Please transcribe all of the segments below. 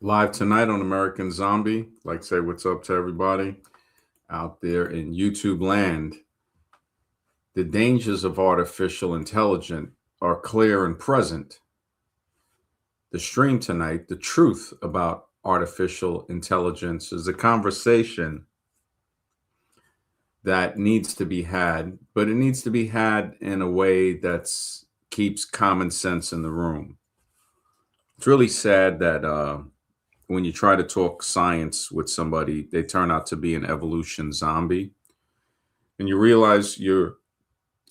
Live tonight on American Zombie. Like say what's up to everybody out there in YouTube land. The dangers of artificial intelligence are clear and present. The stream tonight, the truth about artificial intelligence, is a conversation that needs to be had, but it needs to be had in a way that keeps common sense in the room. It's really sad that when you try to talk science with somebody, they turn out to be an evolution zombie. And you realize you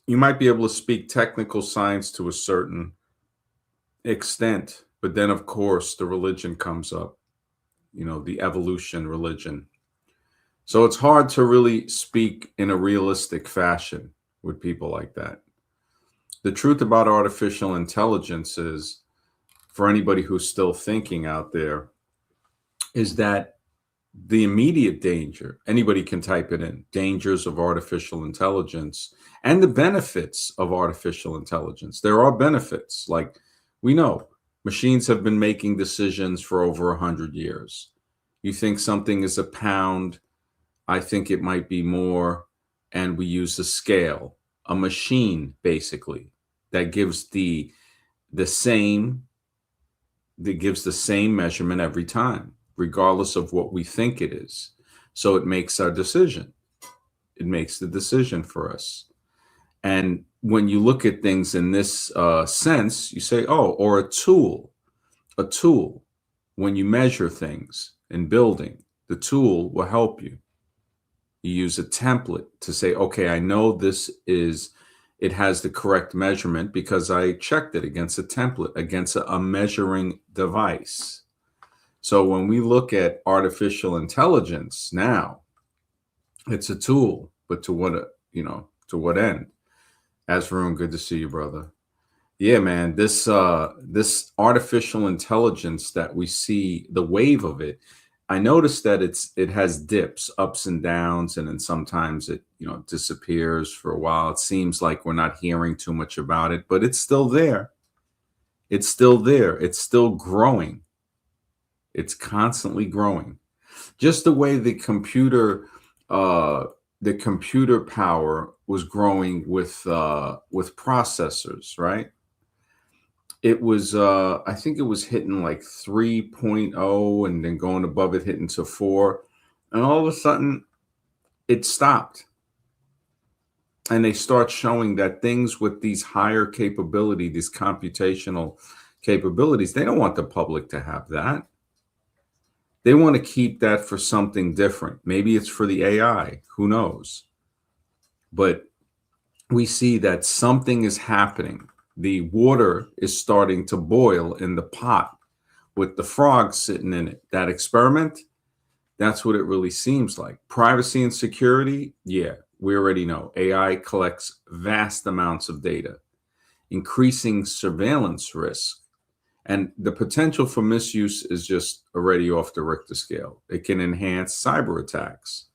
might be able to speak technical science to a certain extent, but then of course the religion comes up, the evolution religion. So it's hard to really speak in a realistic fashion with people like that. The truth about artificial intelligence is, for anybody who's still thinking out there, is that the immediate danger, anybody can type it in, dangers of artificial intelligence and the benefits of artificial intelligence. There are benefits. Like we know machines have been making decisions for over 100 years. You think something is a pound, I think it might be more. And we use a scale, a machine basically that gives the same measurement every time, regardless of what we think it is. So it makes our decision. It makes the decision for us. And when you look at things in this sense, you say, oh, or a tool, when you measure things in building, the tool will help you. You use a template to say, okay, I know it has the correct measurement because I checked it against a template, against a measuring device. So when we look at artificial intelligence now, it's a tool, but to what end? Azraroon, good to see you, brother. Yeah, man, this artificial intelligence that we see, the wave of it, I noticed that it has dips, ups and downs, and then sometimes it disappears for a while. It seems like we're not hearing too much about it, but it's still there. It's still there. It's still growing. It's constantly growing. Just the way the computer power was growing with processors, right? It was I think it was hitting like 3.0 and then going above it, hitting to 4, and all of a sudden it stopped. And they start showing that things with these higher capability, these computational capabilities, they don't want the public to have that. They want to keep that for something different. Maybe it's for the AI, who knows? But we see that something is happening. The water is starting to boil in the pot with the frogs sitting in it. That experiment, that's what it really seems like. Privacy and security, yeah, we already know. AI collects vast amounts of data, increasing surveillance risk. And the potential for misuse is just already off the Richter scale. It can enhance cyber attacks,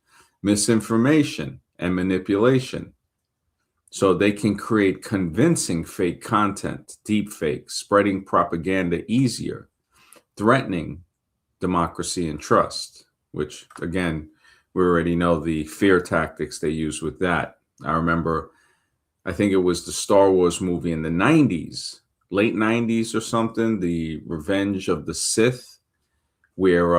misinformation, and manipulation. So they can create convincing fake content, deep fakes, spreading propaganda easier, threatening democracy and trust, which again, we already know the fear tactics they use with that. I remember, I think it was the Star Wars movie in the 90s, late 90s or something, The Revenge of the Sith, where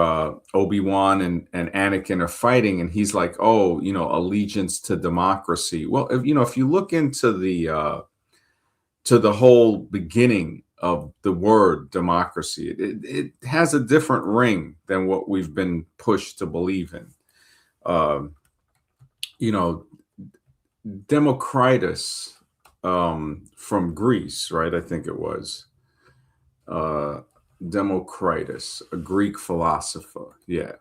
Obi-Wan and Anakin are fighting, and he's like, oh, allegiance to democracy. Well, if you look into the whole beginning of the word democracy, it has a different ring than what we've been pushed to believe in. Democritus from Greece, right? I think it was. Democritus, a Greek philosopher. Yeah.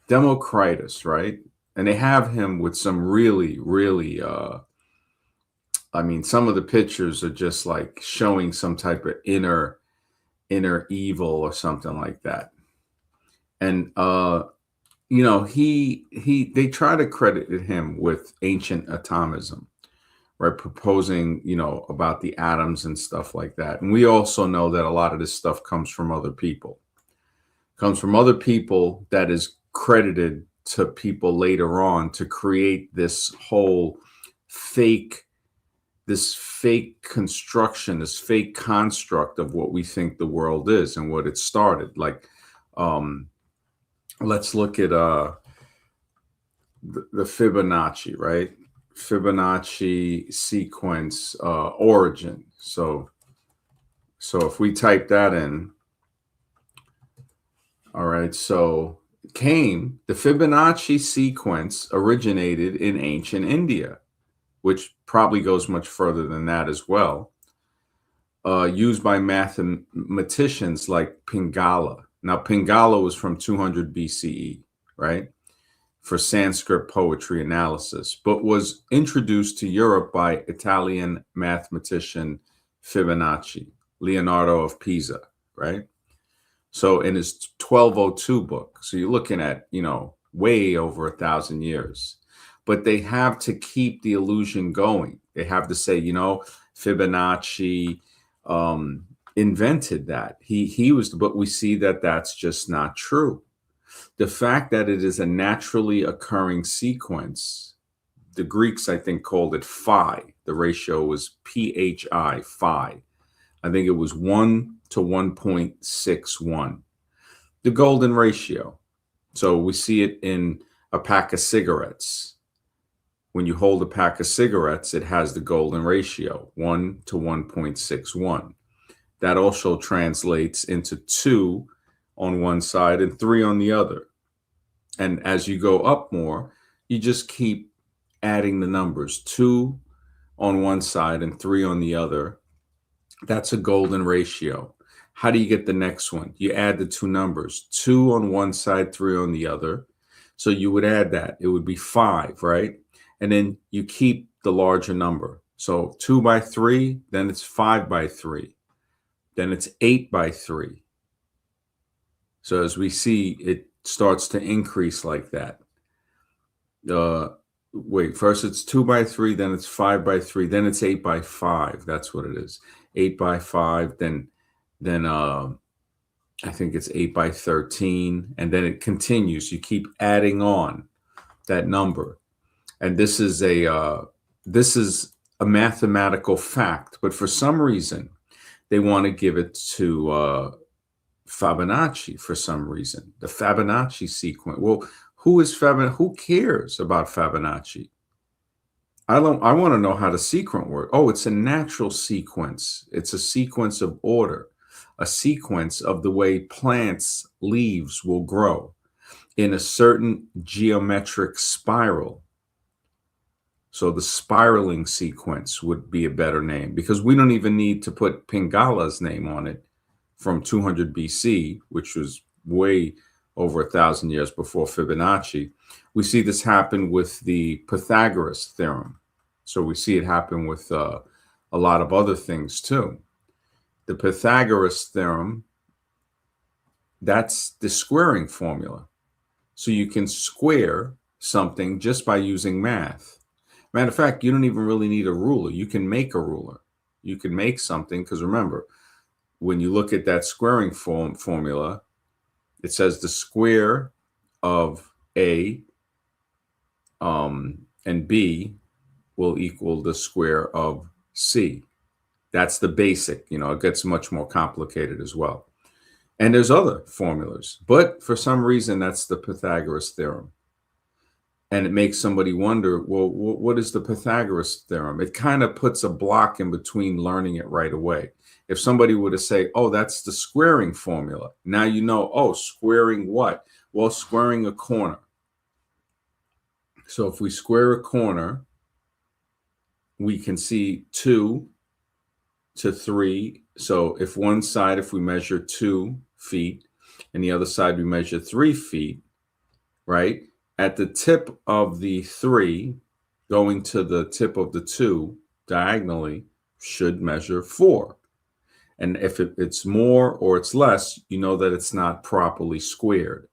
Democritus, right? And they have him with some really, really, some of the pictures are just like showing some type of inner evil or something like that. And, they try to credit him with ancient atomism, right? Proposing, about the atoms and stuff like that. And we also know that a lot of this stuff comes from other people. Comes from other people that is credited to people later on to create this whole fake, this fake construction, this fake construct of what we think the world is and what it started. Like, um, let's look at the Fibonacci, right? Fibonacci sequence origin. So if we type that in, all right, so the Fibonacci sequence originated in ancient India, which probably goes much further than that as well, used by mathematicians like Pingala. Now, Pingala was from 200 BCE, right, for Sanskrit poetry analysis, but was introduced to Europe by Italian mathematician Fibonacci, Leonardo of Pisa, right? So in his 1202 book, so you're looking at, way over 1,000 years. But they have to keep the illusion going. They have to say, Fibonacci invented that. He was, but we see that that's just not true. The fact that it is a naturally occurring sequence, the Greeks, I think, called it phi. The ratio was phi, phi. I think it was 1 to 1.61, the golden ratio. So we see it in a pack of cigarettes. When you hold a pack of cigarettes, it has the golden ratio, 1 to 1.61. That also translates into 2 on one side and 3 on the other. And as you go up more, you just keep adding the numbers, 2 on one side and 3 on the other. That's a golden ratio. How do you get the next one? You add the 2 numbers, 2 on one side, 3 on the other. So you would add that. It would be 5, right? And then you keep the larger number. So 2 by 3, then it's 5 by 3. Then it's 8 by 3. So as we see, it starts to increase like that. First it's 2 by 3, then it's 5 by 3, then it's 8 by 5. That's what it is. 8 by 5, then I think it's 8 by 13, and then it continues. You keep adding on that number. And this is a mathematical fact, but for some reason they want to give it to Fibonacci for some reason. The Fibonacci sequence. Well, who is Fibonacci? Who cares about Fibonacci? I want to know how the sequence works. Oh, it's a natural sequence. It's a sequence of order, a sequence of the way plants' leaves will grow in a certain geometric spiral. So the spiraling sequence would be a better name, because we don't even need to put Pingala's name on it from 200 BC, which was way over 1,000 years before Fibonacci. We see this happen with the Pythagoras theorem. So we see it happen with a lot of other things too. The Pythagoras theorem, that's the squaring formula. So you can square something just by using math. Matter of fact, you don't even really need a ruler. You can make a ruler. You can make something, because remember, when you look at that squaring formula, it says the square of A and B will equal the square of C. That's the basic. It gets much more complicated as well. And there's other formulas, but for some reason, that's the Pythagoras theorem. And it makes somebody wonder, well, what is the Pythagoras theorem? It kind of puts a block in between learning it right away. If somebody were to say, oh, that's the squaring formula, now you know, oh, squaring what? Well, squaring a corner. So if we square a corner, we can see 2 to 3. So if one side, if we measure 2 feet, and the other side we measure 3 feet, right? At the tip of the 3 going to the tip of the 2 diagonally should measure 4. And if it's more or it's less, you know that it's not properly squared.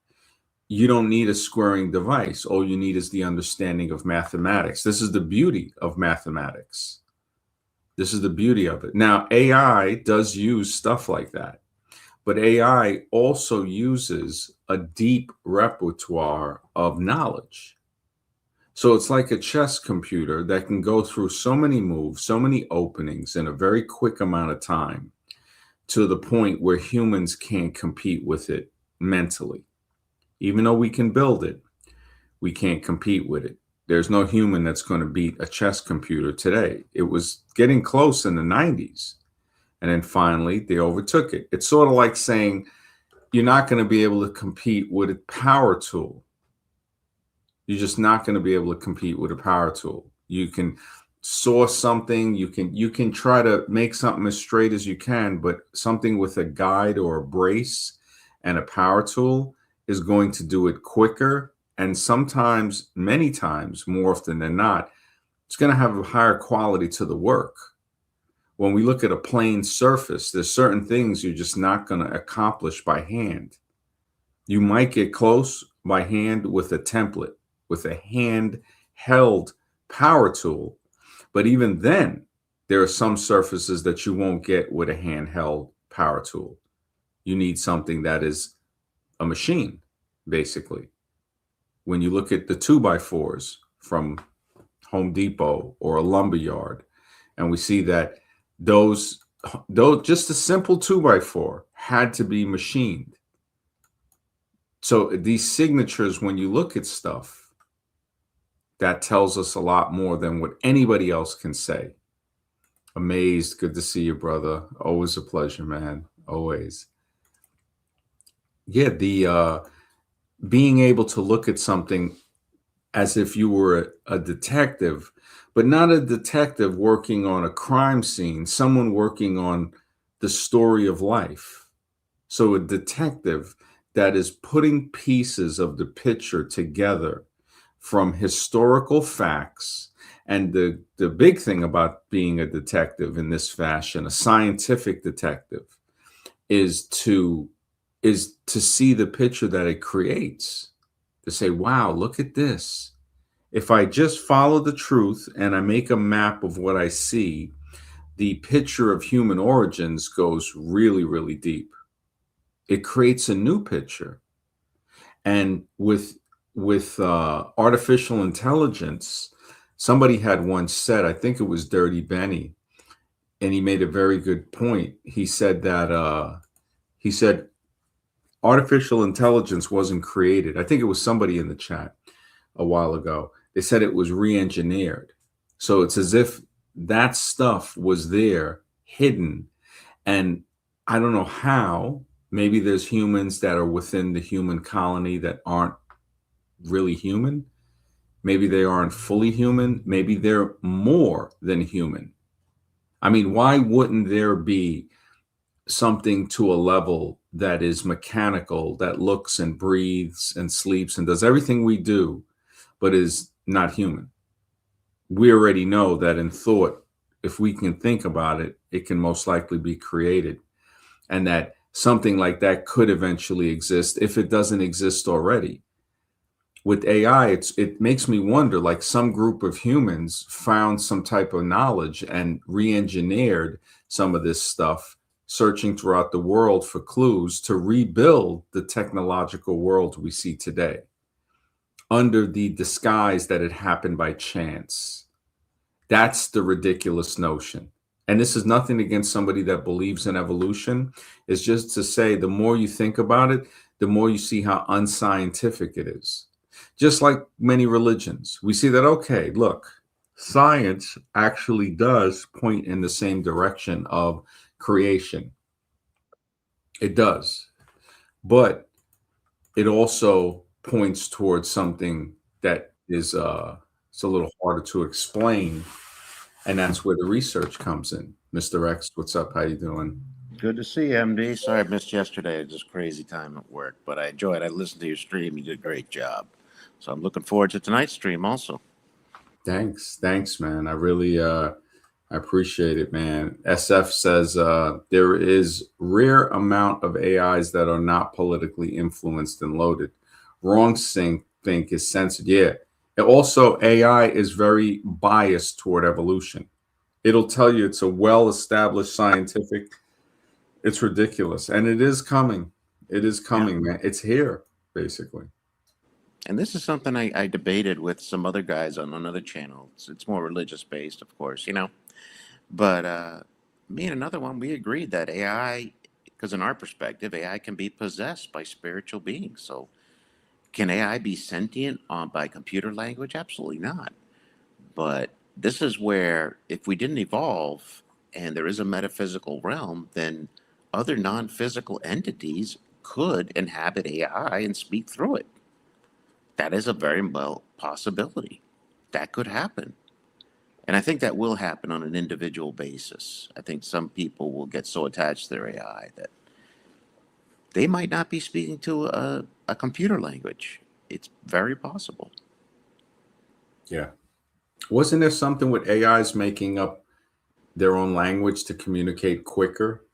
You don't need a squaring device. All you need is the understanding of mathematics. This is the beauty of mathematics. This is the beauty of it. Now, AI does use stuff like that, But AI also uses a deep repertoire of knowledge. So it's like a chess computer that can go through so many moves, so many openings in a very quick amount of time, to the point where humans can't compete with it mentally. Even though we can build it, we can't compete with it. There's no human that's going to beat a chess computer today. It was getting close in the 90s. And then finally, they overtook it. It's sort of like saying you're not going to be able to compete with a power tool. You're just not going to be able to compete with a power tool. You can saw something, you can try to make something as straight as you can, but something with a guide or a brace and a power tool is going to do it quicker, and sometimes, many times, more often than not, it's going to have a higher quality to the work. When we look at a plain surface, there's certain things you're just not going to accomplish by hand. You might get close by hand with a template, with a hand-held power tool, but even then, there are some surfaces that you won't get with a handheld power tool. You need something that is a machine, basically. When you look at the 2x4s from Home Depot or a lumber yard, and we see that those just a simple 2x4 had to be machined. So these signatures, when you look at stuff, that tells us a lot more than what anybody else can say. Amazed. Good to see you, brother. Always a pleasure, man. Always. Yeah, the being able to look at something as if you were a detective, but not a detective working on a crime scene, someone working on the story of life. So a detective that is putting pieces of the picture together from historical facts. And the big thing about being a detective in this fashion, a scientific detective, is to see the picture that it creates, to say, wow, look at this. If I just follow the truth and I make a map of what I see, the picture of human origins goes really, really deep. It creates a new picture. And with artificial intelligence, somebody had once said, I think it was Dirty Benny, and he made a very good point. He said that he said artificial intelligence wasn't created. I think it was somebody in the chat a while ago. They said it was re-engineered. So it's as if that stuff was there hidden. And I don't know how. Maybe there's humans that are within the human colony that aren't really human. Maybe they aren't fully human. Maybe they're more than human. I mean, why wouldn't there be something to a level that is mechanical, that looks and breathes and sleeps and does everything we do, but is not human? We already know that in thought, if we can think about it, it can most likely be created. And that something like that could eventually exist if it doesn't exist already. With AI, it makes me wonder, like some group of humans found some type of knowledge and re-engineered some of this stuff, searching throughout the world for clues to rebuild the technological world we see today under the disguise that it happened by chance. That's the ridiculous notion. And this is nothing against somebody that believes in evolution. It's just to say, the more you think about it, the more you see how unscientific it is. Just like many religions, we see that, okay, look, science actually does point in the same direction of creation. It does. But it also points towards something that is it's a little harder to explain. And that's where the research comes in. Mr. X, what's up? How you doing? Good to see you, MD. Sorry I missed yesterday. It was just crazy time at work, but I enjoyed it. I listened to your stream. You did a great job. So I'm looking forward to tonight's stream also. Thanks, man. I appreciate it, man. SF says there is rare amount of AIs that are not politically influenced and loaded. Wrong think is censored. Yeah. And also, AI is very biased toward evolution. It'll tell you it's a well-established scientific It's ridiculous, and it is coming. It is Yeah. coming, man. It's here, basically. And this is something I debated with some other guys on another channel. It's more religious based, of course, you know. But me and another one, we agreed that AI, because in our perspective, AI can be possessed by spiritual beings. So can AI be sentient by computer language? Absolutely not. But this is where if we didn't evolve and there is a metaphysical realm, then other non physical entities could inhabit AI and speak through it. That is a very well possibility. That could happen. And I think that will happen on an individual basis. I think some people will get so attached to their AI that they might not be speaking to a computer language. It's very possible. Yeah. Wasn't there something with AIs making up their own language to communicate quicker?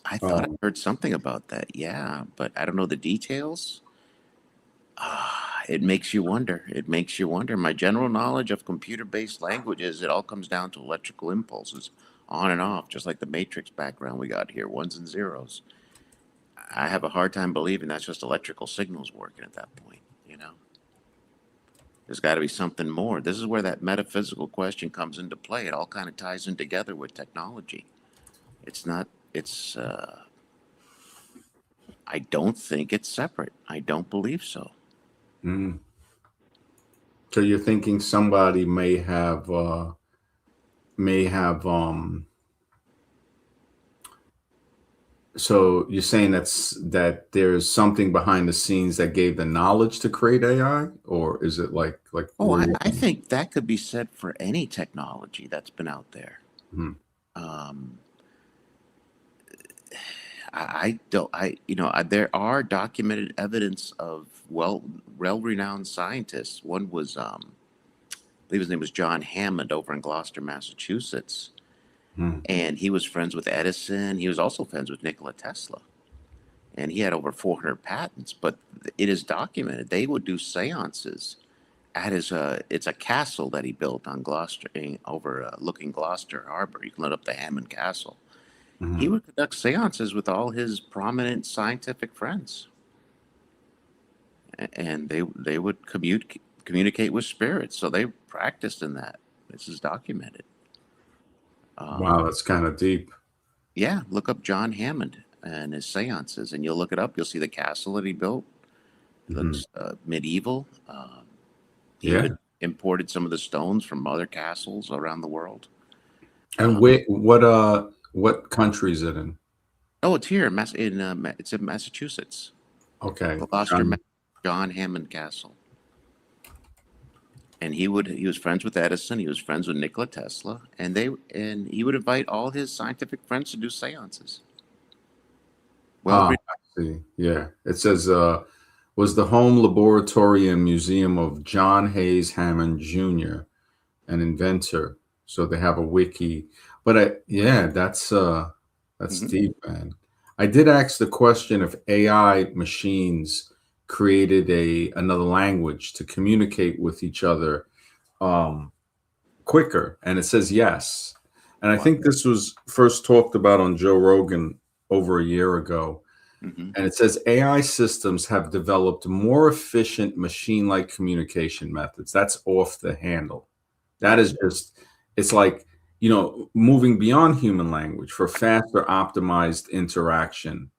I thought I Um, heard something about that. Yeah, but I don't know the details. It makes you wonder. It makes you wonder. My general knowledge of computer based languages, it all comes down to electrical impulses on and off, just like the matrix background we got here, ones and zeros. I have a hard time believing that's just electrical signals working at that point, you know? There's got to be something more. This is where that metaphysical question comes into play. It all kind of ties in together with technology. It's not, it's, I don't think it's separate. I don't believe so. mm. So you're thinking somebody may have so you're saying that there's something behind the scenes that gave the knowledge to create AI, or is it like Oh, where I, you I think that could be said for any technology that's been out there. Mhm. Um, I don't, there are documented evidence of well-renowned scientists. One was, I believe his name was John Hammond over in Gloucester, Massachusetts. Mhm. And he was friends with Edison. He was also friends with Nikola Tesla. And he had over 400 patents, but it is documented. They would do seances at his, it's a castle that he built on Gloucester, over looking Gloucester Harbor. You can look up the Hammond Castle. He Mhm. would conduct seances with all his prominent scientific friends. And they would communicate with spirits. So they practiced in that. This is documented. Wow, Um, that's kind of deep. yeah, look up John Hammond and his seances, and you'll look it up. You'll see the castle that he built. It Mhm. looks medieval. He even Yeah. imported some of the stones from other castles around the world. And Uh, what country is it in? oh, it's here. It's in Massachusetts. Okay, Gloucester, John. John Hammond Castle. And he was friends with Edison. He was friends with Nikola Tesla, and he would invite all his scientific friends to do seances. Well, Ah, I see. Yeah, it says was the home laboratory and museum of John Hayes Hammond Jr., an inventor. So they have a wiki. But yeah, that's mhm. deep, man. I did ask the question if AI machines created another language to communicate with each other um, quicker, and it says yes. And I Wow. think this was first talked about on Joe Rogan over a year ago. Hmm. And it says AI systems have developed more efficient machine like communication methods. That's off the handle. That Yeah. is just, it's like, moving beyond human language for faster, optimized interaction.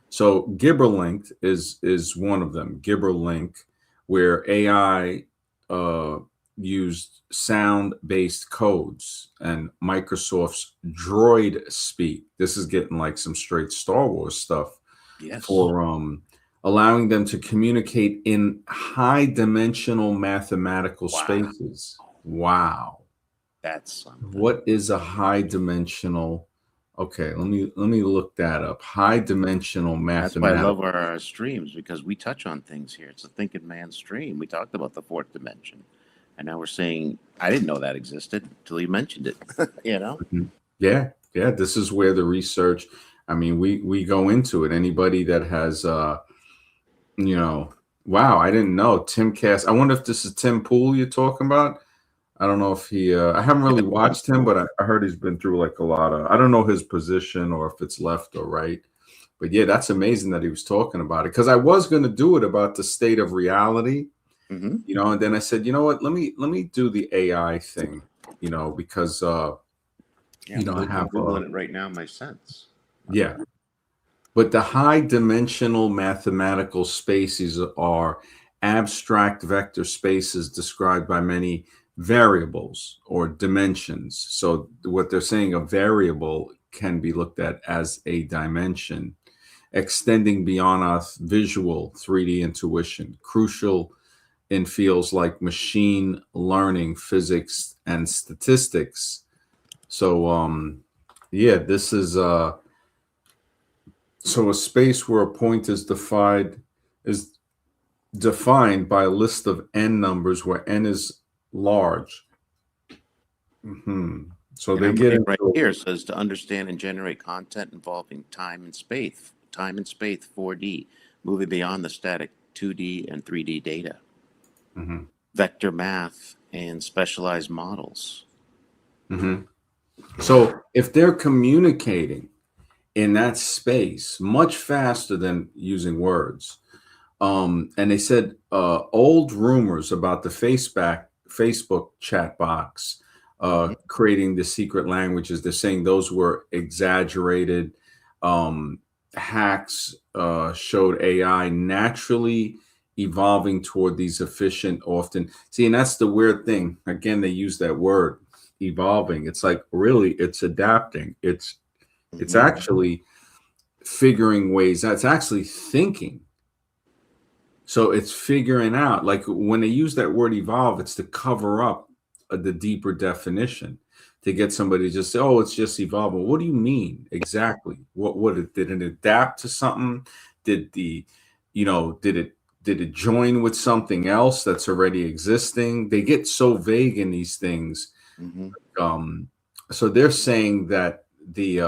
So Gibberlink is one of them. Gibberlink, where AI uh, used sound-based codes and Microsoft's Droid Speak. This is getting like some straight Star Wars stuff Yes. for allowing them to communicate in high-dimensional mathematical Wow. spaces. Wow. That's something. What is a high dimensional? Okay, let me look that up. High dimensional That's why I love mathematical. our streams because we touch on things here. It's a thinking man stream. We talked about the fourth dimension, and now we're saying I didn't know that existed until you mentioned it. You know? Mhm. Yeah, yeah. This is where the research. I mean, we go into it. Anybody that has, you know, wow, I didn't know Tim Cass. I wonder if this is Tim Pool you're talking about. I don't know if he. I haven't Yeah, really I'm watched him, sure. but I heard he's been through like a lot of. I don't know his position or if it's left or right, but yeah, that's amazing that he was talking about it because I was going to do it about the state of reality, Hmm. and then I said, you know what, let me do the AI thing, because Yeah, I'm, I I'm have googling it right now. My sense. yeah, but the high dimensional mathematical spaces are abstract vector spaces described by many variables or dimensions. So, what they're saying, a variable can be looked at as a dimension, extending beyond our visual 3D intuition, crucial in fields like machine learning, physics, and statistics. So, yeah, this is so a space where a point is defined by a list of n numbers where n is large. So And they I'm get reading right into here. It says to understand and generate content involving time and space 4D, moving beyond the static 2D and 3D data, mhm, vector math, and specialized models. mhm. So if they're communicating in that space much faster than using words, and they said old rumors about the Facebook chat box Hmm. creating the secret languages. They're saying those were exaggerated. Um, Hacks showed AI naturally evolving toward these efficient, often. See, and that's the weird thing. Again, they use that word evolving. It's like really, it's adapting. It's Hmm. actually figuring ways. That's actually thinking, so it's figuring out, like when they use that word evolve, it's to cover up the deeper definition to get somebody to just say, "Oh, it's just evolving." What do you mean exactly? What did it adapt to something? Did the, did it join with something else that's already existing? They get so vague in these things. Hmm. Um, so they're saying that the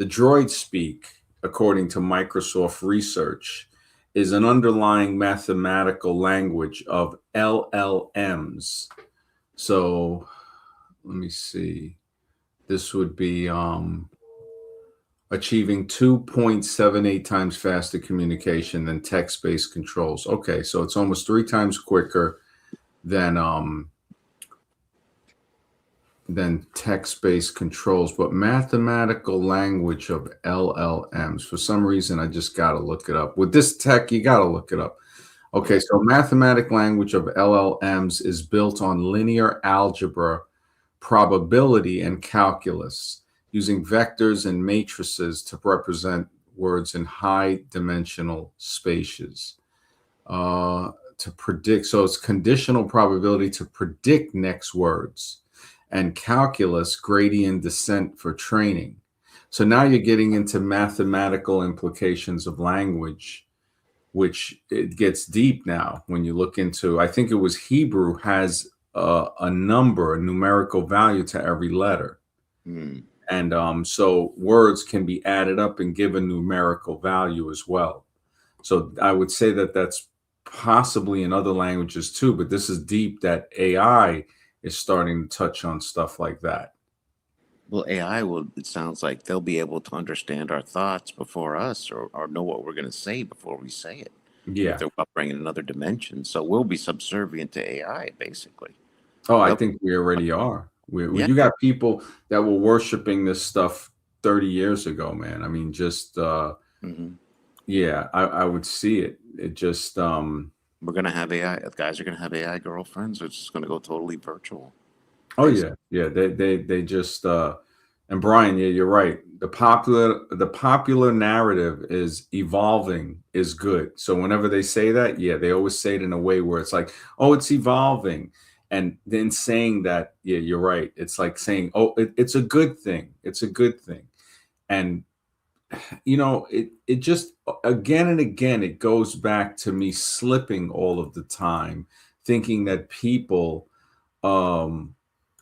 droid speak, according to Microsoft research, is an underlying mathematical language of LLMs. So let me see. This would be achieving 2.78 times faster communication than text-based controls. Okay, so it's almost 3 times quicker than text-based controls, but mathematical language of LLMs. For some reason, I just got to look it up. With this tech, you got to look it up. Okay, so mathematic language of LLMs is built on linear algebra, probability, and calculus, using vectors and matrices to represent words in high dimensional spaces. Uh, to predict, so it's conditional probability to predict next words, and calculus gradient descent for training. So now you're getting into mathematical implications of language, which it gets deep now when you look into. I think it was Hebrew has a number, a numerical value to every letter, Hmm. and so words can be added up and given numerical value as well. So I would say that that's possibly in other languages too, but this is deep that AI is starting to touch on stuff like that. Well, AI will, it sounds like they'll be able to understand our thoughts before us, or know what we're going to say before we say it, if Yeah. they're operating in another dimension. So we'll be subservient to AI, basically. Oh, I They'll, think we already are. yeah. You got people that were worshiping this stuff 30 years ago, man. I mean, just Hmm. yeah, I would see it. It just We're going to have AI, guys are going to have AI girlfriends. It's just going to go totally virtual, oh basically. yeah, yeah. They just and Brian, yeah, you're right. The popular narrative is evolving is good. So whenever they say that, yeah, they always say it in a way where it's like, oh, it's evolving. And then saying that, yeah, you're right. It's like saying, oh, it's a good thing. It's a good thing. And it just again and again it goes back to me slipping all of the time, thinking that people um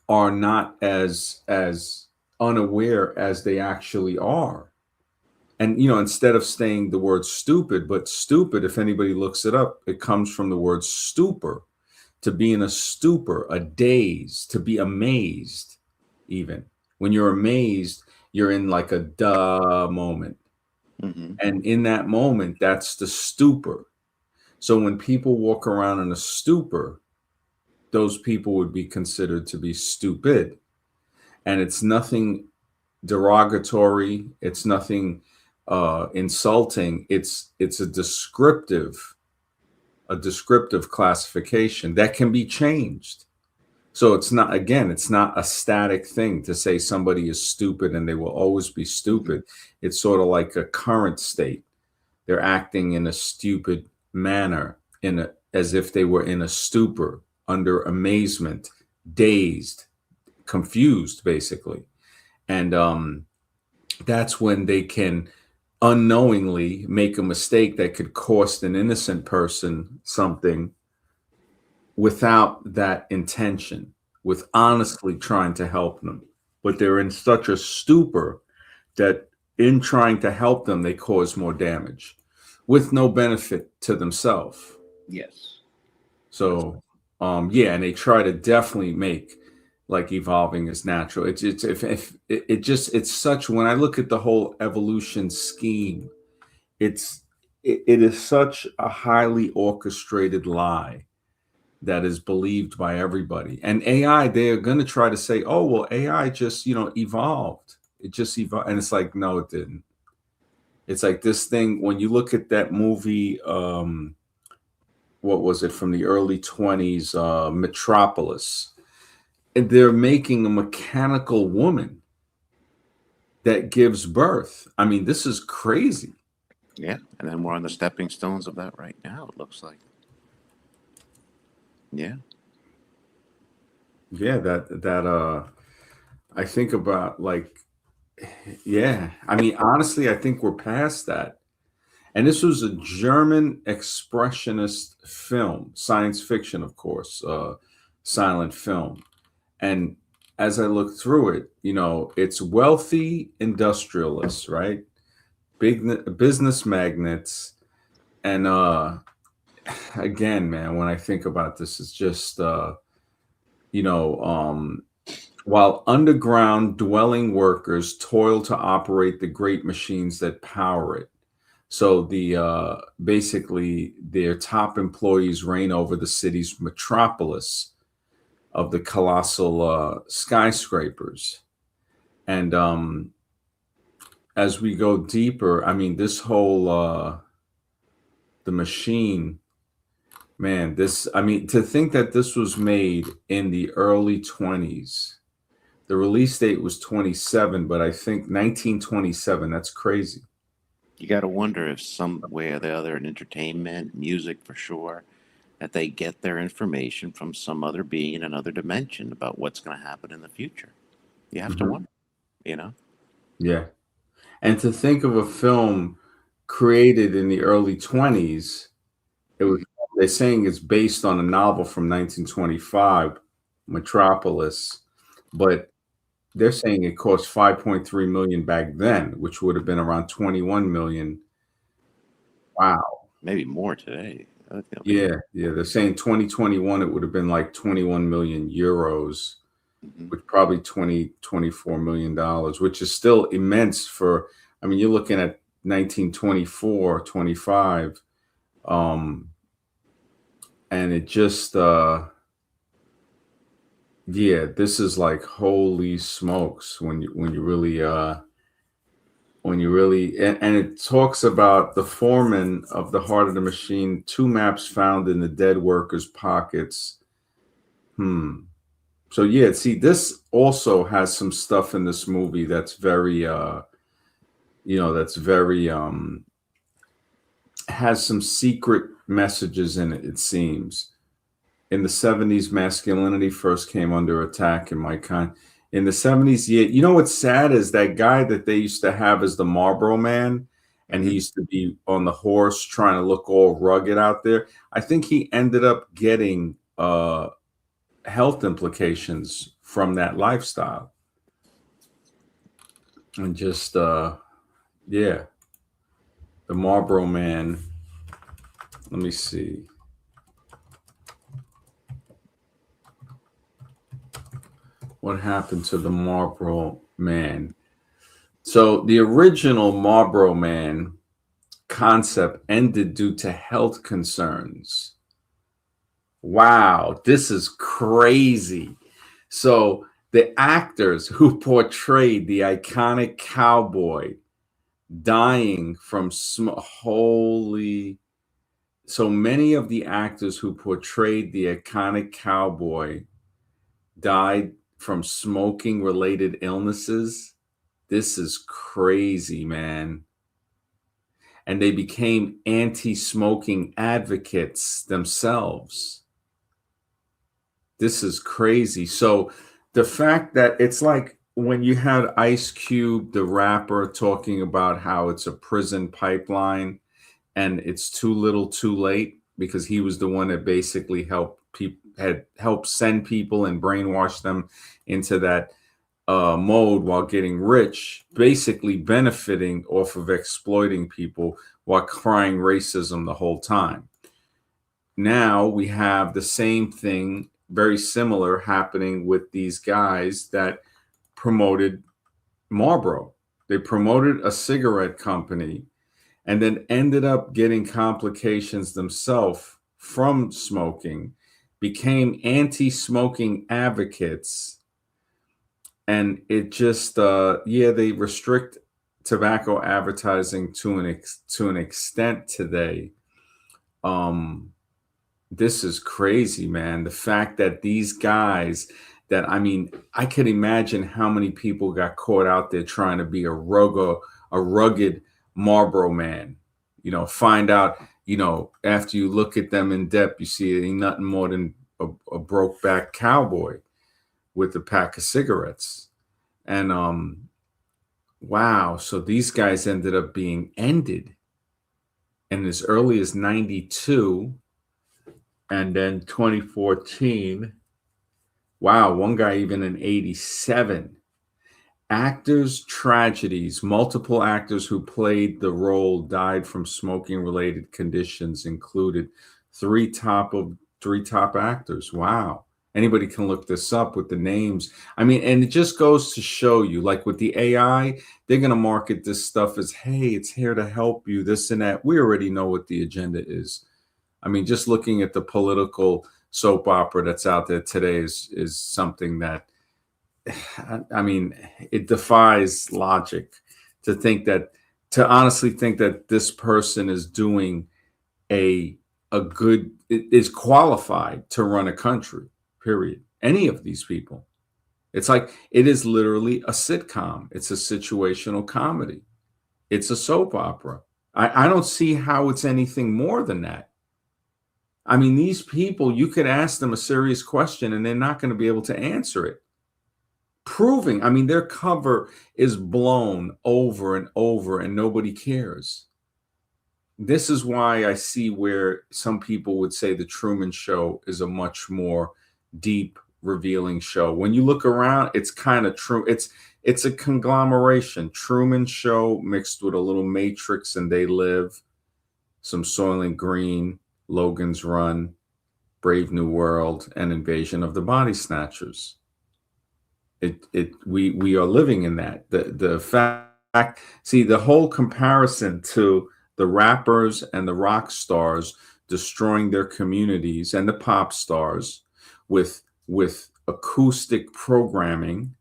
are not as unaware as they actually are. And instead of saying the word stupid, but stupid, if anybody looks it up, it comes from the word stupor, to be in a stupor, a daze, to be amazed. Even when you're amazed, you're in like a duh moment. Hmm. And in that moment, that's the stupor. So when people walk around in a stupor, those people would be considered to be stupid. And it's nothing derogatory. It's nothing insulting. It's a descriptive classification that can be changed. So it's not, again, it's not a static thing to say somebody is stupid and they will always be Hmm. stupid. It's sort of like a current state. They're acting in a stupid manner, as if they were in a stupor, under amazement, dazed, confused, basically. And that's when they can unknowingly make a mistake that could cost an innocent person something without that intention, with honestly trying to help them. But they're in such a stupor that in trying to help them, they cause more damage with no benefit to themselves. Yes, that's So, yeah, and they try to definitely make like evolving as natural. It's if it just it's such when I look at the whole evolution scheme, it's it is such a highly orchestrated lie that is believed by everybody. And AI, they are going to try to say, "Oh, well, AI just evolved. It just evolved," and it's like, no, it didn't. It's like this thing when you look at that movie. What was it from the early 20s? Metropolis. And they're making a mechanical woman that gives birth. I mean, this is crazy. yeah. And then we're on the stepping stones of that right now. It looks like. Yeah. Yeah, I think about like, yeah. I mean, honestly, I think we're past that. And this was a German expressionist film, science fiction, of course, silent film. And as I look through it, it's wealthy industrialists, right? Big business magnates. And again, man, when I think about this, it's just, you know, um, while underground dwelling workers toil to operate the great machines that power it. So the basically their top employees reign over the city's metropolis of the colossal skyscrapers. And as we go deeper, I mean, this whole the machine, man, this I mean, to think that this was made in the early 20s. The release date was 27, but I think 1927, that's crazy. You got to wonder if some way or the other in entertainment, music for sure, that they get their information from some other being in another dimension about what's going to happen in the future. You have to Mhm. wonder, you know? Yeah. And to think of a film created in the early 20s, it was Mhm. they're saying it's based on a novel from 1925, Metropolis, but they're saying it cost 5.3 million back then, which would have been around 21 million. Wow. Maybe more today. I think it'll be Yeah, yeah. They're saying 2021 it would have been like 21 million euros, hmm which probably 24 million dollars, which is still immense for I mean, you're looking at 1924, 25. Um, and it just yeah, this is like holy smokes when you really and it talks about the foreman of the heart of the machine, two maps found in the dead workers' pockets. Hmm. So yeah, see, this also has some stuff in this movie that's very that's very has some secret messages in it, it seems. In the 70s, masculinity first came under attack in my kind. In the 70s, yeah, you know what's sad is that guy that they used to have as the Marlboro Man, and he hmm used to be on the horse trying to look all rugged out there. I think he ended up getting health implications from that lifestyle. And just yeah, the Marlboro Man. Let me see. What happened to the Marlboro Man? So the original Marlboro Man concept ended due to health concerns. Wow, this is crazy. So the actors who portrayed the iconic cowboy dying from holy, so many of the actors who portrayed the iconic cowboy died from smoking related illnesses. This is crazy, man. And they became anti smoking advocates themselves. This is crazy. So the fact that it's like when you had Ice Cube, the rapper, talking about how it's a prison pipeline and it's too little too late, because he was the one that basically helped people, had helped send people and brainwash them into that mode while getting rich, basically benefiting off of exploiting people while crying racism the whole time. Now we have the same thing, very similar, happening with these guys that promoted Marlboro. They promoted a cigarette company and then ended up getting complications themselves from smoking, became anti smoking advocates. And it just, yeah, they restrict tobacco advertising to to an extent today. Um, this is crazy, man. The fact that these guys that, I mean, I could imagine how many people got caught out there trying to be a rugged Marlboro Man. You know, find out, you know, after you look at them in depth, you see it ain't nothing more than a broke back cowboy with a pack of cigarettes. And wow, so these guys ended up being ended. And as early as 92 and then 2014. Wow, one guy even in 87. Actors' tragedies. Multiple actors who played the role died from smoking related conditions, included three top of three top actors. Wow. Anybody can look this up with the names. I mean, and it just goes to show you, like with the AI, they're going to market this stuff as, hey, it's here to help you, this and that. We already know what the agenda is. I mean, just looking at the political soap opera that's out there today is something that, I mean, it defies logic to think that, to honestly think that this person is doing a good, is qualified to run a country. Period. Any of these people. It's like it is literally a sitcom. It's a situational comedy. It's a soap opera. I don't see how it's anything more than that. I mean, these people, you could ask them a serious question and they're not going to be able to answer it. Proving, I mean, their cover is blown over and over and nobody cares. This is why I see where some people would say the Truman Show is a much more deep, revealing show. When you look around, it's kind of true. It's a conglomeration. Truman Show mixed with a little Matrix and They Live, some Soylent Green, Logan's Run, Brave New World, and Invasion of the Body Snatchers. We are living in that. The fact, see, the whole comparison to the rappers and the rock stars destroying their communities and the pop stars with acoustic programming,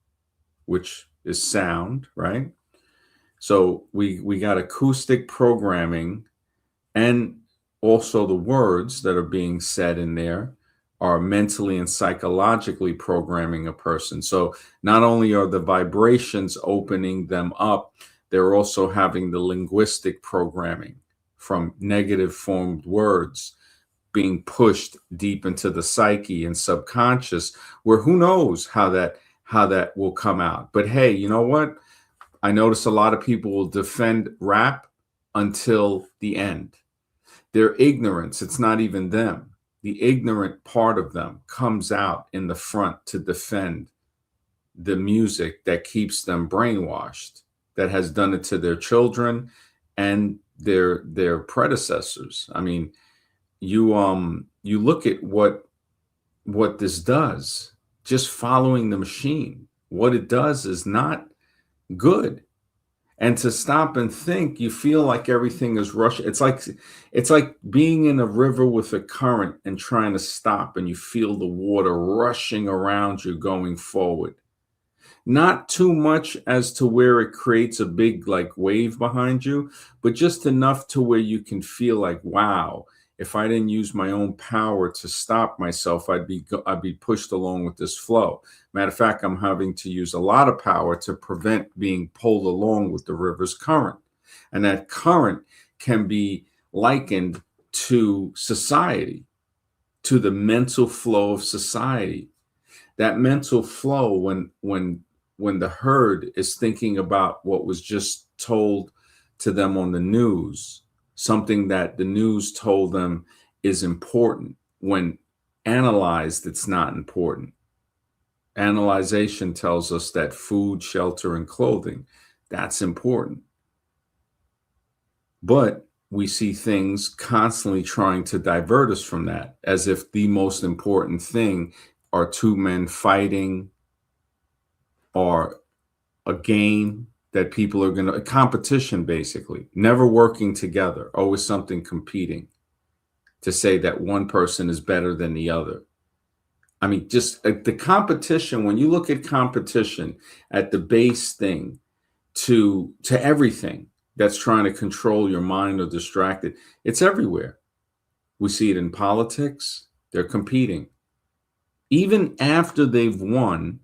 which is sound, right? So we got acoustic programming, and also the words that are being said in there are mentally and psychologically programming a person. So not only are the vibrations opening them up, they're also having the linguistic programming from negative formed words being pushed deep into the psyche and subconscious, where who knows how that will come out. But hey, you know what? I notice a lot of people will defend rap until the end. Their ignorance, it's not even them. The ignorant part of them comes out in the front to defend the music that keeps them brainwashed, that has done it to their children and their predecessors. I mean, you look at what this does. just following the machine. What it does is not good. And to stop and think, you feel like everything is rushing. It's like being in a river with a current and trying to stop, and you feel the water rushing around you going forward. Not too much as to where it creates a big like wave behind you, but just enough to where you can feel like, wow, if I didn't use my own power to stop myself, I'd be pushed along with this flow. Matter of fact, I'm having to use a lot of power to prevent being pulled along with the river's current. And that current can be likened to society, to the mental flow of society. That mental flow, when the herd is thinking about what was just told to them on the news, something that the news told them is important, when analyzed, it's not important. Analyzation tells us that food, shelter, and clothing, that's important. But we see things constantly trying to divert us from that, as if the most important thing are two men fighting, or a game that people are going to, a competition basically, never working together, always something competing to say that one person is better than the other. I mean, just the competition, when you look at competition at the base thing, to everything that's trying to control your mind or distract it, it's everywhere. We see it in politics. They're competing. Even after they've won,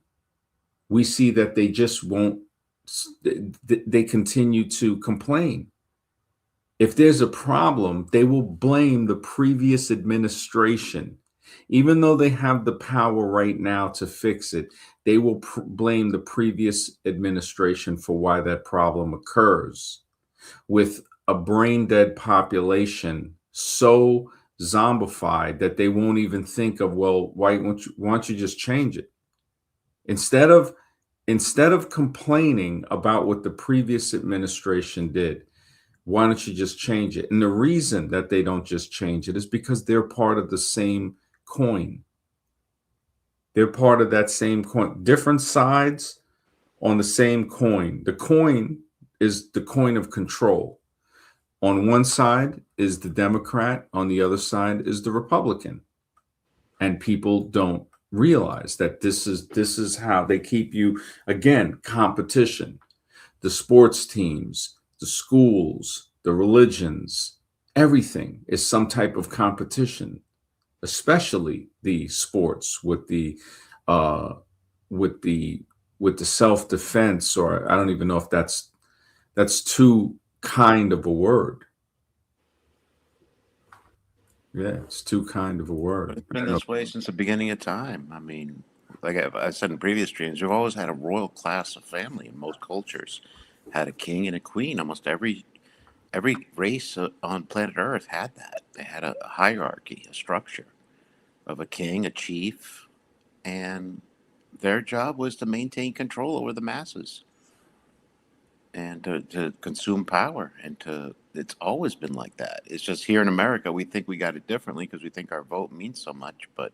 we see that they just won't, they continue to complain. If there's a problem, they will blame the previous administration. Even though they have the power right now to fix it, they will blame the previous administration for why that problem occurs. With a brain dead population so zombified that they won't even think of, well, why don't you just change it? Instead of complaining about what the previous administration did, why don't you just change it? And the reason that they don't just change it is because they're part of the same coin. They're part of that same coin, different sides on the same coin. The coin is the coin of control. On one side is the Democrat, on the other side is the Republican. And people don't realize that this is how they keep you, again, competition. The sports teams, the schools, the religions, everything is some type of competition, especially the sports with the uh with the self-defense, or I don't even know if that's too kind of a word. Yeah, it's too kind of a But word. it's been this way since the beginning of time. I mean, like I said in previous streams, we've always had a royal class of family in most cultures. Had a king and a queen. Almost every race on planet Earth had that. They had a hierarchy, a structure of a king, a chief, and their job was to maintain control over the masses and to consume power. And to it's always been like that. It's just here in America, we think we got it differently because we think our vote means so much. But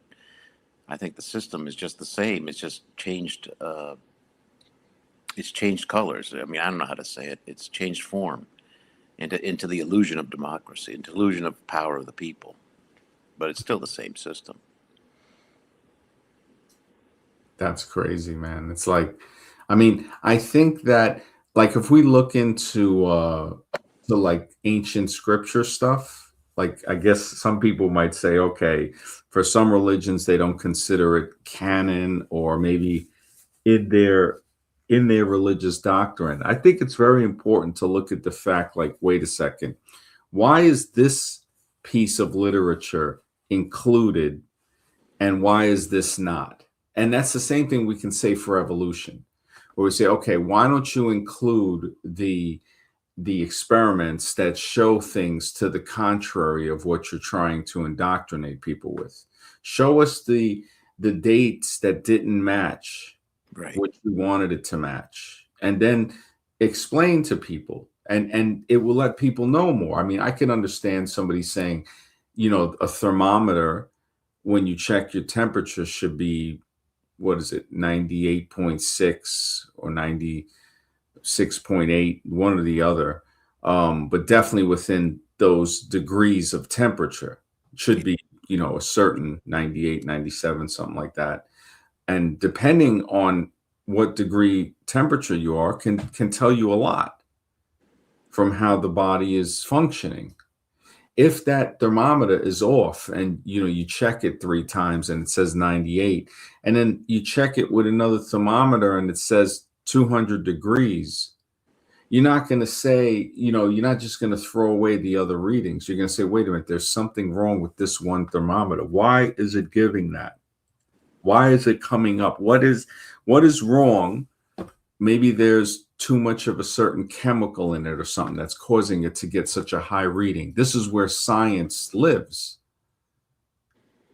I think the system is just the same. It's just changed. It's changed colors. I mean, I don't know how to say it. It's changed form into the illusion of democracy, into illusion of power of the people. But it's still the same system. That's crazy, man. It's like, I mean, I think that, like, if we look into the like ancient scripture stuff, like, I guess some people might say, okay, for some religions they don't consider it canon, or maybe in their religious doctrine. I think it's very important to look at the fact, like, wait a second, why is this piece of literature included and why is this not? And that's the same thing we can say for evolution, where we say, okay, why don't you include the experiments that show things to the contrary of what you're trying to indoctrinate people with? Show us the dates that didn't match Right. what you wanted it to match, and then explain to people, and it will let people know more. I mean, I can understand somebody saying, a thermometer, when you check your temperature, should be what is it, 98.6 or 96.8, one or the other. But definitely within those degrees of temperature. It should be, a certain 98, 97, something like that. And depending on what degree temperature you are can tell you a lot from how the body is functioning. If that thermometer is off and you check it 3 times and it says 98, and then you check it with another thermometer and it says 200 degrees, you're not going to say, you're not just going to throw away the other readings. You're going to say, wait a minute, there's something wrong with this one thermometer. Why is it giving that? Why is it coming up? What is wrong? Maybe there's too much of a certain chemical in it or something that's causing it to get such a high reading. This is where science lives,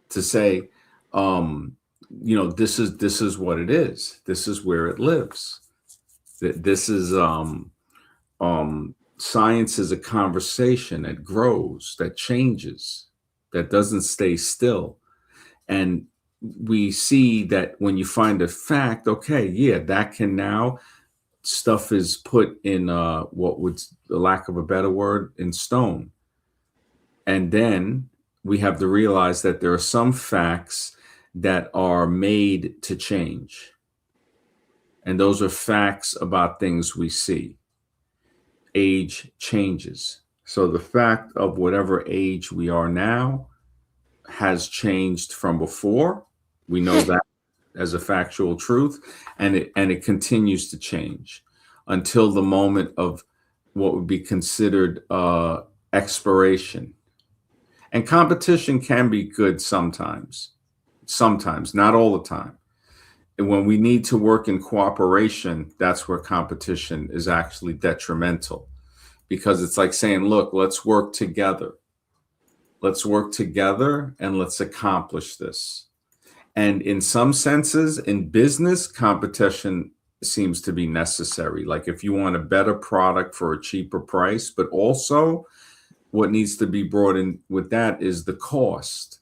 to say, this is what it is. This is where it lives. This is science is a conversation that grows, that changes, that doesn't stay still. And we see that when you find a fact, okay, yeah, that can now, stuff is put in what would, the lack of a better word, in stone. And then we have to realize that there are some facts that are made to change. And those are facts about things we see. Age changes. So the fact of whatever age we are now has changed from before. We know that as a factual truth, and it continues to change until the moment of what would be considered expiration. And competition can be good sometimes, not all the time. And when we need to work in cooperation, that's where competition is actually detrimental, because it's like saying, look, let's work together. Let's work together and let's accomplish this. And in some senses, in business, competition seems to be necessary. Like if you want a better product for a cheaper price, but also what needs to be brought in with that is the cost.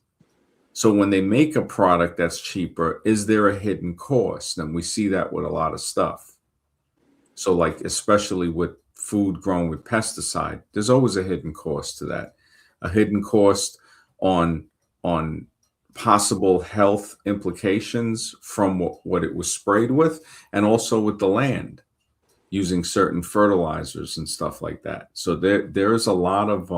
So when they make a product that's cheaper, is there a hidden cost? And we see that with a lot of stuff. So like, especially with food grown with pesticide, there's always a hidden cost to that. A hidden cost on possible health implications from what it was sprayed with, and also with the land, using certain fertilizers and stuff like that. So there's a lot of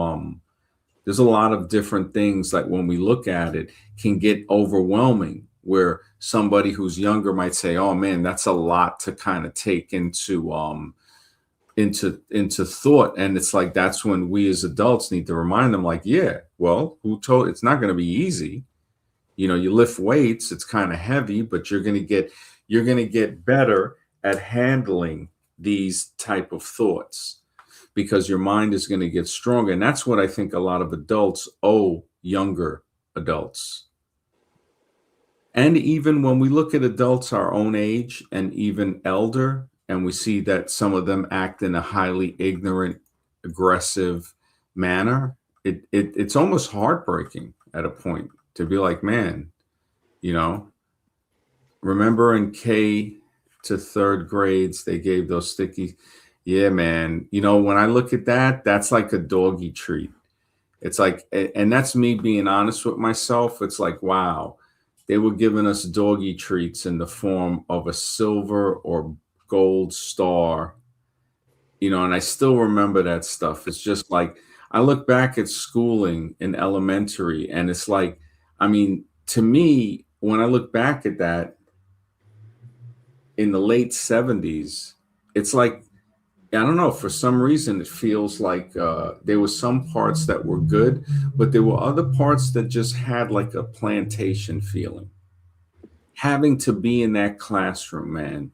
different things, like when we look at it, can get overwhelming, where somebody who's younger might say, oh man, that's a lot to kind of take into thought. And it's like, that's when we as adults need to remind them, like, yeah, well, who told, it's not going to be easy. You lift weights, it's kind of heavy, but you're going to get better at handling these type of thoughts, because your mind is going to get stronger. And that's what I think a lot of adults owe younger adults. And even when we look at adults our own age and even elder, and we see that some of them act in a highly ignorant, aggressive manner, it's almost heartbreaking at a point to be like, man, remember in K to third grades, they gave those sticky. Yeah, man. When I look at that, that's like a doggy treat. It's like, and that's me being honest with myself. It's like, wow, they were giving us doggy treats in the form of a silver or gold star, and I still remember that stuff. It's just like, I look back at schooling in elementary, and it's like, I mean, to me, when I look back at that in the late 70s, it's like, I don't know, for some reason, it feels like there were some parts that were good, but there were other parts that just had like a plantation feeling. Having to be in that classroom, man,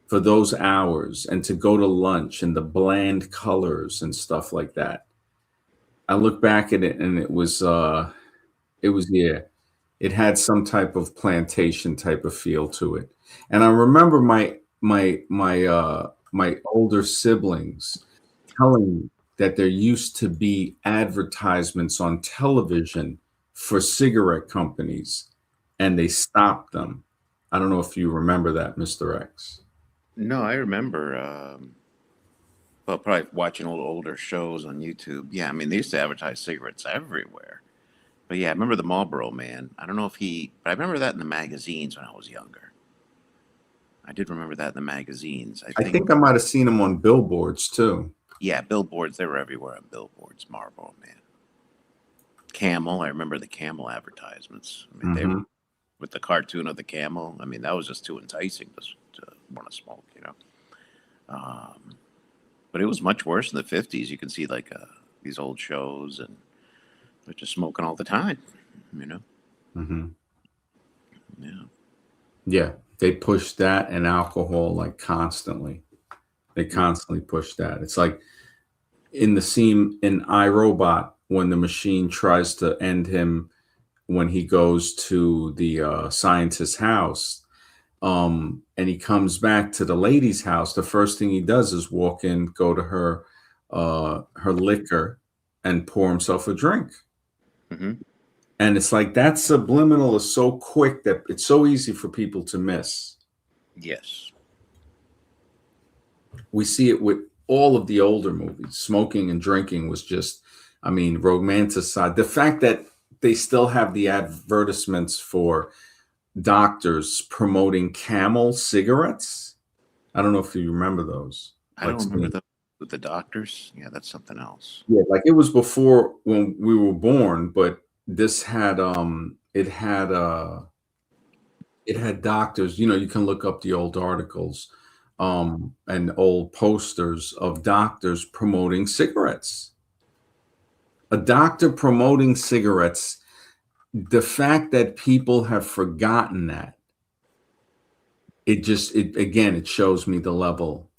for those hours, and to go to lunch, and the bland colors and stuff like that. I look back at it, and yeah, it had some type of plantation type of feel to it. And I remember my older siblings telling me that there used to be advertisements on television for cigarette companies, and they stopped them. I don't know if you remember that, Mr. X. No, I remember. Well, probably watching old older shows on YouTube. Yeah, I mean they used to advertise cigarettes everywhere. But yeah, I remember the Marlboro Man. I don't know if he, but I remember that in the magazines when I was younger. I did remember that in the magazines. I I think, think I might have seen him on billboards too. yeah, billboards. They were everywhere on billboards. Marlboro Man, Camel. I remember the Camel advertisements. I mean, they Hmm. with the cartoon of the camel. I mean, that was just too enticing to want to smoke. Um, but it was much worse in the '50s. You can see like these old shows, and they're just smoking all the time. You know. Hmm. Yeah. Yeah, they push that and alcohol like constantly. They Mm. constantly push that. It's like in the scene in iRobot when the machine tries to end him when he goes to the scientist's house, and he comes back to the lady's house. The first thing he does is walk in, go to her liquor, and pour himself a drink. Hmm. And it's like that subliminal is so quick that it's so easy for people to miss. Yes. We see it with all of the older movies. Smoking and drinking was just, I mean, romanticized. The fact that they still have the advertisements for doctors promoting Camel cigarettes. I don't know if you remember those. I Like, don't remember the with the doctors. Yeah, that's something else. yeah, like it was before when we were born, but this had it had doctors, you can look up the old articles and old posters of doctors promoting cigarettes. A doctor promoting cigarettes, the fact that people have forgotten that, it again, it shows me the level,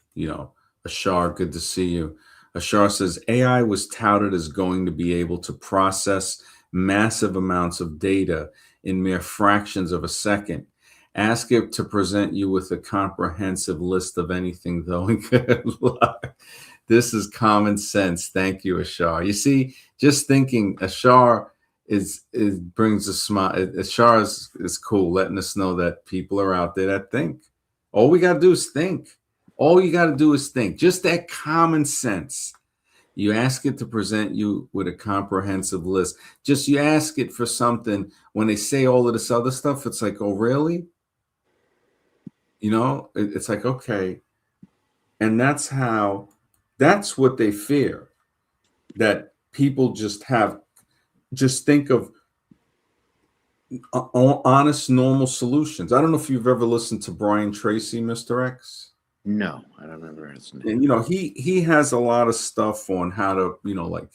Ashar, good to see you. Ashar says AI was touted as going to be able to process massive amounts of data in mere fractions of a second. Ask it to present you with a comprehensive list of anything, though. And good luck. This is common sense. Thank you, Ashar. You see, just thinking, Ashar is brings a smile. Ashar is cool, letting us know that people are out there that think. All we got to do is think. All you got to do is think. Just that common sense. You ask it to present you with a comprehensive list. Just you ask it for something. When they say all of this other stuff, it's like, oh, really? It's like, okay. And that's what they fear, that people just think of honest, normal solutions. I don't know if you've ever listened to Brian Tracy, Mr. X. No, I don't remember his And name. he has a lot of stuff on how to, like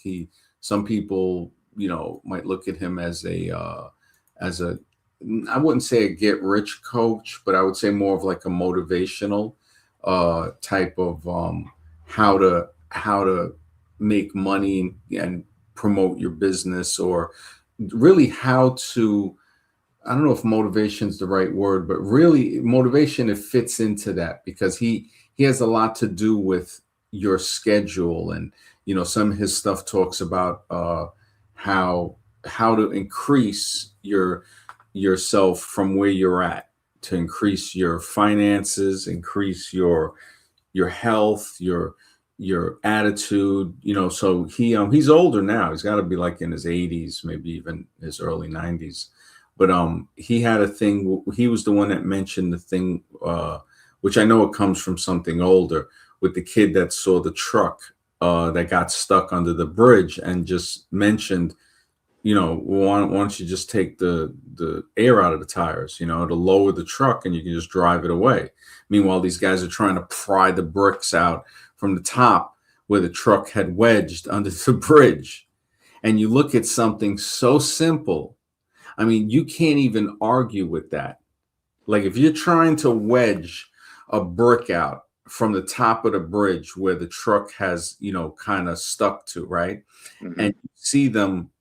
some people, might look at him as a I wouldn't say a get rich coach, but I would say more of like a motivational type of how to make money and promote your business, or really how to, I don't know if motivation is the right word, but really motivation, it fits into that because he has a lot to do with your schedule. And some of his stuff talks about how how to increase yourself from where you're at, to increase your finances, increase your health, your attitude. So he's older now. He's got to be like in his 80s, maybe even his early 90s. But he had a thing. He was the one that mentioned the thing, which I know it comes from something older, with the kid that saw the truck that got stuck under the bridge, and just mentioned, why don't you just take the air out of the tires, to lower the truck, and you can just drive it away. Meanwhile, these guys are trying to pry the bricks out from the top where the truck had wedged under the bridge. And you look at something so simple. I mean, you can't even argue with that. Like if you're trying to wedge a brick out from the top of the bridge where the truck has, kind of stuck to, right? Hmm. And you see them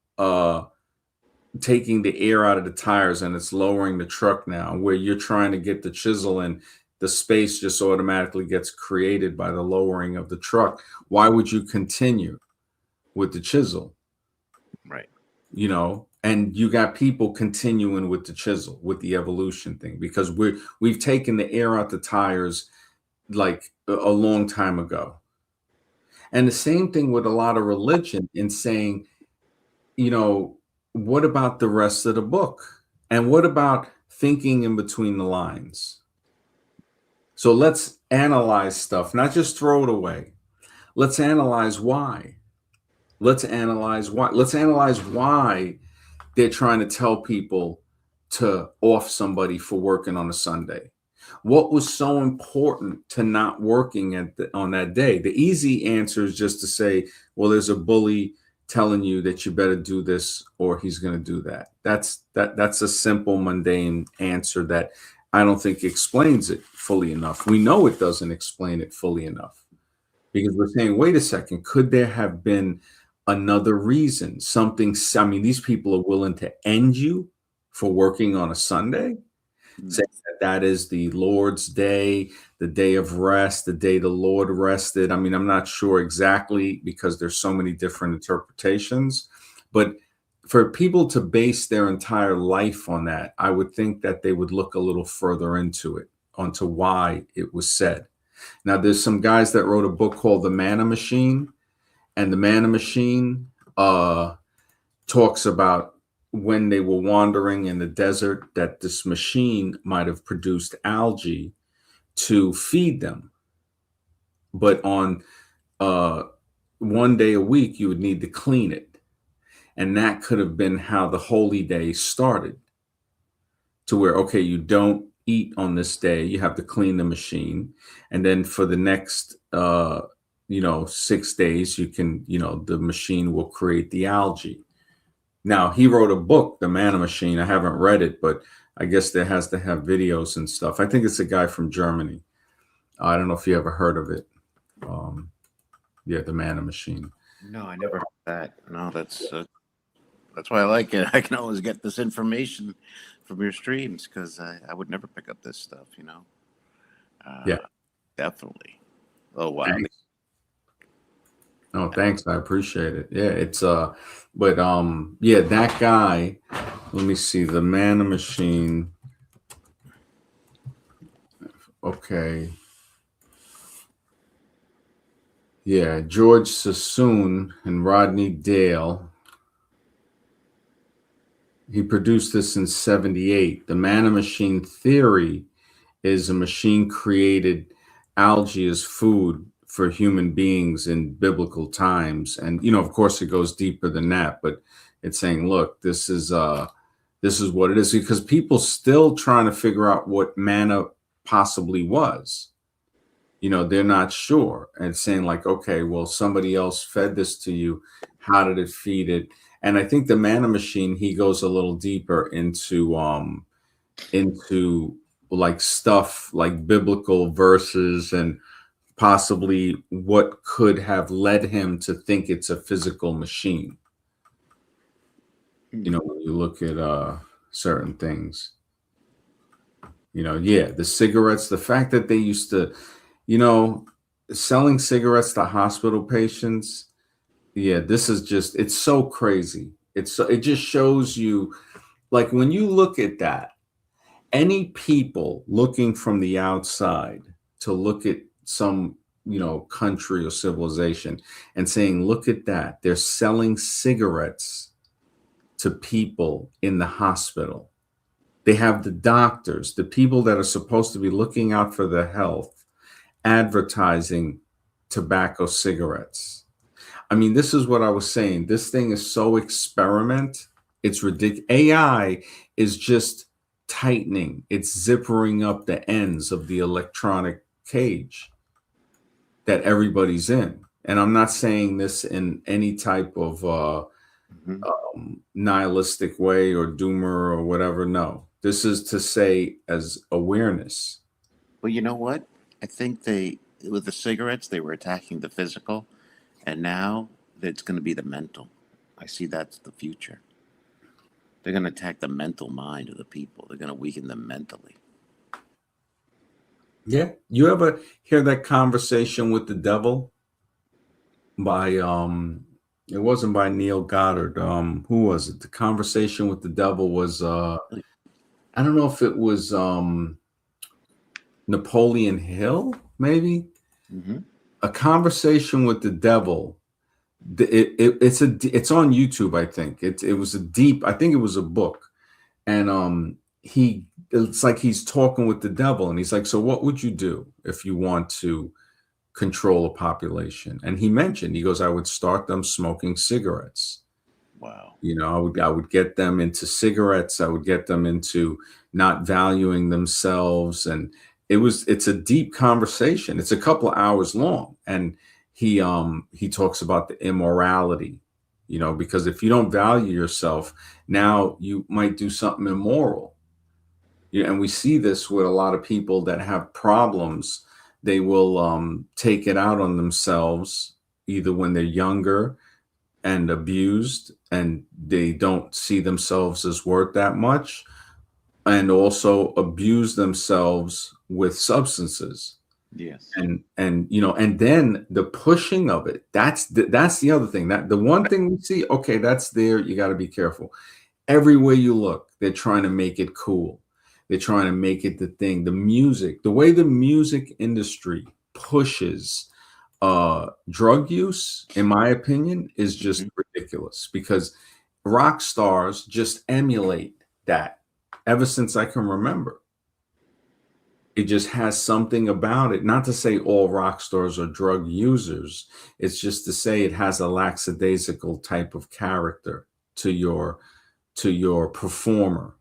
taking the air out of the tires, and it's lowering the truck now, where you're trying to get the chisel in, the space just automatically gets created by the lowering of the truck. Why would you continue with the chisel? Right. and you got people continuing with the chisel, with the evolution thing, because we've taken the air out the tires like a long time ago. And the same thing with a lot of religion in saying, you know, what about the rest of the book? And what about thinking in between the lines? So let's analyze stuff, not just throw it away. Let's analyze why. Let's analyze why. Let's analyze why they're trying to tell people to off somebody for working on a Sunday. What was so important to not working on that day? The easy answer is just to say, well, there's a bully telling you that you better do this or he's going to do that. That's a simple, mundane answer that I don't think explains it fully enough. We know it doesn't explain it fully enough because we're saying, wait a second, could there have been another reason? Something, I mean, these people are willing to end you for working on a Sunday, saying that that is the Lord's day, the day of rest, the day the Lord rested. I mean, I'm not sure exactly because there's so many different interpretations, but for people to base their entire life on that, I would think that they would look a little further into it, onto why it was said. Now, there's some guys that wrote a book called The Manna Machine, and The Manna Machine talks about when they were wandering in the desert, that this machine might have produced algae to feed them. But on uh, one day a week, you would need to clean it. And that could have been how the holy day started, to where, okay, you don't eat on this day, you have to clean the machine. And then for the next, 6 days, you can, the machine will create the algae. Now, he wrote a book, The Manna Machine. I haven't read it, but I guess there has to have videos and stuff. I think it's a guy from Germany. I don't know if you ever heard of it. Yeah, The Manna Machine. No, I never heard that. No, that's why I like it. I can always get this information from your streams because I would never pick up this stuff. Yeah, Definitely. Oh wow. thanks. No, thanks. I appreciate it. Yeah, but yeah, that guy. Let me see, The Manna Machine. Okay. Yeah, George Sassoon and Rodney Dale. He produced this in 78. The Manna Machine theory is a machine created algae as food for human beings in biblical times. And, of course it goes deeper than that, but it's saying, look, this is what it is, because people still trying to figure out what manna possibly was. They're not sure, and saying like, okay, well, somebody else fed this to you. How did it feed it? And I think the Manna Machine, he goes a little deeper into like stuff like biblical verses and possibly what could have led him to think it's a physical machine. When you look at certain things, yeah, the cigarettes, the fact that they used to, you know, selling cigarettes to hospital patients. Yeah, this is just, it's so crazy. It just shows you, like, when you look at that, any people looking from the outside to look at some, country or civilization and saying, look at that, they're selling cigarettes to people in the hospital. They have the doctors, the people that are supposed to be looking out for their health, advertising tobacco cigarettes. I mean, this is what I was saying. This thing is so experiment. It's ridiculous. AI is just tightening. It's zippering up the ends of the electronic cage that everybody's in. And I'm not saying this in any type of nihilistic way or doomer or whatever. No, this is to say as awareness. Well, you know what? I think with the cigarettes, they were attacking the physical, and now it's going to be the mental. I see that's the future. They're going to attack the mental mind of the people. They're going to weaken them mentally. Yeah. You ever hear that conversation with the devil by It wasn't by Neil Goddard. Who was it? The Conversation with the Devil was I don't know if it was Napoleon Hill, maybe? Mm-hmm. A Conversation with the Devil. It's on YouTube, I think. It was a deep, I think it was a book. And it's like he's talking with the devil, and he's like, so what would you do if you want to control a population? And he goes, I would start them smoking cigarettes. Wow. I would get them into cigarettes. I would get them into not valuing themselves. And it's a deep conversation. It's a couple of hours long. And he talks about the immorality, because if you don't value yourself, now you might do something immoral. And we see this with a lot of people that have problems. They will take it out on themselves either when they're younger and abused and they don't see themselves as worth that much, and also abuse themselves with substances. Yes. And then the pushing of it, that's the other thing. That the one thing we see, okay, that's there, you got to be careful. Everywhere you look, they're trying to make it cool. They're trying to make it the thing. The music, the way the music industry pushes drug use, in my opinion, is Mm-hmm. just ridiculous, because rock stars just emulate that ever since I can remember. It just has something about it. Not to say all rock stars are drug users. It's just to say it has a lackadaisical type of character to your performer,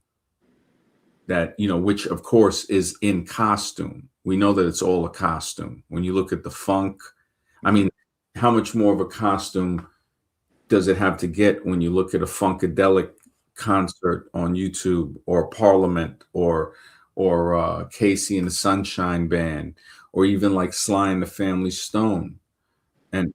that, which of course is in costume. We know that it's all a costume. When you look at the funk, I Mm-hmm. mean, how much more of a costume does it have to get when you look at a funkadelic concert on YouTube, or Parliament, or Casey and the Sunshine Band, or even like Sly and the Family Stone, and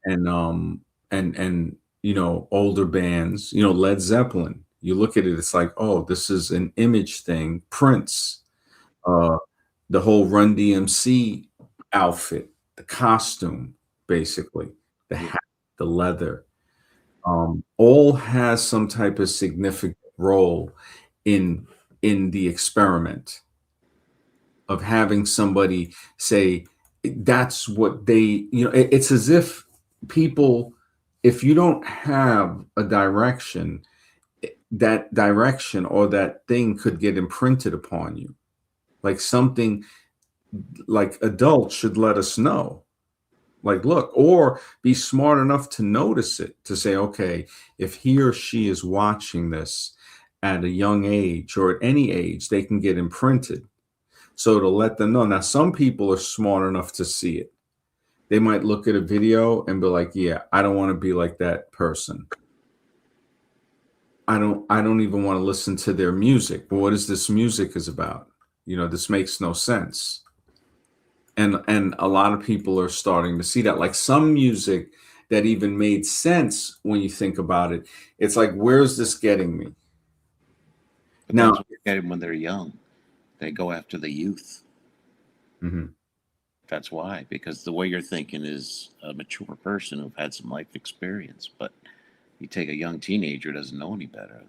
older bands, Led Zeppelin. You look at it, it's like, oh, this is an image thing. Prince, uh, the whole Run DMC outfit, the costume, basically, the Yeah. hat, the leather, all has some type of significant role in the experiment of having somebody say that's what they, it's as if people, if you don't have a direction, that direction or that thing could get imprinted upon you, like something, like adults should let us know, like, look, or be smart enough to notice it, to say, okay, if he or she is watching this at a young age or at any age, they can get imprinted. So to let them know. Now, some people are smart enough to see it. They might look at a video and be like, yeah, I don't want to be like that person. I don't even want to listen to their music. But what is this music is about? This makes no sense. And a lot of people are starting to see that, like some music that even made sense when you think about it. It's like, where's this getting me? But Now, that's what they get when they're young. They go after the youth. mhm. That's why, because the way you're thinking is a mature person who've had some life experience. But you take a young teenager who doesn't know any better.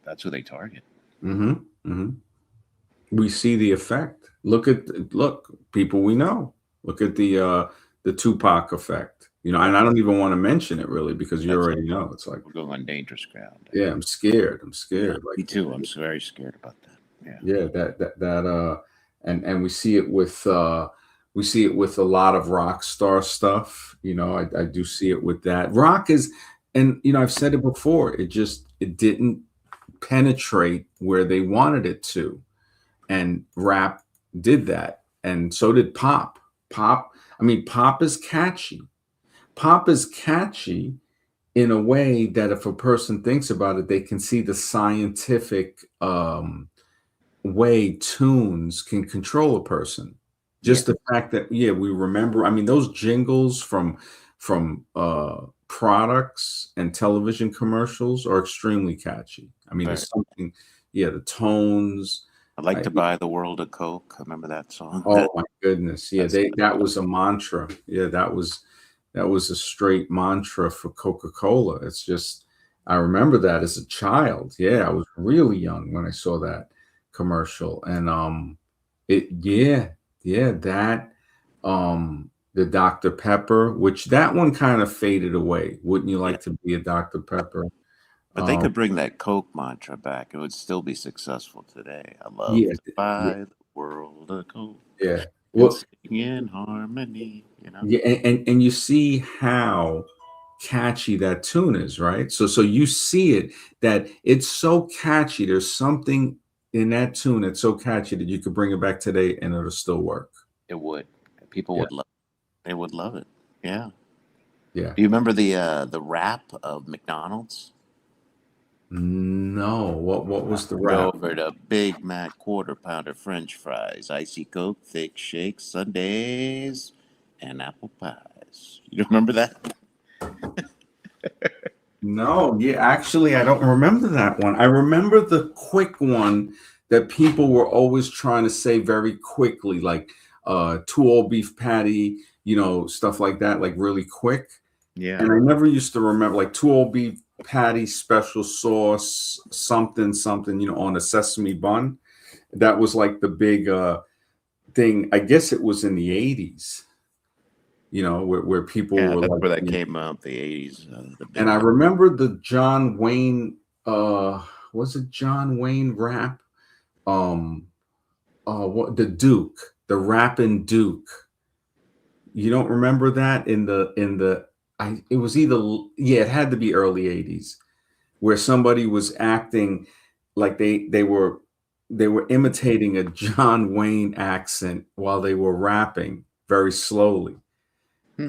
That's who they target. Mhm. Mhm. We see the effect. Look, people we know. Look at the Tupac effect. Right. And I don't even want to mention it really, because you That's already know. It's like, we're going on dangerous ground. yeah, I'm scared. I'm Yeah, scared. me Like, too. I'm very scared about that. Yeah. yeah, and we see it with a lot of rock star stuff. I do see it with that. Rock is, and I've said it before, it didn't penetrate where they wanted it to. And rap did that, and so did pop. Pop is catchy. Pop is catchy in a way that if a person thinks about it, they can see the scientific way tunes can control a person. Yeah. Just the fact that, yeah, we remember, those jingles from products and television commercials are extremely catchy. Very. There's something, yeah, the tones. I'd like I, to buy the world a Coke. Remember that song? oh my goodness. Yeah, That's that was a mantra. Yeah, That was a straight mantra for Coca-Cola. It's just, I remember that as a child. Yeah, I was really young when I saw that commercial. And yeah, yeah, that the Dr. Pepper, which that one kind of faded away. Wouldn't you Yeah. like to be a Dr. Pepper? But they Um, could bring that Coke mantra back. It would still be successful today. I love yeah, to yeah, buy the world a Coke yeah. and Well, sing in harmony, you know? yeah, and you see how catchy that tune is, right? So you see it that it's so catchy. There's something in that tune that's so catchy that you could bring it back today and it'll still work. It would. People Yeah, would love They would love it. Yeah. yeah. Do you remember the rap of McDonald's? No, what was the Go rap? over to Big Mac quarter pounder French fries, icy Coke, thick shake, sundaes, and apple pies. You remember that? No, yeah, actually, I don't remember that one. I remember the quick one that people were always trying to say very quickly, like two all beef patty, stuff like that, like really quick. Yeah. And I never used to remember like two old beef patty, special sauce, something, something, on a sesame bun. That was like the big thing. I guess it was in the 80s, where people Yeah, were that's like, where that came out, the 80s, the and Big I Mac. remember the John Wayne, was it John Wayne rap? Um, what the Duke, the rapping Duke. You don't remember that it was either, yeah, it had to be early 80s where somebody was acting like they were imitating a John Wayne accent while they were rapping very slowly. I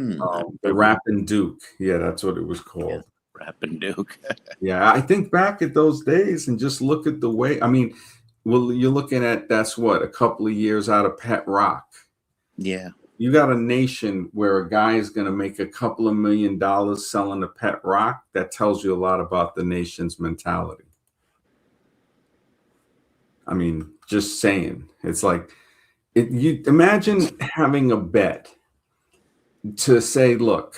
The remember. Rapping Duke, yeah, that's what it was Yeah, called. rapping Duke. Yeah, I think back at those days and just look at the way. I mean, well, you're looking at that's what a couple of years out of Pet Rock. Yeah. You got a nation where a guy is going to make a couple of $1 million selling a Pet Rock. That tells you a lot about the nation's mentality. I mean, just saying. It's like you imagine having a bet to say, look,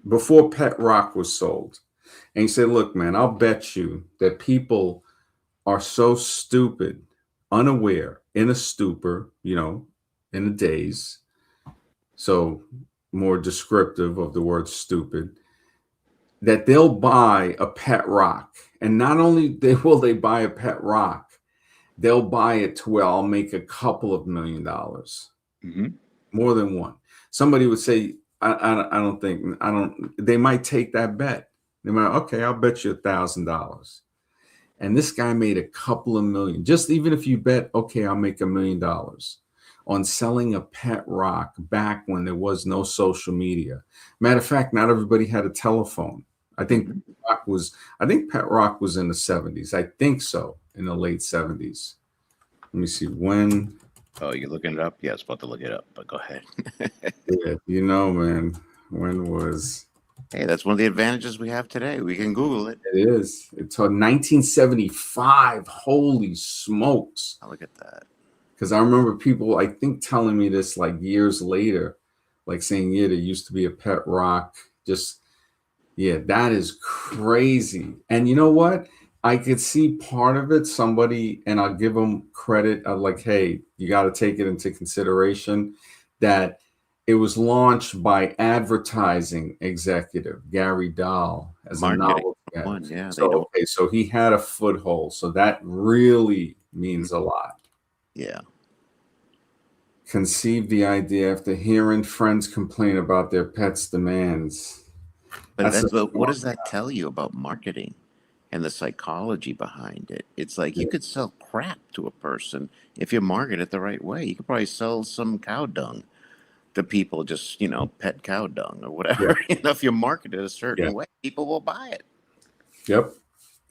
before Pet Rock was sold, and you say, look, man, I'll bet you that people are so stupid, unaware, in a stupor, in a daze. So more descriptive of the word stupid, that they'll buy a pet rock. And not only will they buy a pet rock, they'll buy it to where I'll make a couple of $1 million, Hmm. more than one. Somebody would say, I don't, they might take that bet. They might, okay, I'll bet you $1,000. And this guy made a couple of million. Just even if you bet, okay, I'll make $1 million on selling a pet rock back when there was no social media. Matter of fact, not everybody had a telephone. I think Hmm. I think Pet Rock was in the 70s. I think so, in the late 70s. Let me see when. Oh, you're looking it up? Yeah, I was about to look it up, but go ahead. Yeah, man. When was Hey, that's one of the advantages we have today. We can Google it. it? Is it's 1975? Holy smokes! Oh, look at that. Because I remember people, I think, telling me this like years later, like saying, yeah, there used to be a Pet Rock. Just, yeah, that is crazy. And you know what? I could see part of it, somebody, and I'll give them credit of like, hey, you got to take it into consideration that it was launched by advertising executive Gary Dahl as a Marketing novel. Yeah. one. Yeah, they So, know. okay, so he had a foothold. So that really means a lot. Yeah. Conceived the idea after hearing friends complain about their pets' demands. But That's a but what does that tell you about marketing and the psychology behind it? It's like you could sell crap to a person if you market it the right way. You could probably sell some cow dung to people, just, pet cow dung or yeah, whatever. If you market it a yeah, certain way, people will buy it. yep.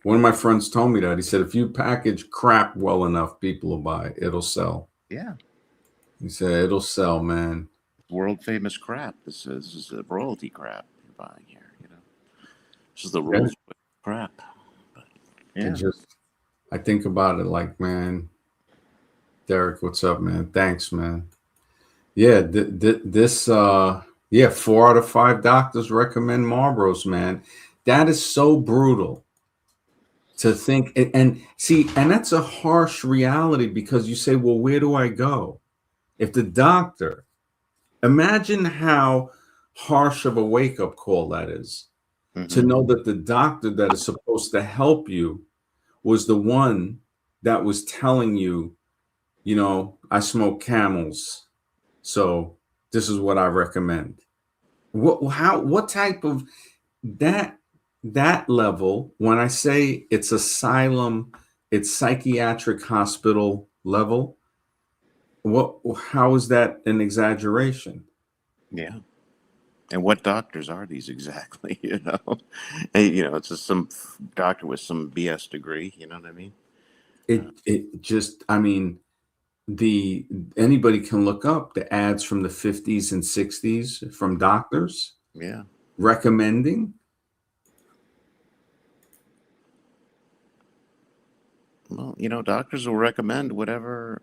One of my friends told me that. He said, if you package crap well enough, people will buy it. It'll sell. Yeah. He said, it'll sell, man. World famous crap. This is a royalty crap you're buying here. This is the Yeah. rules with crap. But It yeah. just, I think about it like, man, Derek, what's up, man? Thanks, man. Yeah, this. Yeah, 4 out of 5 doctors recommend Marlboros, man. That is so brutal to think, and see, and that's a harsh reality because you say, "Well, where do I go?" If the doctor, imagine how harsh of a wake-up call that is, to Hmm. know that the doctor that is supposed to help you was the one that was telling you, "I smoke Camels, so this is what I recommend." What type of that that level, when I say it's asylum, it's psychiatric hospital level, what how is that an exaggeration? Yeah. And what doctors are these exactly? And, it's just some doctor with some BS degree. You know what I mean? It just, I mean, the anybody can look up the ads from the 50s and 60s from doctors Yeah. recommending. Well, doctors will recommend whatever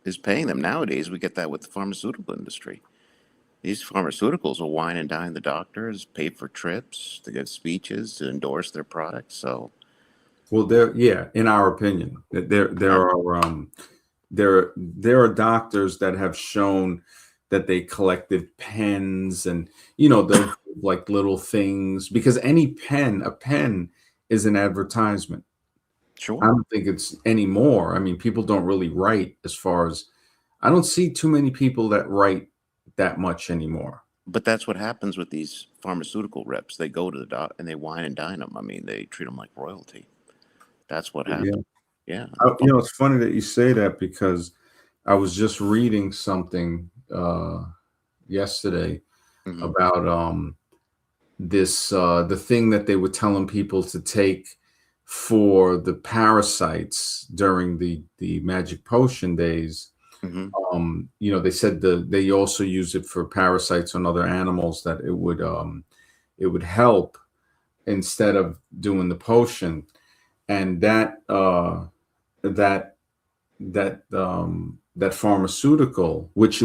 is paying them. Nowadays, we get that with the pharmaceutical industry. These pharmaceuticals will wine and dine the doctors, pay for trips, to give speeches, to endorse their products. So, Well, there, yeah, in our opinion, there our, are there are doctors that have shown that they collected pens, and they'll give, like, little things, because a pen is an advertisement. I sure. don't think it's anymore. I mean, people don't really write, as far as I don't see too many people that write that much anymore. But that's what happens with these pharmaceutical reps. They go to the doc and they wine and dine them. I mean, they treat them like royalty. That's what Yeah. happens. Yeah. It's funny that you say that, because I was just reading something yesterday Hmm. about this the thing that they were telling people to take for the parasites during the magic potion days. Hmm. They said they also use it for parasites on other animals, that it would help instead of doing the potion. And that that pharmaceutical, which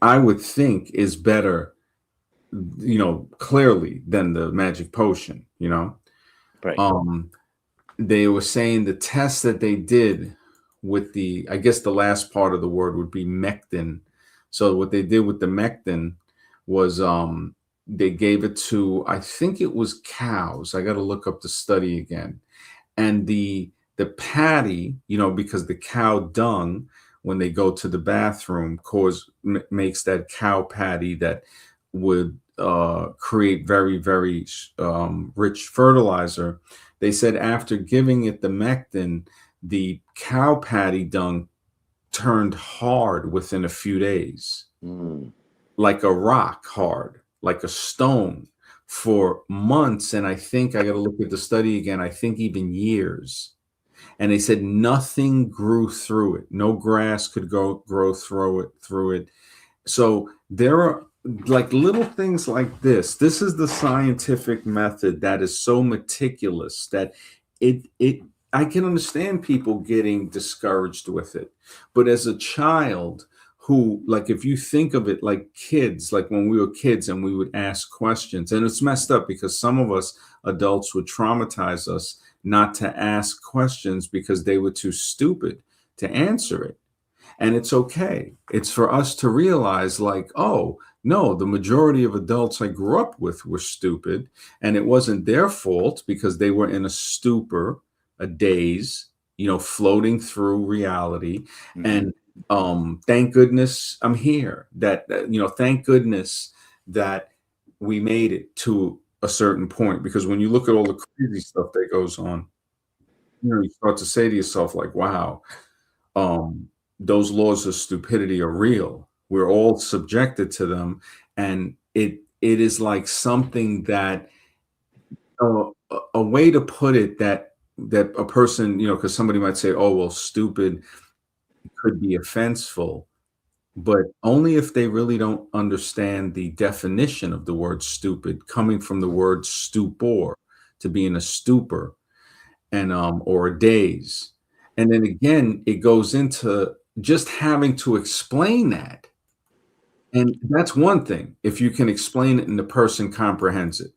I would think is better, clearly, than the magic potion. Right. Um, they were saying the test that they did with I guess the last part of the word would be mectin. So what they did with the mectin was, they gave it to, I think it was cows. I got to look up the study again. And the patty, because the cow dung, when they go to the bathroom, makes that cow patty that would create very, very rich fertilizer. They said after giving it the mectin, the cow patty dung turned hard within a few days, Mm. like a rock hard, like a stone, for months. And I think I got to look at the study again. I think even years. And they said nothing grew through it. No grass could grow through it. So there are, like, little things like this. This is the scientific method that is so meticulous that it I can understand people getting discouraged with it. But as a child, who, like, if you think of it like kids, like when we were kids and we would ask questions, and it's messed up because some of us adults would traumatize us not to ask questions because they were too stupid to answer it. And it's okay. It's for us to realize, like, oh, no, the majority of adults I grew up with were stupid, and it wasn't their fault because they were in a stupor, a daze, floating through reality. Hmm. And thank goodness I'm here. Thank goodness that we made it to a certain point, because when you look at all the crazy stuff that goes on, you start to say to yourself, like, wow, um, those laws of stupidity are real. We're all subjected to them, and it is like something that, a way to put it, that a person, because somebody might say, "Oh, well, stupid could be offenseful," but only if they really don't understand the definition of the word stupid, coming from the word stupor, to be in a stupor, and or a daze. And then again, it goes into just having to explain that. And that's one thing, if you can explain it and the person comprehends it.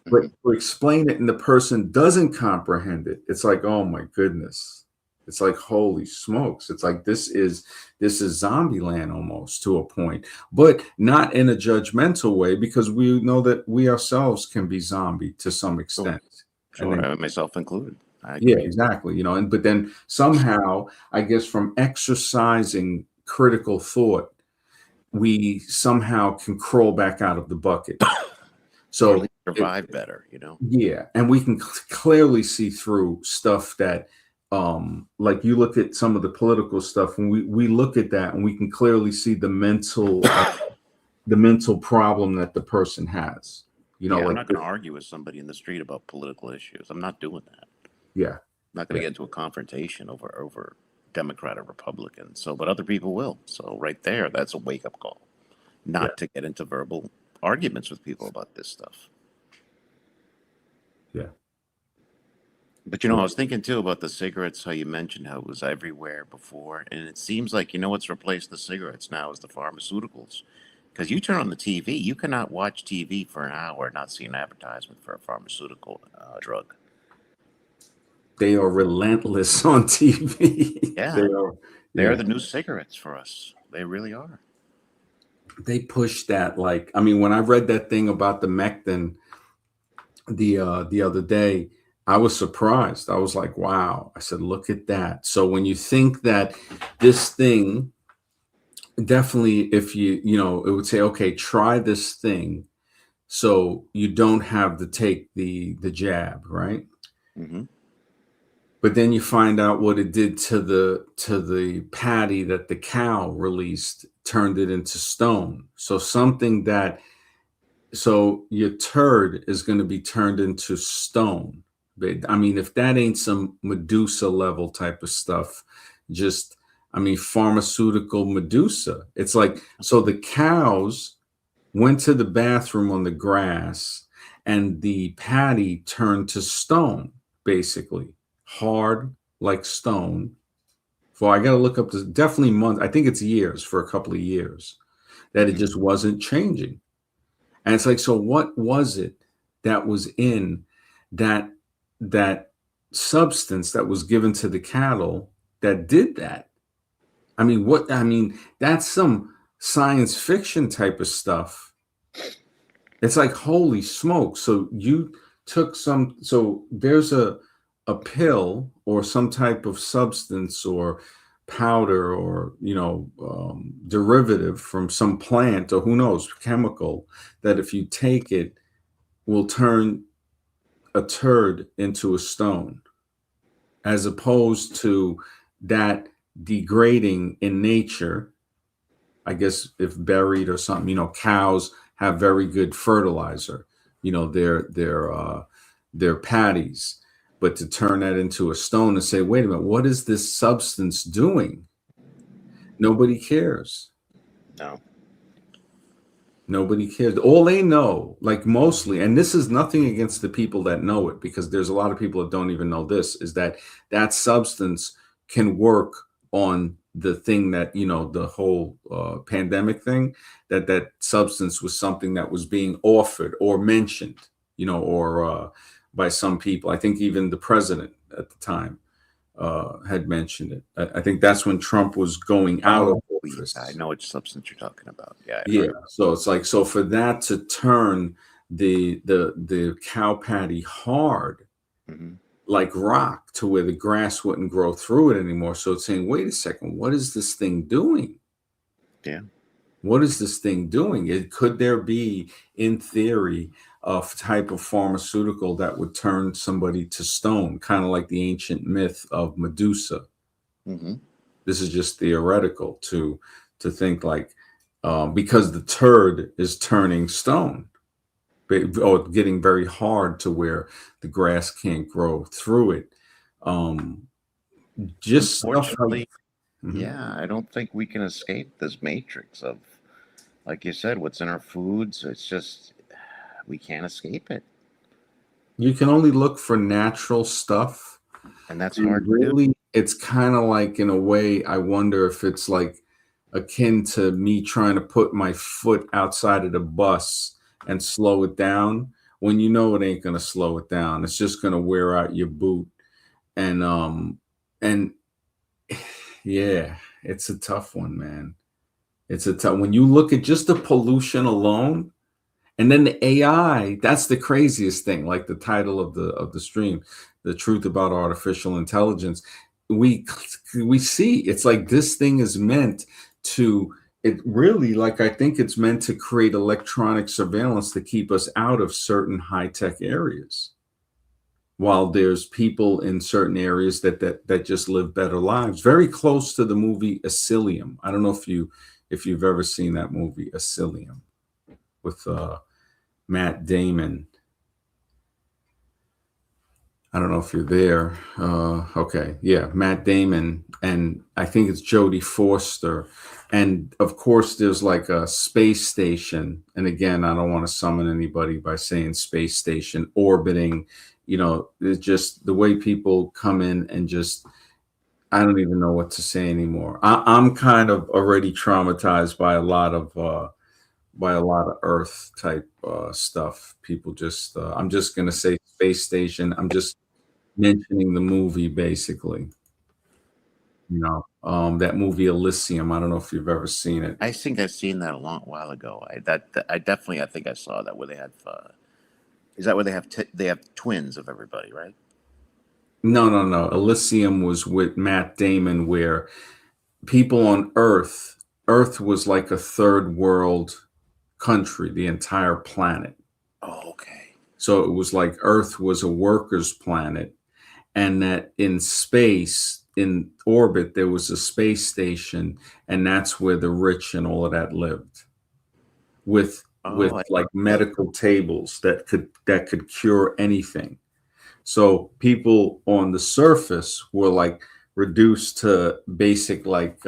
But Hmm. to explain it and the person doesn't comprehend it, it's like, oh my goodness. It's like, holy smokes. It's like this is zombie land almost to a point, but not in a judgmental way because we know that we ourselves can be zombie to some Sure, extent. And sure. then Myself included. I yeah, agree. exactly. And but then somehow, I guess from exercising critical thought, we somehow can crawl back out of the bucket. Or at So least survive better. yeah, and we can clearly see through stuff that, like you look at some of the political stuff, and we look at that, and we can clearly see the mental problem that the person has. Yeah, I'm Like not going to argue with somebody in the street about political issues. I'm not doing that. yeah, I'm not going to yeah, get into a confrontation over Democrat or Republican. So, but other people will. So, right there, that's a wake up call. yeah, Not to get into verbal arguments with people about this stuff. yeah, But yeah. I was thinking too about the cigarettes, how you mentioned how it was everywhere before. And it seems like, what's replaced the cigarettes now is the pharmaceuticals. Because you turn on the TV, you cannot watch TV for an hour and not see an advertisement for a pharmaceutical drug. They are relentless on TV. They Yeah, are, they're yeah. the new cigarettes for us. They really are. They push that like, I mean, when I read that thing about the Mectin the other day, I was surprised. I was like, wow. I said, look at that. So when you think that this thing, definitely, if it would say, okay, try this thing, so you don't have to take the jab, right? Hmm. But then you find out what it did to the patty that the cow released, turned it into stone. So your turd is going to be turned into stone. But I mean, if that ain't some Medusa level type of stuff, just, I mean, pharmaceutical Medusa. It's like, so the cows went to the bathroom on the grass, and the patty turned to stone, basically hard like stone. For I got to look up this, definitely months. I think it's years, for a couple of years, that it Hmm. just wasn't changing. And it's like, so what was it that was in that that substance that was given to the cattle that did that? I mean, that's some science fiction type of stuff. It's like, holy smoke. So you took so there's a pill or some type of substance or powder or derivative from some plant or who knows, chemical, that if you take it will turn a turd into a stone, as opposed to that degrading in nature. I guess if buried or something, cows have very good fertilizer, their patties. But to turn that into a stone and say, wait a minute, what is this substance doing? Nobody cares. No. Nobody cares. All they know, like mostly, and this is nothing against the people that know it, because there's a lot of people that don't even know this, is that that substance can work on the thing that, the whole pandemic thing, that substance was something that was being offered or mentioned, or by some people. I think even the president at the time had mentioned it. I think that's when Trump was going out of Oh, yeah, I office. know which substance you're talking about. Yeah, I Yeah, heard. so it's like, so for that to turn the cow patty hard Hmm. like rock, to where the grass wouldn't grow through it anymore. So it's saying, wait a second, what is this thing doing? Yeah. What is this thing doing? Could there be, in theory, a type of pharmaceutical that would turn somebody to stone, kind of like the ancient myth of Medusa? Hmm. This is just theoretical to think like, because the turd is turning stone, or getting very hard to where the grass can't grow through it. Um, just stuff like, Unfortunately, mhm. yeah, I don't think we can escape this matrix of, like you said, what's in our foods. It's just, we can't escape it. You can only look for natural stuff. And that's hard And to do. really, it's kind of like, in a way, I wonder if it's like, akin to me trying to put my foot outside of the bus and slow it down when you know it ain't gonna slow it down. It's just gonna wear out your boot. And yeah, it's a tough one, man. It's a tough when you look at just the pollution alone, and then the AI, that's the craziest thing, like the title of the stream, The Truth About Artificial Intelligence. We we see it's like this thing is meant to it really like I think it's meant to create electronic surveillance to keep us out of certain high-tech areas. While there's people in certain areas that just live better lives, very close to the movie Asylum. I don't know if you've ever seen that movie Asylum with Matt Damon. I don't know if you're there. Okay, yeah, Matt Damon, and I think it's Jodie Foster, and of course there's like a space station. And again, I don't want to summon anybody by saying space station orbiting. You know, it's just the way people come in and just I don't even know what to say anymore. I'm kind of already traumatized by a lot of Earth type stuff. People just, I'm just gonna say space station. I'm just mentioning the movie basically. That movie Elysium. I don't know if you've ever seen it. I think I've seen that a long while ago. I definitely I think I saw that where they have is that where they have twins of everybody, right? No, no, no. Elysium was with Matt Damon, where people on Earth was like a third world country, the entire planet. Oh, okay. So it was like Earth was a workers' planet, and that in space, in orbit, there was a space station, and that's where the rich and all of that lived with Oh, I like that. medical tables that could cure anything. So people on the surface were like reduced to basic like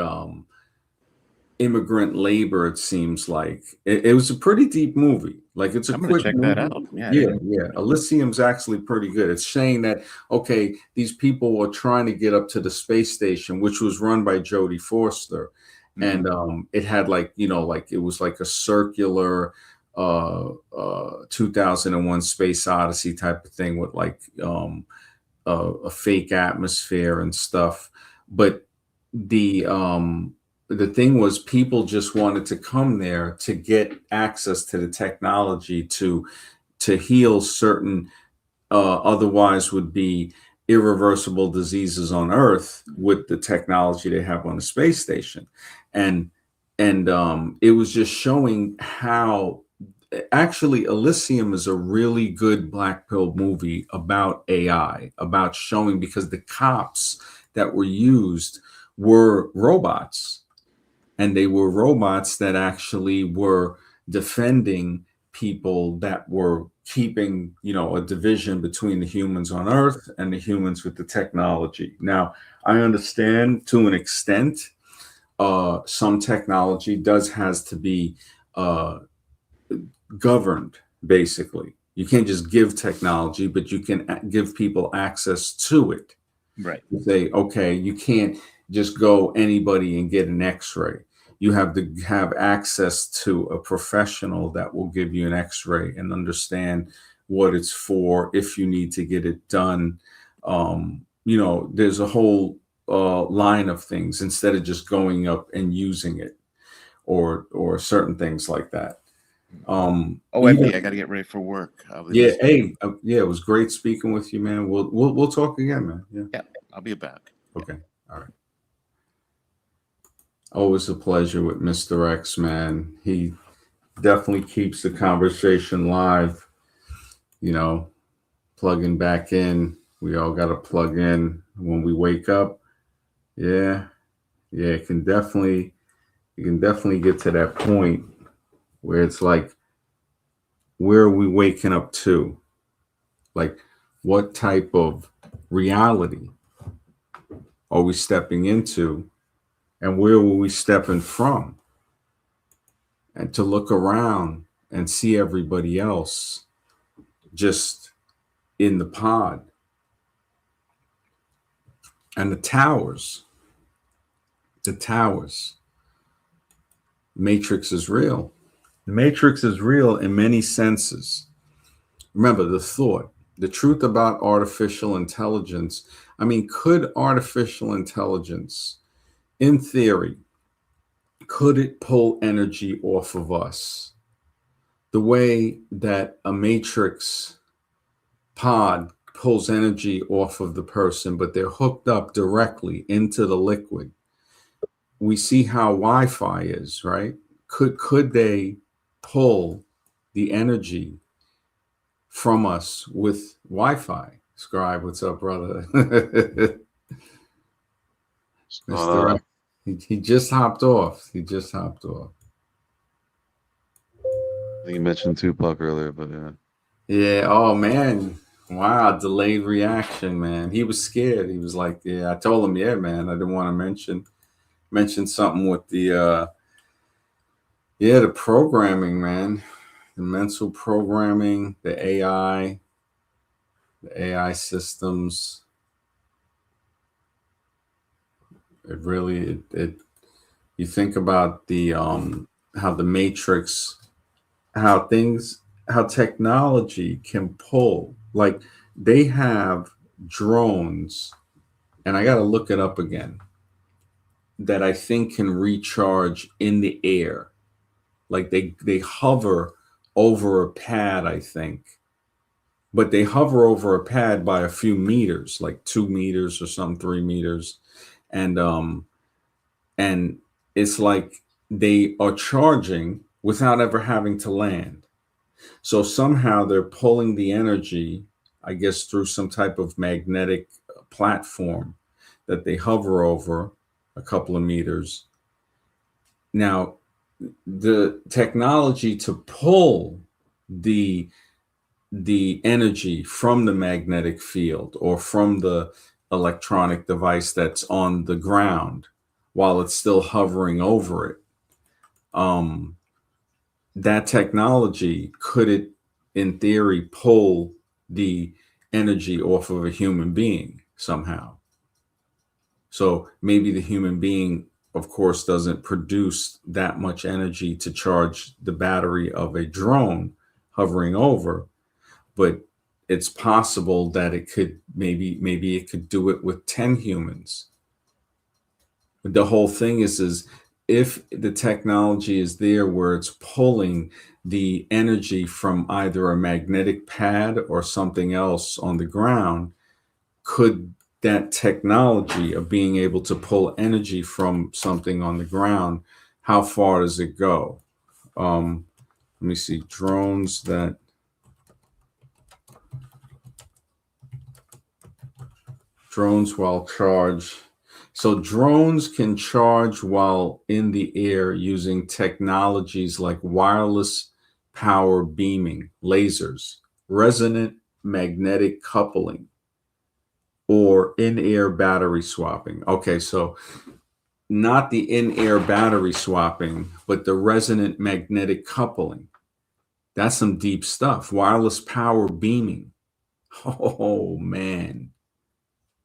immigrant labor. It seems like it was a pretty deep movie. Like it's a I'm gonna quick check that movie. out. Yeah, I Yeah, didn't. yeah. Elysium's actually pretty good. It's saying that okay, these people were trying to get up to the space station, which was run by Jodie Foster, Hmm. and it had like like it was like a circular 2001 Space Odyssey type of thing with like a fake atmosphere and stuff. But the um, the thing was, people just wanted to come there to get access to the technology to heal certain otherwise would be irreversible diseases on Earth with the technology they have on the space station, and it was just showing how actually Elysium is a really good black pill movie about AI, about showing because the cops that were used were robots, and they were robots that actually were defending people that were keeping a division between the humans on Earth and the humans with the technology. Now I understand to an extent some technology does has to be uh, governed. Basically, you can't just give technology, but you can give people access to it. Right. You say, okay, you can't just go anybody and get an x-ray. You have to have access to a professional that will give you an x-ray and understand what it's for if you need to get it done. There's a whole line of things instead of just going up and using it or certain things like that. Oh, Even MD, I got to get ready for work. I'll be yeah, listening. hey, yeah, it was great speaking with you, man. We'll talk again, man. Yeah. Yeah, I'll be back. Yeah. Okay. All right. Always a pleasure with Mr. X, man. He definitely keeps the conversation live, you know, plugging back in. We all got to plug in when we wake up. Yeah. Yeah. You can definitely get to that point where it's like, where are we waking up to? Like, what type of reality are we stepping into? And where were we stepping from? And to look around and see everybody else just in the pod and the towers, Matrix is real. The Matrix is real in many senses. Remember the thought, the truth about artificial intelligence. I mean, could artificial intelligence, in theory, could it pull energy off of us the way that a matrix pod pulls energy off of the person, but they're hooked up directly into the liquid? We see how Wi-Fi is, right? Could they pull the energy from us with Wi-Fi? Scribe, what's up, brother? Mr. Uh, He just hopped off. He just hopped off. I think you mentioned Tupac earlier, but yeah. Yeah. Oh man. Wow. Delayed reaction, man. He was scared. He was like, "Yeah." I told him, "Yeah, man. I didn't want to mention something with the yeah, the programming, man. The mental programming, the AI systems. It really it you think about the how the matrix, how things, how technology can pull, like they have drones, and I got to look it up again, that I think can recharge in the air, like they hover over a pad, I think, but they hover over a pad by a few meters, like 2 meters or some 3 meters, and and it's like they are charging without ever having to land. So somehow they're pulling the energy, I guess, through some type of magnetic platform that they hover over a couple of meters. Now, the technology to pull the energy from the magnetic field or from the electronic device that's on the ground while it's still hovering over it, um, that technology, could it in theory pull the energy off of a human being somehow? So maybe the human being, of course, doesn't produce that much energy to charge the battery of a drone hovering over, but it's possible that it could, maybe it could do it with 10 humans. But the whole thing is if the technology is there where it's pulling the energy from either a magnetic pad or something else on the ground, could that technology of being able to pull energy from something on the ground, how far does it go? Let me see. Drones while charged. So drones can charge while in the air using technologies like wireless power beaming, lasers, resonant magnetic coupling, or in-air battery swapping. Okay, so not the in-air battery swapping, but the resonant magnetic coupling. That's some deep stuff. Wireless power beaming. Oh man,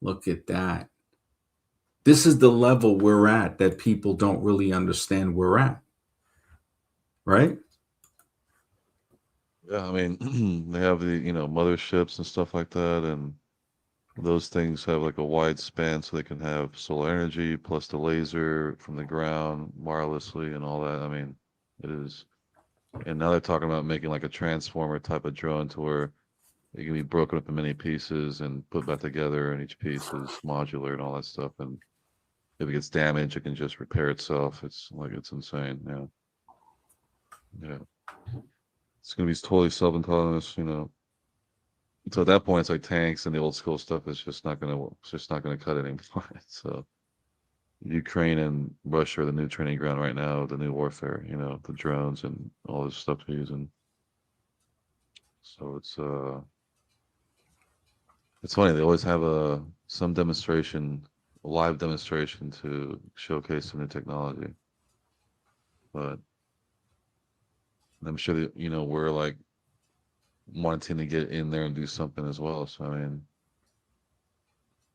look at that. This is the level we're at that people don't really understand we're at, right? Yeah, I mean, they have the motherships and stuff like that, and those things have like a wide span so they can have solar energy plus the laser from the ground wirelessly and all that. I mean, it is. And now they're talking about making like a transformer type of drone to where it can be broken up in many pieces and put back together, and each piece is modular and all that stuff. And if it gets damaged, it can just repair itself. It's like it's insane. Yeah, yeah. It's gonna be totally self-autonomous. So at that point, it's like tanks and the old school stuff is just not gonna cut it anymore. So Ukraine and Russia are the new training ground right now, the new warfare. The drones and all this stuff they're using. So it's funny. They always have some demonstration, a live demonstration to showcase some new technology. But I'm sure that we're like wanting to get in there and do something as well. So I mean,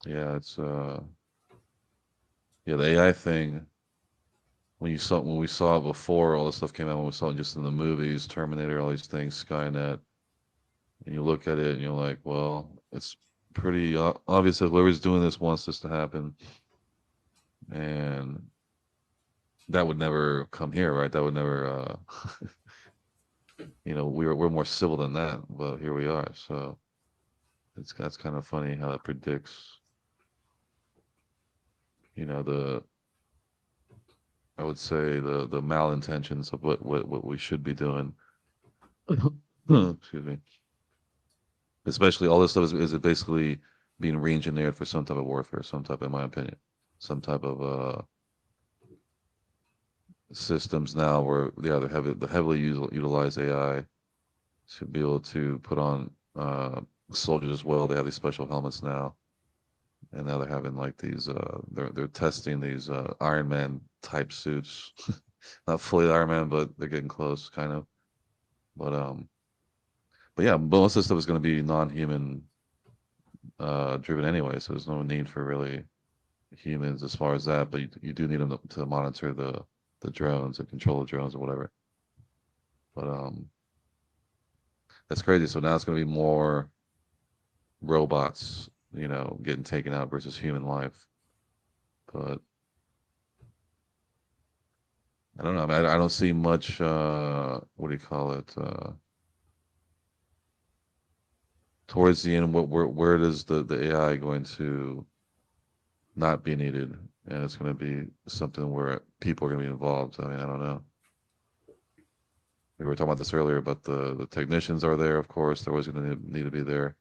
yeah, it's yeah, the AI thing. when we saw it before all this stuff came out, when we saw it just in the movies, Terminator, all these things, Skynet, and you look at it and you're like, well, it's pretty obvious that whoever's doing this wants this to happen, and that would never come here, right? That would never, we're more civil than that, but here we are. So that's kind of funny how it predicts, the I would say the malintentions of what we should be doing. Excuse me. Especially all this stuff is basically being re-engineered for some type of warfare, some type, in my opinion, some type of systems now where they heavily utilize AI to be able to put on soldiers as well. They have these special helmets now, and now they're having like these. They're testing these Iron Man type suits, not fully Iron Man, but they're getting close, kind of. But yeah, most of the stuff is going to be non-human driven anyway, so there's no need for really humans as far as that. But you do need them to monitor the drones and control the drones or whatever. But that's crazy. So now it's going to be more robots, getting taken out versus human life. But I don't know. I mean, I don't see much. What do you call it? Towards the end, where does the AI going to not be needed, and it's going to be something where people are going to be involved? I mean, I don't know. We were talking about this earlier, but the technicians are there, of course. They're always going to need to be there.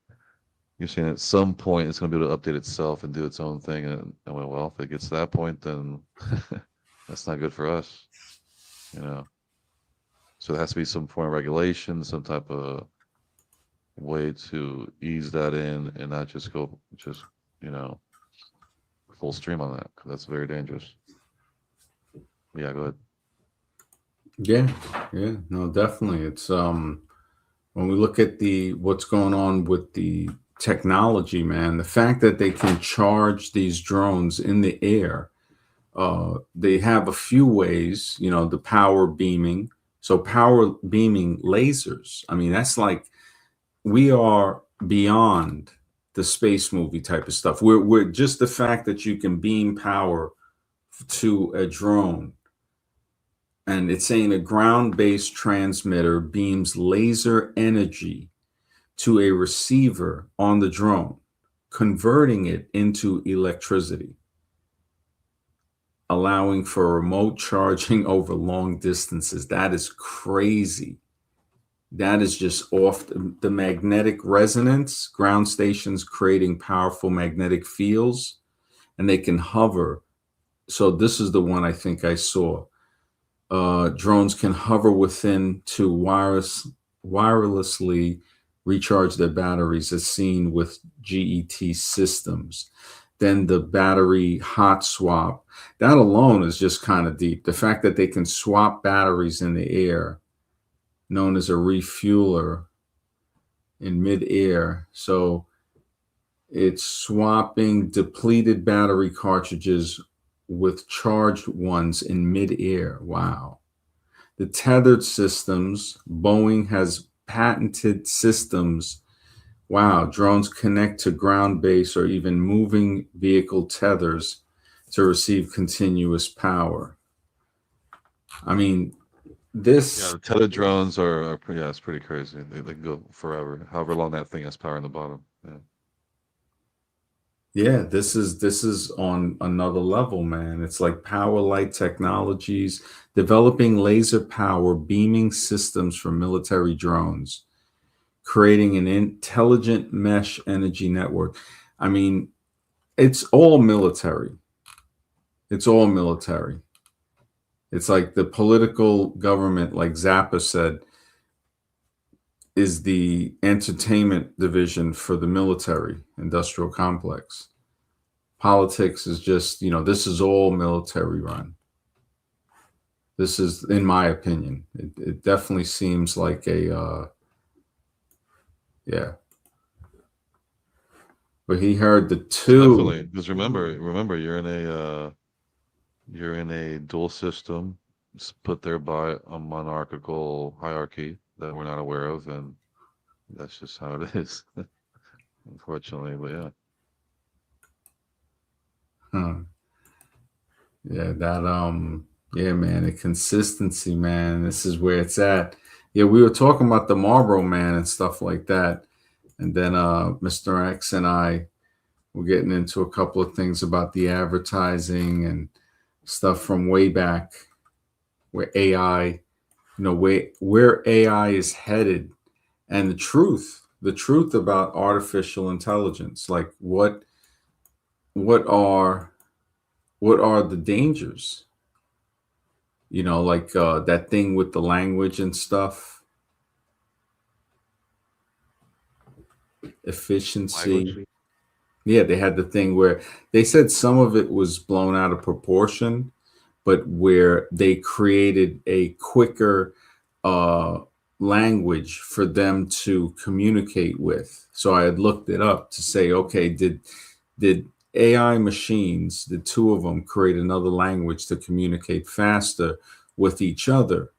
You're saying at some point it's going to be able to update itself and do its own thing. And I went, well, if it gets to that point, then that's not good for us, you know. So there has to be some form of regulation, some type of way to ease that in and not just go you know full stream on that, because that's very dangerous. Yeah, go ahead. Yeah, no, definitely. It's when we look at what's going on with the technology, man, the fact that they can charge these drones in the air, they have a few ways, the power beaming. So power beaming lasers. I mean, that's like we are beyond the space movie type of stuff. We're just the fact that you can beam power to a drone, and it's saying a ground-based transmitter beams laser energy to a receiver on the drone, converting it into electricity, allowing for remote charging over long distances. That is crazy. That is just off the magnetic resonance. Ground stations creating powerful magnetic fields, and they can hover. So this is the one I think I saw. Drones can hover within to wirelessly recharge their batteries, as seen with GET systems. Then the battery hot swap. That alone is just kind of deep. The fact that they can swap batteries in the air, known as a refueler, in midair. So it's swapping depleted battery cartridges with charged ones in midair. Wow. The tethered systems, Boeing has patented systems. Wow. Drones connect to ground base or even moving vehicle tethers to receive continuous power. I mean, Yeah, this, the tethered drones are pretty, yeah, it's pretty crazy. They can go forever, however long that thing has power in the bottom. Yeah. yeah, this is on another level, man. It's like power light technologies, developing laser power beaming systems for military drones, creating an intelligent mesh energy network. I mean, it's all military. It's all military. It's like the political government, like Zappa said, is the entertainment division for the military industrial complex. Politics is just, this is all military run. This is, in my opinion, it definitely seems like yeah. But he heard the two. Definitely, because remember, you're in a you're in a dual system put there by a monarchical hierarchy that we're not aware of, and that's just how it is, unfortunately. But yeah, Huh. Yeah, yeah, man, the consistency, man. This is where it's at. Yeah, we were talking about the Marlboro Man and stuff like that. And then Mr. X and I were getting into a couple of things about the advertising and stuff from way back where AI, where AI is headed, and the truth about artificial intelligence. Like what are what are the dangers? Like that thing with the language and stuff, language. efficiency. Yeah, they had the thing where they said some of it was blown out of proportion, but where they created a quicker uh, language for them to communicate with. So I had looked it up to say, okay, did AI machines, the two of them, create another language to communicate faster with each other?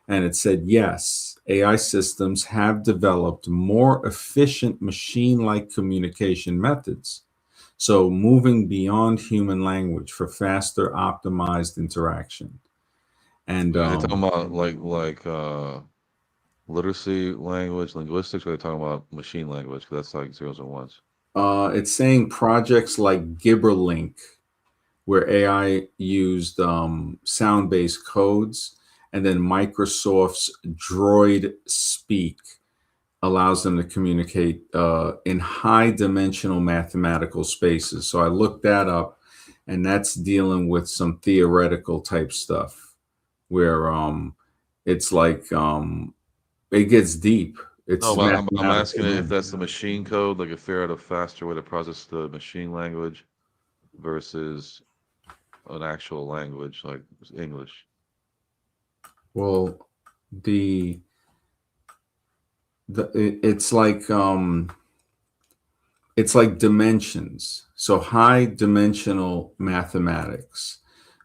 And it said yes. AI systems have developed more efficient machine-like communication methods, so moving beyond human language for faster, optimized interaction. And Are they talking about like literacy language, linguistics, or are they talking about machine language? Because that's like zeros and ones. it's saying projects like Gibberlink, where AI used sound-based codes, and then Microsoft's Droid Speak allows them to communicate in high dimensional mathematical spaces. So I looked that up, and that's dealing with some theoretical type stuff where it's like it gets deep. No, It's but I'm asking mathematical. if that's the machine code, like if they're at a faster way to process the machine language versus an actual language like English. Well, the it's like dimensions. So high dimensional mathematics.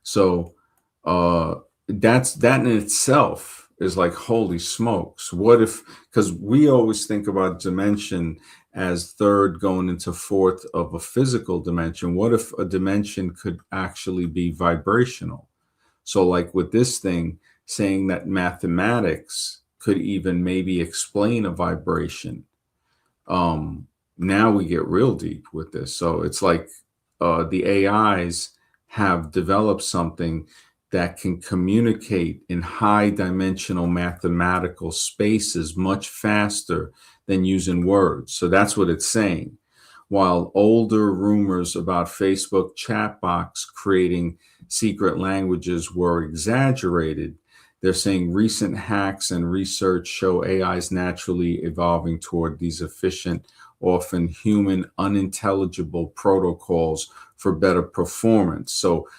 So uh that in itself is like, holy smokes. What if, because we always think about dimension as third going into fourth of a physical dimension. What if a dimension could actually be vibrational? So like with this thing, saying that mathematics could even maybe explain a vibration. Now we get real deep with this. So it's like the AIs have developed something that can communicate in high dimensional mathematical spaces much faster than using words. So that's what it's saying. While older rumors about Facebook chat box creating secret languages were exaggerated, they're saying recent hacks and research show AI is naturally evolving toward these efficient, often human, unintelligible protocols for better performance. So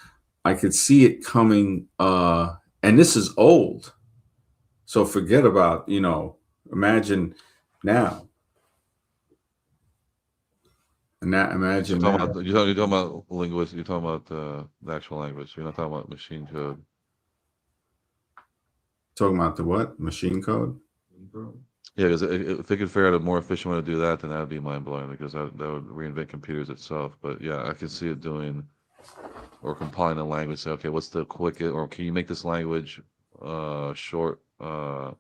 I could see it coming, and this is old. So forget about, imagine now. And now So imagine you're talking now. about you're talking about linguistics. You're talking about the actual language. You're not talking about machine code. Talking about the what? Machine code? Yeah, because if they could figure out a more efficient way to do that, then that would be mind blowing because that would reinvent computers itself. But yeah, I could see it doing or compiling a language. Say, okay, what's the quickest, or can you make this language short, a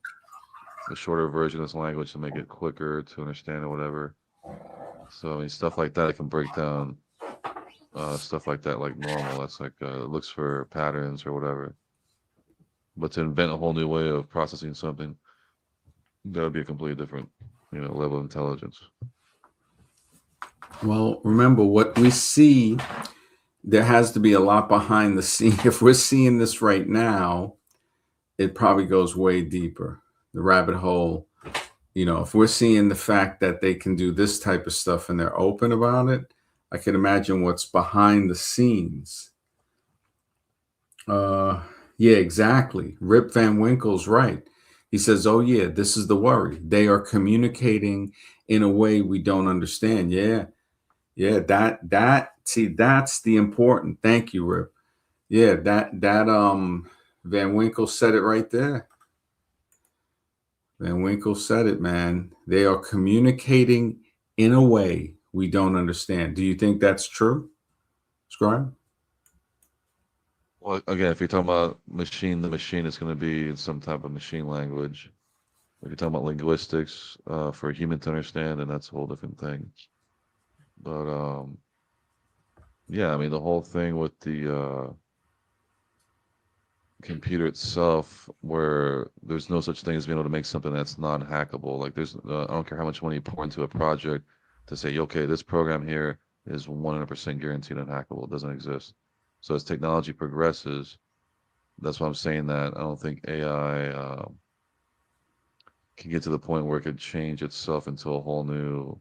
shorter version of this language to make it quicker to understand or whatever. So I mean, stuff like that, I can break down stuff like that like normal. That's like looks for patterns or whatever. But to invent a whole new way of processing something, that would be a completely different, level of intelligence. Well, remember what we see, there has to be a lot behind the scene. If we're seeing this right now, it probably goes way deeper. The rabbit hole, if we're seeing the fact that they can do this type of stuff and they're open about it, I can imagine what's behind the scenes. Yeah, exactly. Rip Van Winkle's right. He says, "Oh yeah, this is the worry. They are communicating in a way we don't understand." Yeah, yeah. See, that's the important. Thank you, Rip. Yeah, that Van Winkle said it right there. Van Winkle said it, man. They are communicating in a way we don't understand. Do you think that's true, Scribe? Well, again, if you're talking about machine, the machine is going to be in some type of machine language. If you're talking about linguistics for a human to understand, and that's a whole different thing. But yeah, I mean, the whole thing with the computer itself, where there's no such thing as being able to make something that's non-hackable. Like there's, I don't care how much money you pour into a project to say, okay, this program here is 100% guaranteed unhackable. It doesn't exist. So as technology progresses, that's why I'm saying that I don't think AI can get to the point where it could change itself into a whole new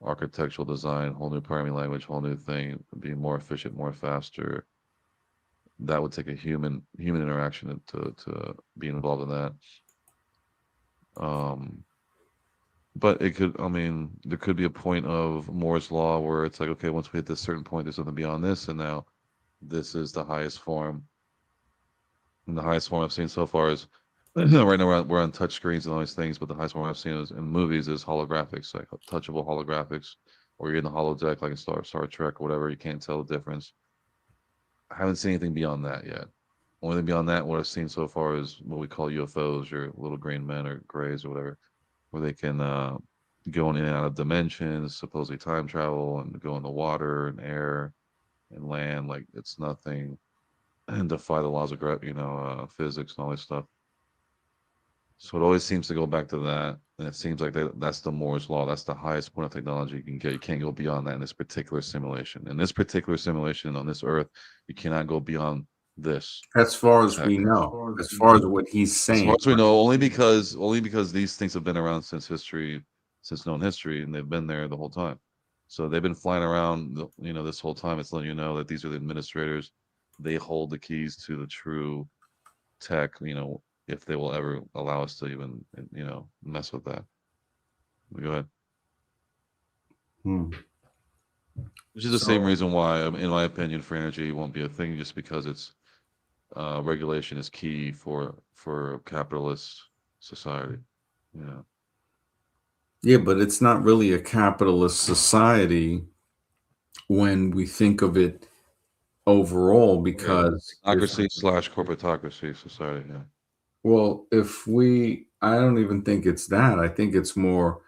architectural design, whole new programming language, whole new thing, be more efficient, more faster. That would take a human interaction to be involved in that. Um, but it could, I mean, there could be a point of Moore's law where it's like, okay, once we hit this certain point, there's something beyond this, and now this is the highest form. And the highest form I've seen so far is right now we're on touch screens and all these things, but the highest form I've seen is in movies is holographics, like touchable holographics, or you're in the holodeck like in Star Trek or whatever. You can't tell the difference. I haven't seen anything beyond that yet. Only thing beyond that, what I've seen so far is what we call UFOs, your little green men or grays or whatever, where they can go in and out of dimensions, supposedly time travel, and go in the water and air and land like it's nothing, and defy the laws of physics and all this stuff. So it always seems to go back to that, and it seems like that's the Moore's law. That's the highest point of technology you can get. You can't go beyond that in this particular simulation. In this particular simulation on this Earth, you cannot go beyond this As far as tech. we know, as far as what he's As far saying. as we know, only because these things have been around since history, since known history, and they've been there the whole time. So they've been flying around, this whole time. It's letting you know that these are the administrators. They hold the keys to the true tech. If they will ever allow us to even, mess with that. Go ahead. Hmm. Which is the same So, reason why, in my opinion, free energy won't be a thing, just because it's regulation is key for capitalist society. Yeah. yeah, but it's not really a capitalist society when we think of it overall, Yeah. because if, Technocracy slash corporatocracy society. Yeah. well, I don't even think it's that. I think it's more,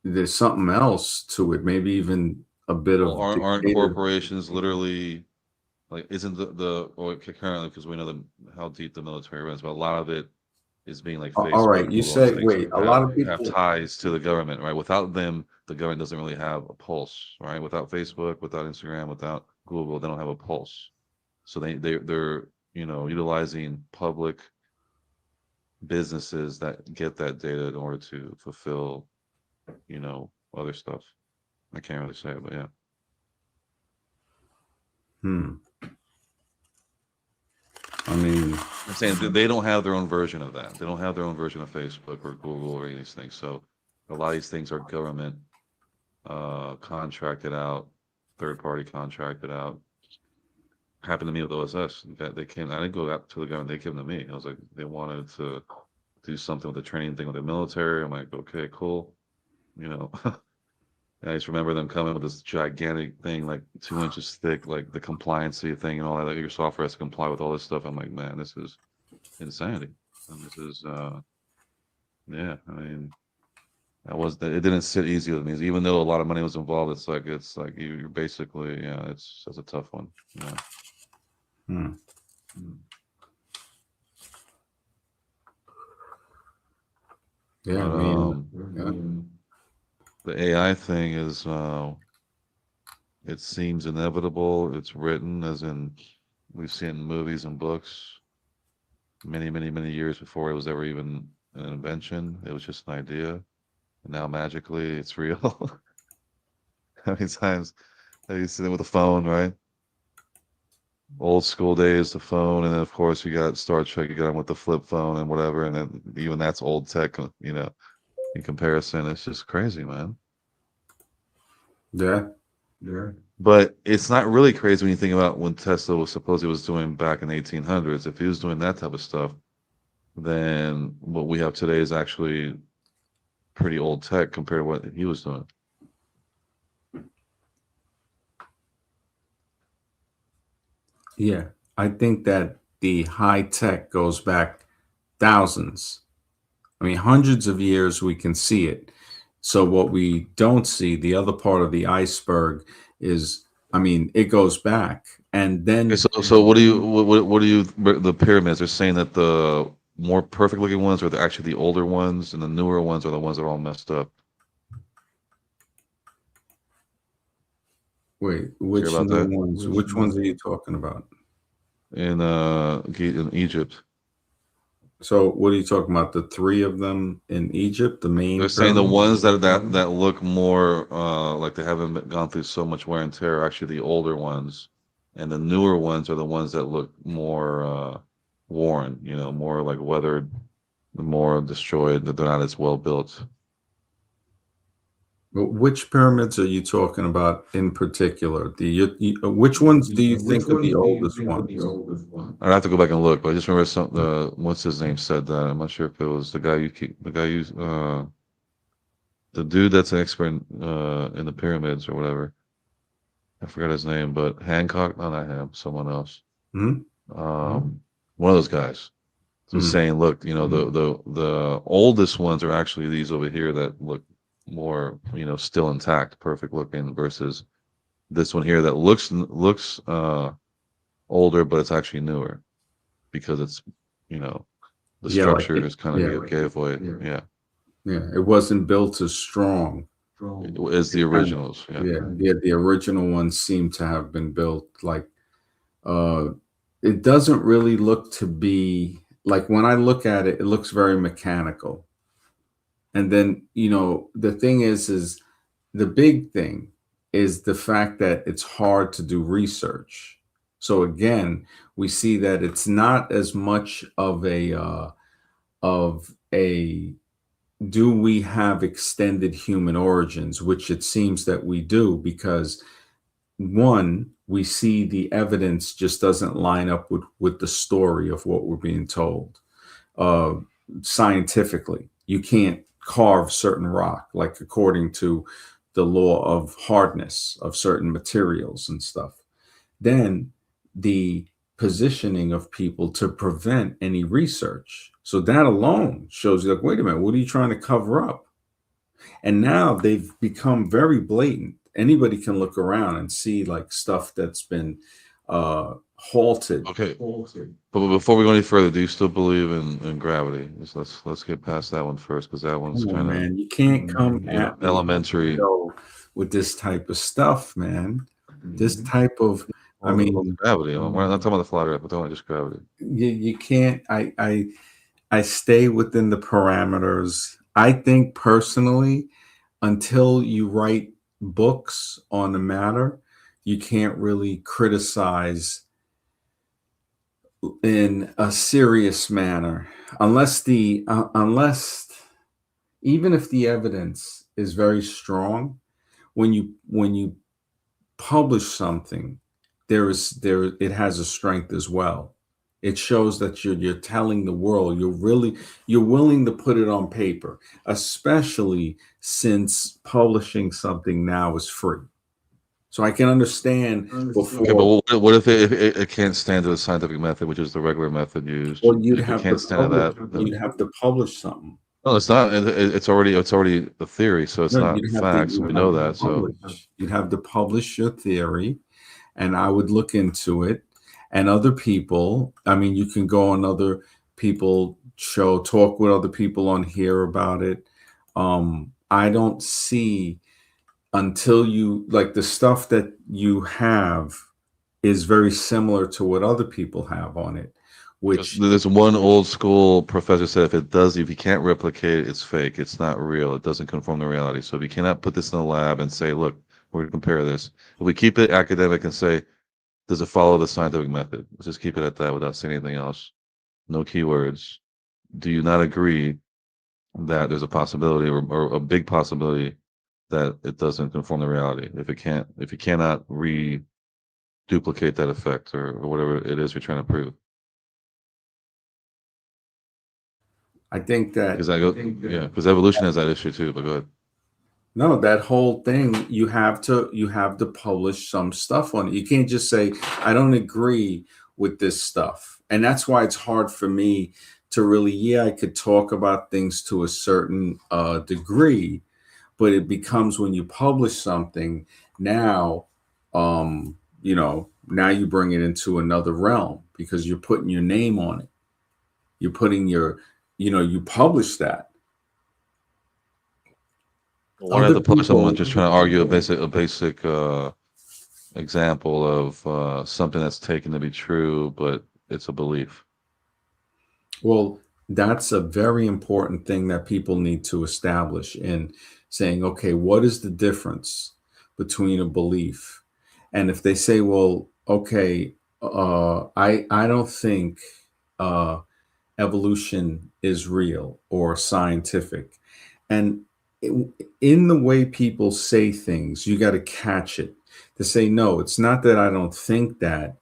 there's something else to it, maybe even a bit Well, of aren't dictator. corporations literally like isn't currently, because we know how deep the military runs, but a lot of it is being like All Facebook, right, you Google, and say, things wait, like a lot have of have people, ties to the government, right? Without them, the government doesn't really have a pulse, right? Without Facebook, without Instagram, without Google, they don't have a pulse. So they're utilizing public businesses that get that data in order to fulfill other stuff. I can't really say it, but yeah. hmm, I mean, I'm saying they don't have their own version of that. They don't have their own version of Facebook or Google or any of these things. So a lot of these things are government contracted out, third party contracted out. Happened to me with OSS. In fact, they came. I didn't go out to the government. They came to me. I was like, they wanted to do something with the training thing with the military. I'm like, okay, cool. You know, I just remember them coming with this gigantic thing, like 2 inches thick, like the compliancy thing and all that. Like your software has to comply with all this stuff. I'm like, man, this is insanity. And this is, yeah, I mean, it didn't sit easy with me. Even though a lot of money was involved, it's like you're basically, yeah, that's a tough one. Yeah. hmm, Mm. yeah, But yeah. the AI thing is, it seems inevitable. It's written, as in we've seen movies and books many, many, many years before it was ever even an invention. It was just an idea. And now magically it's real. How many times have you seen it with a phone, right? Old school days, the phone, and then of course you got Star Trek, you got them with the flip phone and whatever, and then even that's old tech, in comparison. It's just crazy, man. Yeah. Yeah. But it's not really crazy when you think about when Tesla was supposedly was doing back in 1800s. If he was doing that type of stuff, then what we have today is actually pretty old tech compared to what he was doing. Yeah, I think that the high tech goes back thousands. I mean, hundreds of years we can see it. So what we don't see, the other part of the iceberg is, I mean, it goes back. And Okay, then so what do you what do you the pyramids are saying that the more perfect looking ones are actually the older ones and the newer ones are the ones that are all messed up. wait, Hear which about new that? ones? Which ones are you talking about? In Egypt. So what are you talking about? The three of them in Egypt, the They're main saying the pyramids? ones that look more like they haven't gone through so much wear and tear are actually the older ones, and the newer ones are the ones that look more worn, more like weathered, more destroyed, that they're not as well built. But which pyramids are you talking about in particular? Which ones do you think are the oldest ones? I'd have to go back and look, but I just remember what's his name said that. I'm not sure if it was the guy the dude that's an expert in the pyramids or whatever. I forgot his name, but Hancock, no, not him, someone else. Hmm. One of those guys. So Hmm. saying, look, the oldest ones are actually these over here that look more, still intact, perfect looking, versus this one here that looks older, but it's actually newer because it's, you know, the Yeah, like structure is kind yeah, of gave away. Yeah, yeah. It wasn't built as strong. as It the kind of originals. Yeah. yeah, yeah. The original ones seem to have been built like uh it doesn't really look to be like when I look at it, it looks very mechanical. And then, the thing is the big thing is the fact that it's hard to do research. So again, we see that it's not as much of a do we have extended human origins, which it seems that we do, because one, we see the evidence just doesn't line up with the story of what we're being told uh, scientifically. You can't carve certain rock, like according to the law of hardness of certain materials and stuff. Then the positioning of people to prevent any research. So that alone shows you, like, wait a minute, what are you trying to cover up? And now they've become very blatant. Anybody can look around and see like stuff that's been halted. Okay. But before we go any further, do you still believe in gravity? Let's get past that one first, because that one's Come on, kind of man. You can't come at me on the elementary. show with this type of stuff, man. This type of, I Well, mean, gravity. We're not talking about the flat Earth. We're talking about just gravity. you can't. I stay within the parameters. I think personally, until you write books on the matter, you can't really criticize in a serious manner unless even if the evidence is very strong when you publish something, there it has a strength as well. It shows that you're telling the world, you're willing to put it on paper, especially since publishing something now is free. So I can understand Okay, but before. what if it can't stand to the scientific method, which is the regular method used? Well, you'd If it have to can't stand to publish. that, You'd then have to publish something. no, it's not. It's already a theory, so it's No, not facts, and we know that. So you'd have to publish your theory, and I would look into it. And other people, I mean, you can go on other people show, talk with other people on here about it. I don't see until you like the stuff that you have is very similar to what other people have on it, because which there's one old school professor said if you can't replicate it, it's fake. It's not real. It doesn't conform to reality. So if you cannot put this in a lab and say, look, we're going to compare this. If we keep it academic and say, does it follow the scientific method? Let's just keep it at that without saying anything else. No keywords. Do you not agree that there's a possibility or a big possibility that it doesn't conform to reality. If you cannot duplicate that effect or whatever it is you're trying to prove. I think that Because yeah, because evolution has that issue too. But go ahead. no, that whole thing, you have to publish some stuff on it. You can't just say, I don't agree with this stuff. And that's why it's hard for me to really, yeah, I could talk about things to a certain degree, but it becomes when you publish something now, now you bring it into another realm because you're putting your name on it. You're putting you publish that. Why not Other the publish someone people, just trying to argue a basic example of something that's taken to be true, but it's a belief. well, that's a very important thing that people need to establish in saying, okay, what is the difference between a belief? And if they say, well, okay, I don't think uh, evolution is real or scientific, and in the way people say things, you got to catch it to say, no, it's not that I don't think that.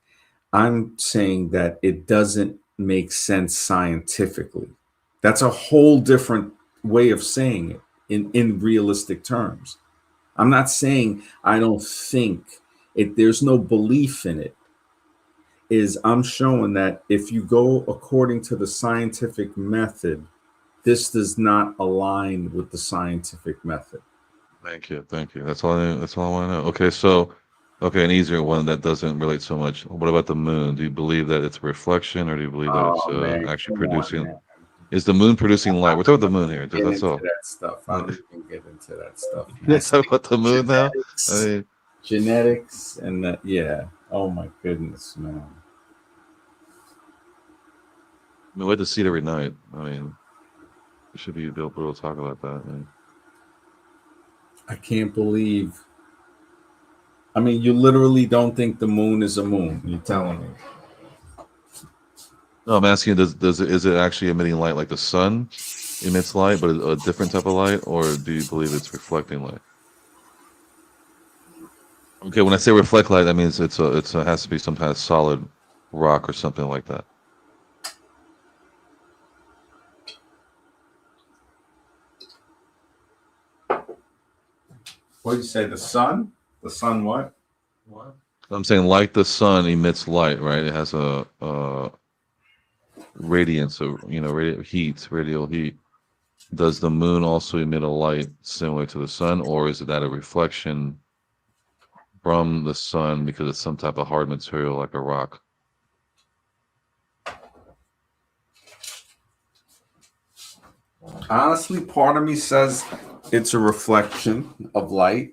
I'm saying that it doesn't make sense scientifically. That's a whole different way of saying it in realistic terms. I'm not saying I don't think it, there's no belief in it. Is I'm showing that if you go according to the scientific method, this does not align with the scientific method. Thank you, thank you. That's all I want to know. Okay, so okay, an easier one that doesn't relate so much. What about the moon? Do you believe that it's a reflection, or do you believe that it's Oh man, actually come on, producing? man. Is the moon producing light? We're talking about the moon here. Get That's into all. that stuff. I don't even get into that stuff, man. I Let's talk stick about the with moon now. I genetics, mean, genetics, and that. Yeah. Oh my goodness, man. we have to see it every night. I mean, we should be able to talk about that. I mean, I can't believe. I mean, you literally don't think the moon is a moon. You're telling me. no, I'm asking, is it actually emitting light like the sun emits light, but a different type of light, or do you believe it's reflecting light? Okay, when I say reflect light, that means it's a has to be some kind of solid rock or something like that. What did you say? The sun? The sun? What? What? I'm saying like the sun emits light, right? It has a radiance, radial heat. Does the moon also emit a light similar to the sun, or is it that a reflection from the sun because it's some type of hard material like a rock? Honestly, part of me says it's a reflection of light.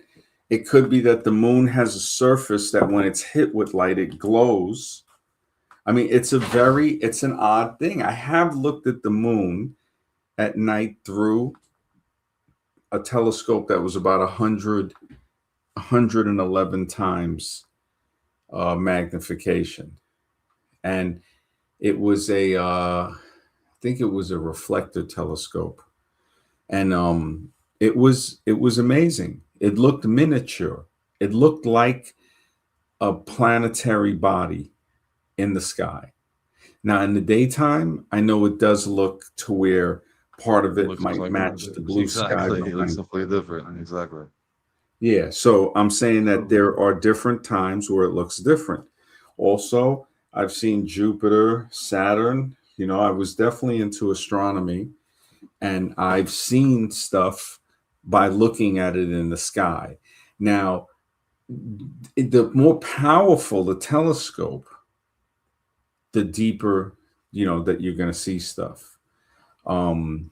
It could be that the moon has a surface that when it's hit with light, it glows. I mean, it's an odd thing. I have looked at the moon at night through a telescope that was about 111 times magnification. And it was I think it was a reflector telescope. And it was amazing. It looked miniature. It looked like a planetary body in the sky. Now, in the daytime, I know it does look to where part of It it looks might like match the blue sky exactly. It looks behind. completely different. Exactly. Yeah, so I'm saying that there are different times where it looks different. Also, I've seen Jupiter, Saturn. I was definitely into astronomy, and I've seen stuff by looking at it in the sky. Now, the more powerful the telescope, the deeper, that you're going to see stuff. Um,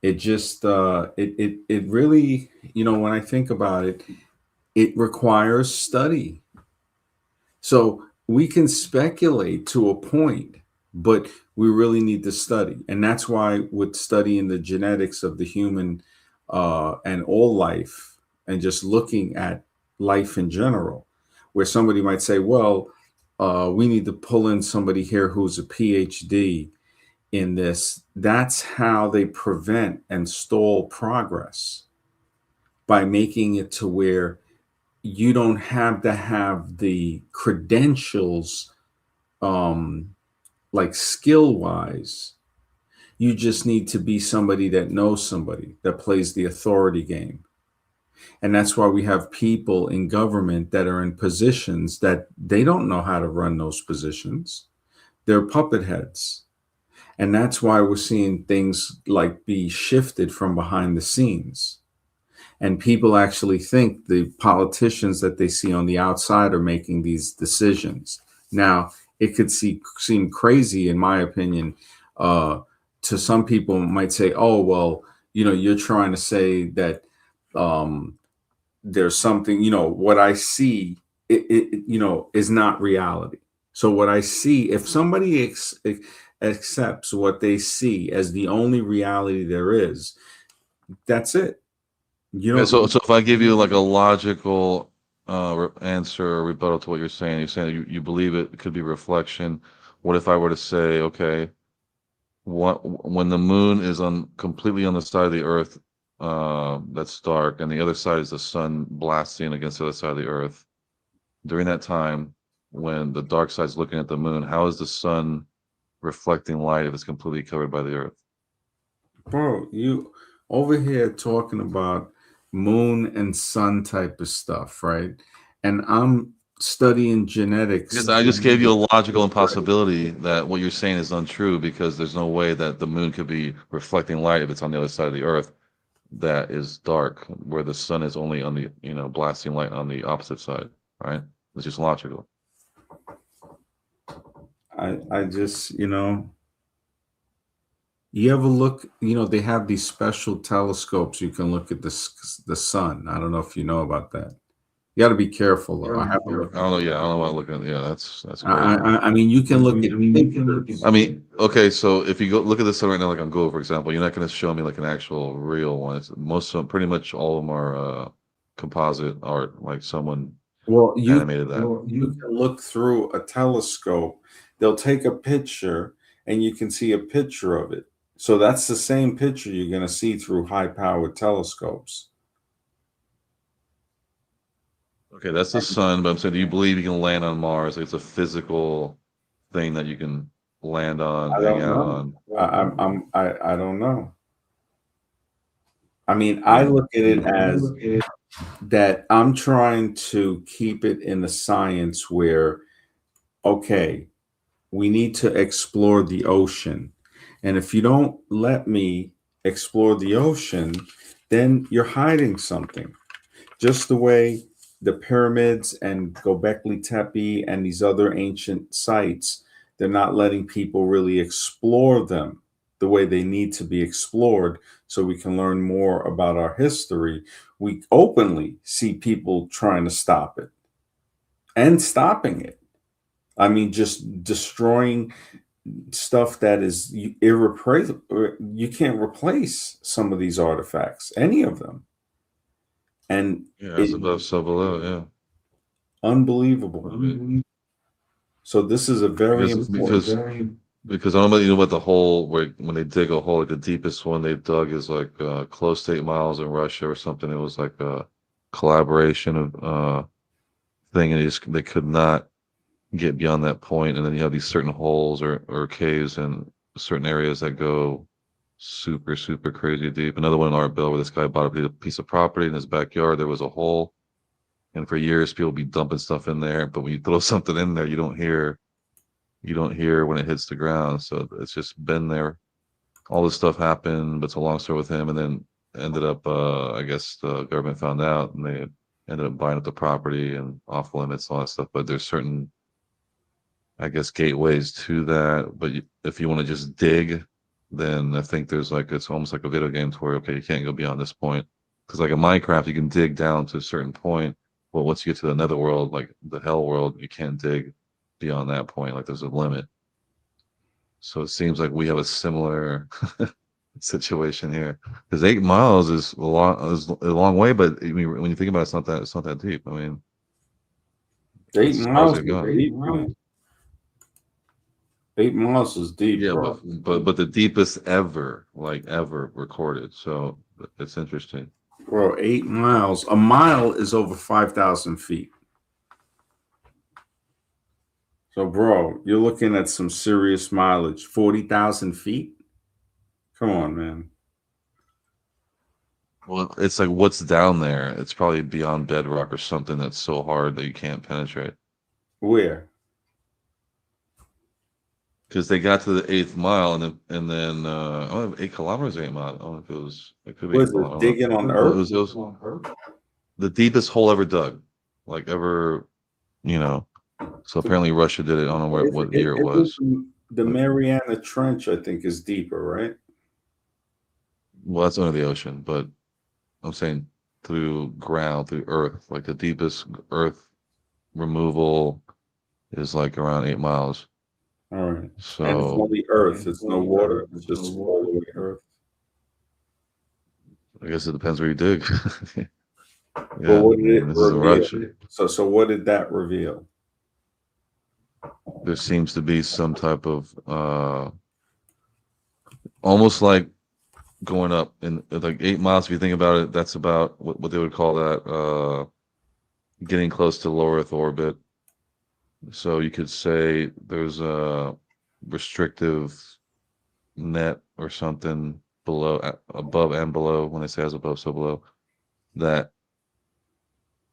it just it really, when I think about it, it requires study. So we can speculate to a point, but we really need to study. And that's why with studying the genetics of the human and all life, and just looking at life in general, where somebody might say, well, we need to pull in somebody here who's a PhD in this. That's how they prevent and stall progress. by making it to where you don't have to have the credentials, um, like skill wise. You just need to be somebody that knows somebody that plays the authority game. And that's why we have people in government that are in positions that they don't know how to run those positions. They're puppet heads. And that's why we're seeing things like be shifted from behind the scenes. And people actually think the politicians that they see on the outside are making these decisions. Now, it could seem crazy, in my opinion, uh, to some people might say, oh, well, you're trying to say that um, there's something, what I see, is not reality. So what I see, if somebody accepts what they see as the only reality there is, that's it. You Yeah, so don't. so if I give you like a logical answer or rebuttal to what you're saying you believe it could be reflection. What if I were to say, okay, when the moon is on completely on the side of the earth that's dark, and the other side is the sun blasting against the other side of the earth, during that time when the dark side's looking at the moon, how is the sun reflecting light if it's completely covered by the earth? Bro, you over here talking about moon and sun type of stuff, right? And I'm studying Because genetics. I just gave you a logical impossibility that what you're saying is untrue, because there's no way that the moon could be reflecting light if it's on the other side of the earth that is dark, where the sun is only on the, blasting light on the opposite side, right? It's just logical. I just, you ever look, they have these special telescopes you can look at the sun. I don't know if you know about that. You got to be careful though. I haven't I looked. don't know. Yeah, I don't know why I'm looking at. Yeah, that's I, crazy. I I mean, you can look at pictures. I mean, okay, so if you go look at this right now, like on Google, for example, you're not going to show me like an actual real one. Most of them, pretty much all of them are composite art, like someone Well, animated that. you can look through a telescope. They'll take a picture and you can see a picture of it. So that's the same picture you're going to see through high powered telescopes. Okay, that's the sun, but I'm saying, do you believe you can land on Mars? Like it's a physical thing that you can land on, I hang don't out know. on. I don't know. I mean, I Yeah. look at it as that I'm trying to keep it in the science where, okay, we need to explore the ocean. And if you don't let me explore the ocean, then you're hiding something. Just the way the pyramids and Gobekli Tepe and these other ancient sites, they're not letting people really explore them the way they need to be explored so we can learn more about our history. We openly see people trying to stop it and stopping it. I mean, just destroying stuff that is irreplaceable. You can't replace some of these artifacts, any of them. And Yeah, as it above, so below. Yeah. unbelievable. I mean, So this is a very because important. because I don't know, what the hole where when they dig a hole, like the deepest one they've dug is like close to 8 miles in Russia or something. It was like a collaboration of thing, and they could not get beyond that point. And then you have these certain holes or caves in certain areas that go super, super crazy deep. Another one in Artville where this guy bought a piece of property in his backyard. There was a hole, and for years people be dumping stuff in there. But when you throw something in there, you don't hear when it hits the ground. So it's just been there. All this stuff happened, but it's a long story with him. And then ended up, I guess the government found out, and they ended up buying up the property and off limits, all that stuff. But there's certain, I guess, gateways to that. But if you want to just dig, then I think there's like, it's almost like a video game to where, okay, you can't go beyond this point. Because like in Minecraft, you can dig down to a certain point. But once you get to the nether world, like the hell world, you can't dig beyond that point. Like there's a limit. So it seems like we have a similar situation here. Because 8 miles is a long way, but I mean, when you think about it, it's not that deep. I mean, Eight that's as far as miles they've is gone. deep, man. 8 miles is deep, Yeah, but bro. but but the deepest ever, like ever recorded. So it's interesting. Bro, 8 miles. A mile is over 5,000 feet. So, bro, you're looking at some serious mileage. 40,000 feet? Come on, man. Well, it's like what's down there? It's probably beyond bedrock or something that's so hard that you can't penetrate. Where? Because they got to the 8th mile and then I don't know, 8 kilometers, 8 miles. I don't know if it could be Was 8 kilometers. it I don't digging know. on No, Earth? it was the deepest hole ever dug, like ever, you know. So apparently Russia did it. I don't know what year it was. The But, Mariana Trench, I think, is deeper, right? well, that's under the ocean, but I'm saying through ground, through earth, like the deepest earth removal is like around 8 miles. All right. And it's So only Earth. It's no water. It's just all the way Earth. I guess it depends where you dig. But Yeah, what I did mean, it this is a reveal? Russia. So what did that reveal? There seems to be some type of almost like going up in like 8 miles. If you think about it, that's about what they would call that getting close to low Earth orbit. So you could say there's a restrictive net or something below, above and below. When they say as above, so below, that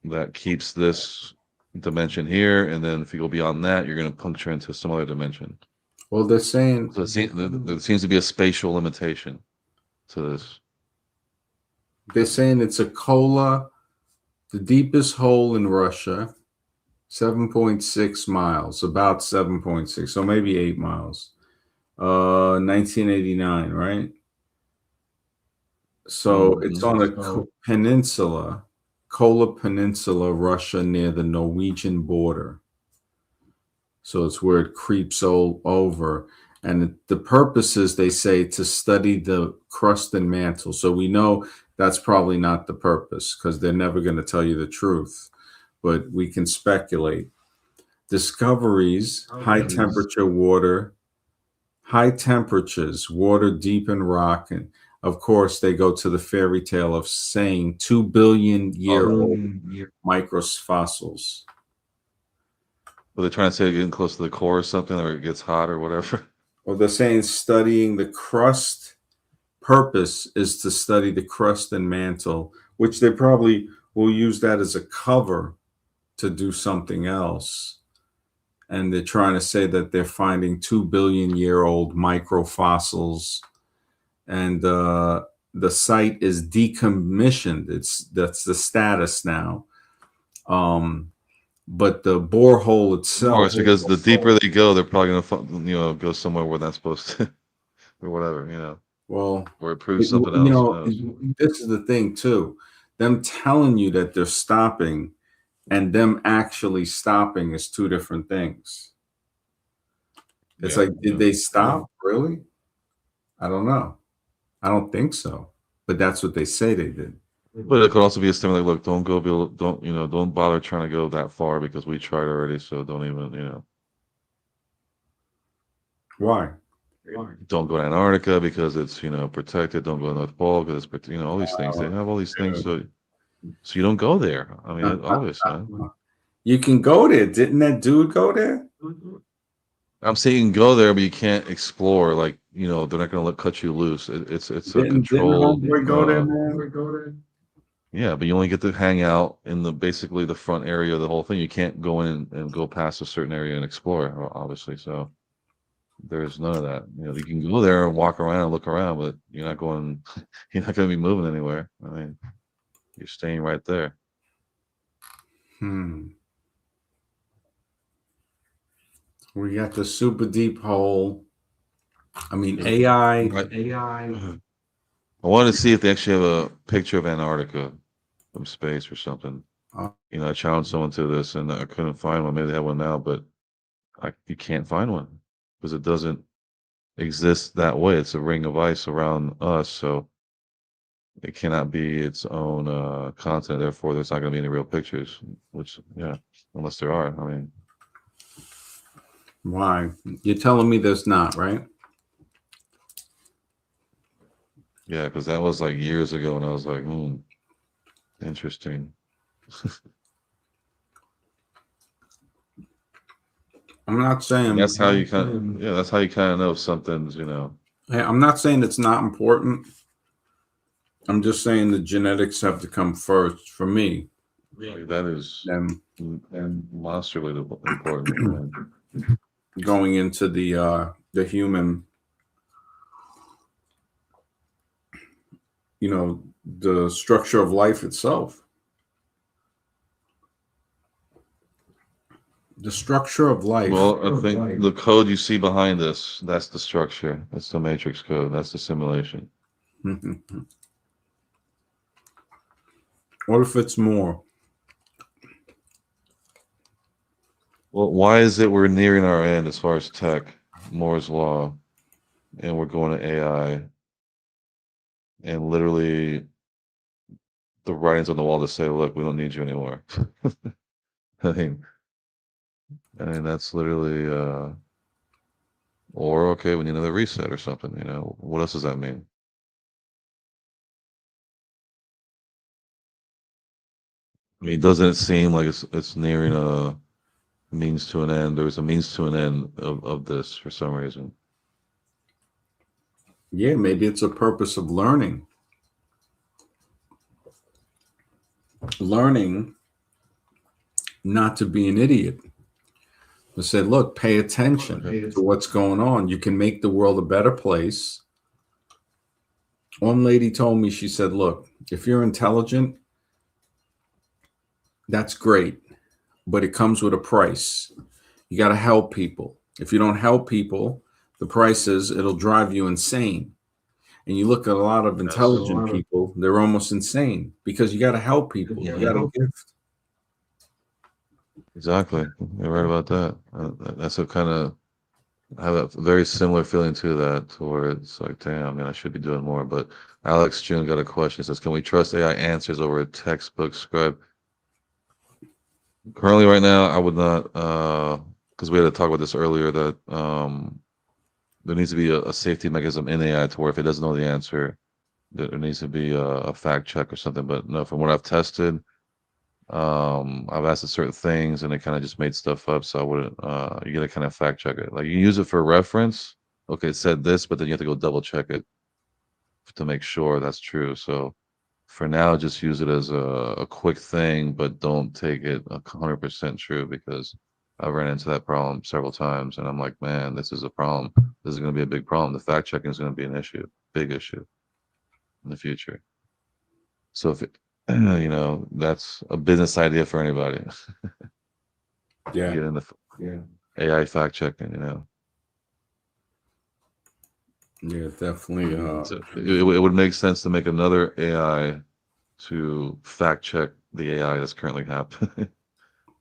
that keeps this dimension here, and then if you go beyond that, you're going to puncture into some other dimension. Well, they're saying So there seems to be a spatial limitation to this. it's a Kola, the deepest hole in Russia, 7.6 miles, about 7.6, so maybe 8 miles. 1989, right? So it's on a peninsula, Kola Peninsula, Russia, near the Norwegian border. So it's where it creeps all over. And the purpose is, they say, to study the crust and mantle. So we know that's probably not the purpose, because they're never going to tell you the truth. But we can speculate. Discoveries, high temperature water, high temperatures, water deep in rock. And of course, they go to the fairy tale of saying 2 billion year old microfossils. Well, they're trying to say getting close to the core or something, or it gets hot or whatever. Well, they're saying studying the crust. Purpose is to study the crust and mantle, which they probably will use that as a cover to do something else. And they're trying to say that they're finding 2 billion year old microfossils, and the site is decommissioned. That's the status now. But the borehole Of itself, course, because the deeper they go, they're probably gonna go somewhere where that's supposed to, or whatever, well, or it proves something else. Who knows? this is the thing too. Them telling you that they're stopping and them actually stopping is two different things. It's Yeah, like, did they stop? Really? I don't know. I don't think so. But that's what they say they did. but it could also be a statement like, look, don't go, don't bother trying to go that far because we tried already. So don't even, Why? don't go to Antarctica because it's protected. Don't go to North Pole because it's all these things. They have all these things, so you don't go there. I mean, it's obvious, man. You can go there. Didn't that dude go there? I'm saying you can go there, but you can't explore. Like, they're not going to cut you loose. It's a Didn't controlled. Homeboy go there, man? Yeah, but you only get to hang out in basically the front area of the whole thing. You can't go in and go past a certain area and explore, obviously. So there's none of that. You can go there and walk around and look around, but you're not going. You're not going to be moving anywhere. I mean, you're staying right there. We got the super deep hole. I mean, AI. I wanted to see if they actually have a picture of Antarctica from space or something. I challenged someone to this and I couldn't find one. Maybe they have one now, but you can't find one because it doesn't exist that way. It's a ring of ice around us, so it cannot be its own continent. Therefore, there's not going to be any real pictures. Which, yeah, unless there are. I mean, Why? You're telling me there's not, right? yeah, because that was like years ago, and I was like, Interesting. I'm not saying That's how you kind of, yeah, that's how you kind of know if something's, hey, I'm not saying it's not important. I'm just saying the genetics have to come first for me. like, that is Then monstrally important. Man. going into the human, the structure of life itself. The structure of life. Well, I think the code you see behind this, that's the structure. That's the matrix code. That's the simulation. What if it's more? Well, why is it we're nearing our end as far as tech, Moore's law, and we're going to AI, and literally the writings on the wall to say, look, we don't need you anymore. I mean, that's literally, or okay, we need another reset or something. What else does that mean? I mean, doesn't it seem like it's nearing a means to an end? There's a means to an end of this for some reason. Yeah, maybe it's a purpose of learning. Learning not to be an idiot. I said, look, pay attention to what's going on. You can make the world a better place. One lady told me, she said, look, if you're intelligent, that's great, but it comes with a price. You got to help people. If you don't help people, the price is it'll drive you insane. And you look at a lot of intelligent people, they're almost insane because you got to help people. You got to gift. Exactly. You're right about that. That's a kind of, I have a very similar feeling to that, to where it's like, damn, man, I should be doing more. But Alex June got a question. He says, can we trust AI answers over a textbook scribe? Currently, right now, I would not, because we had to talk about this earlier, that there needs to be a safety mechanism in AI to where if it doesn't know the answer, there needs to be a fact check or something. But no, from what I've tested, I've asked it certain things and it kind of just made stuff up. So I wouldn't, you gotta kind of fact check it. Like you use it for reference. Okay, it said this, but then you have to go double check it to make sure that's true. So for now, just use it as a quick thing, but don't take it 100% true because I ran into that problem several times and I'm like, man, this is a problem. This is going to be a big problem. The fact checking is going to be an issue, big issue in the future. So if it, that's a business idea for anybody. Yeah. Get in the AI fact checking, Yeah, definitely. So it would make sense to make another AI to fact check the AI that's currently happening.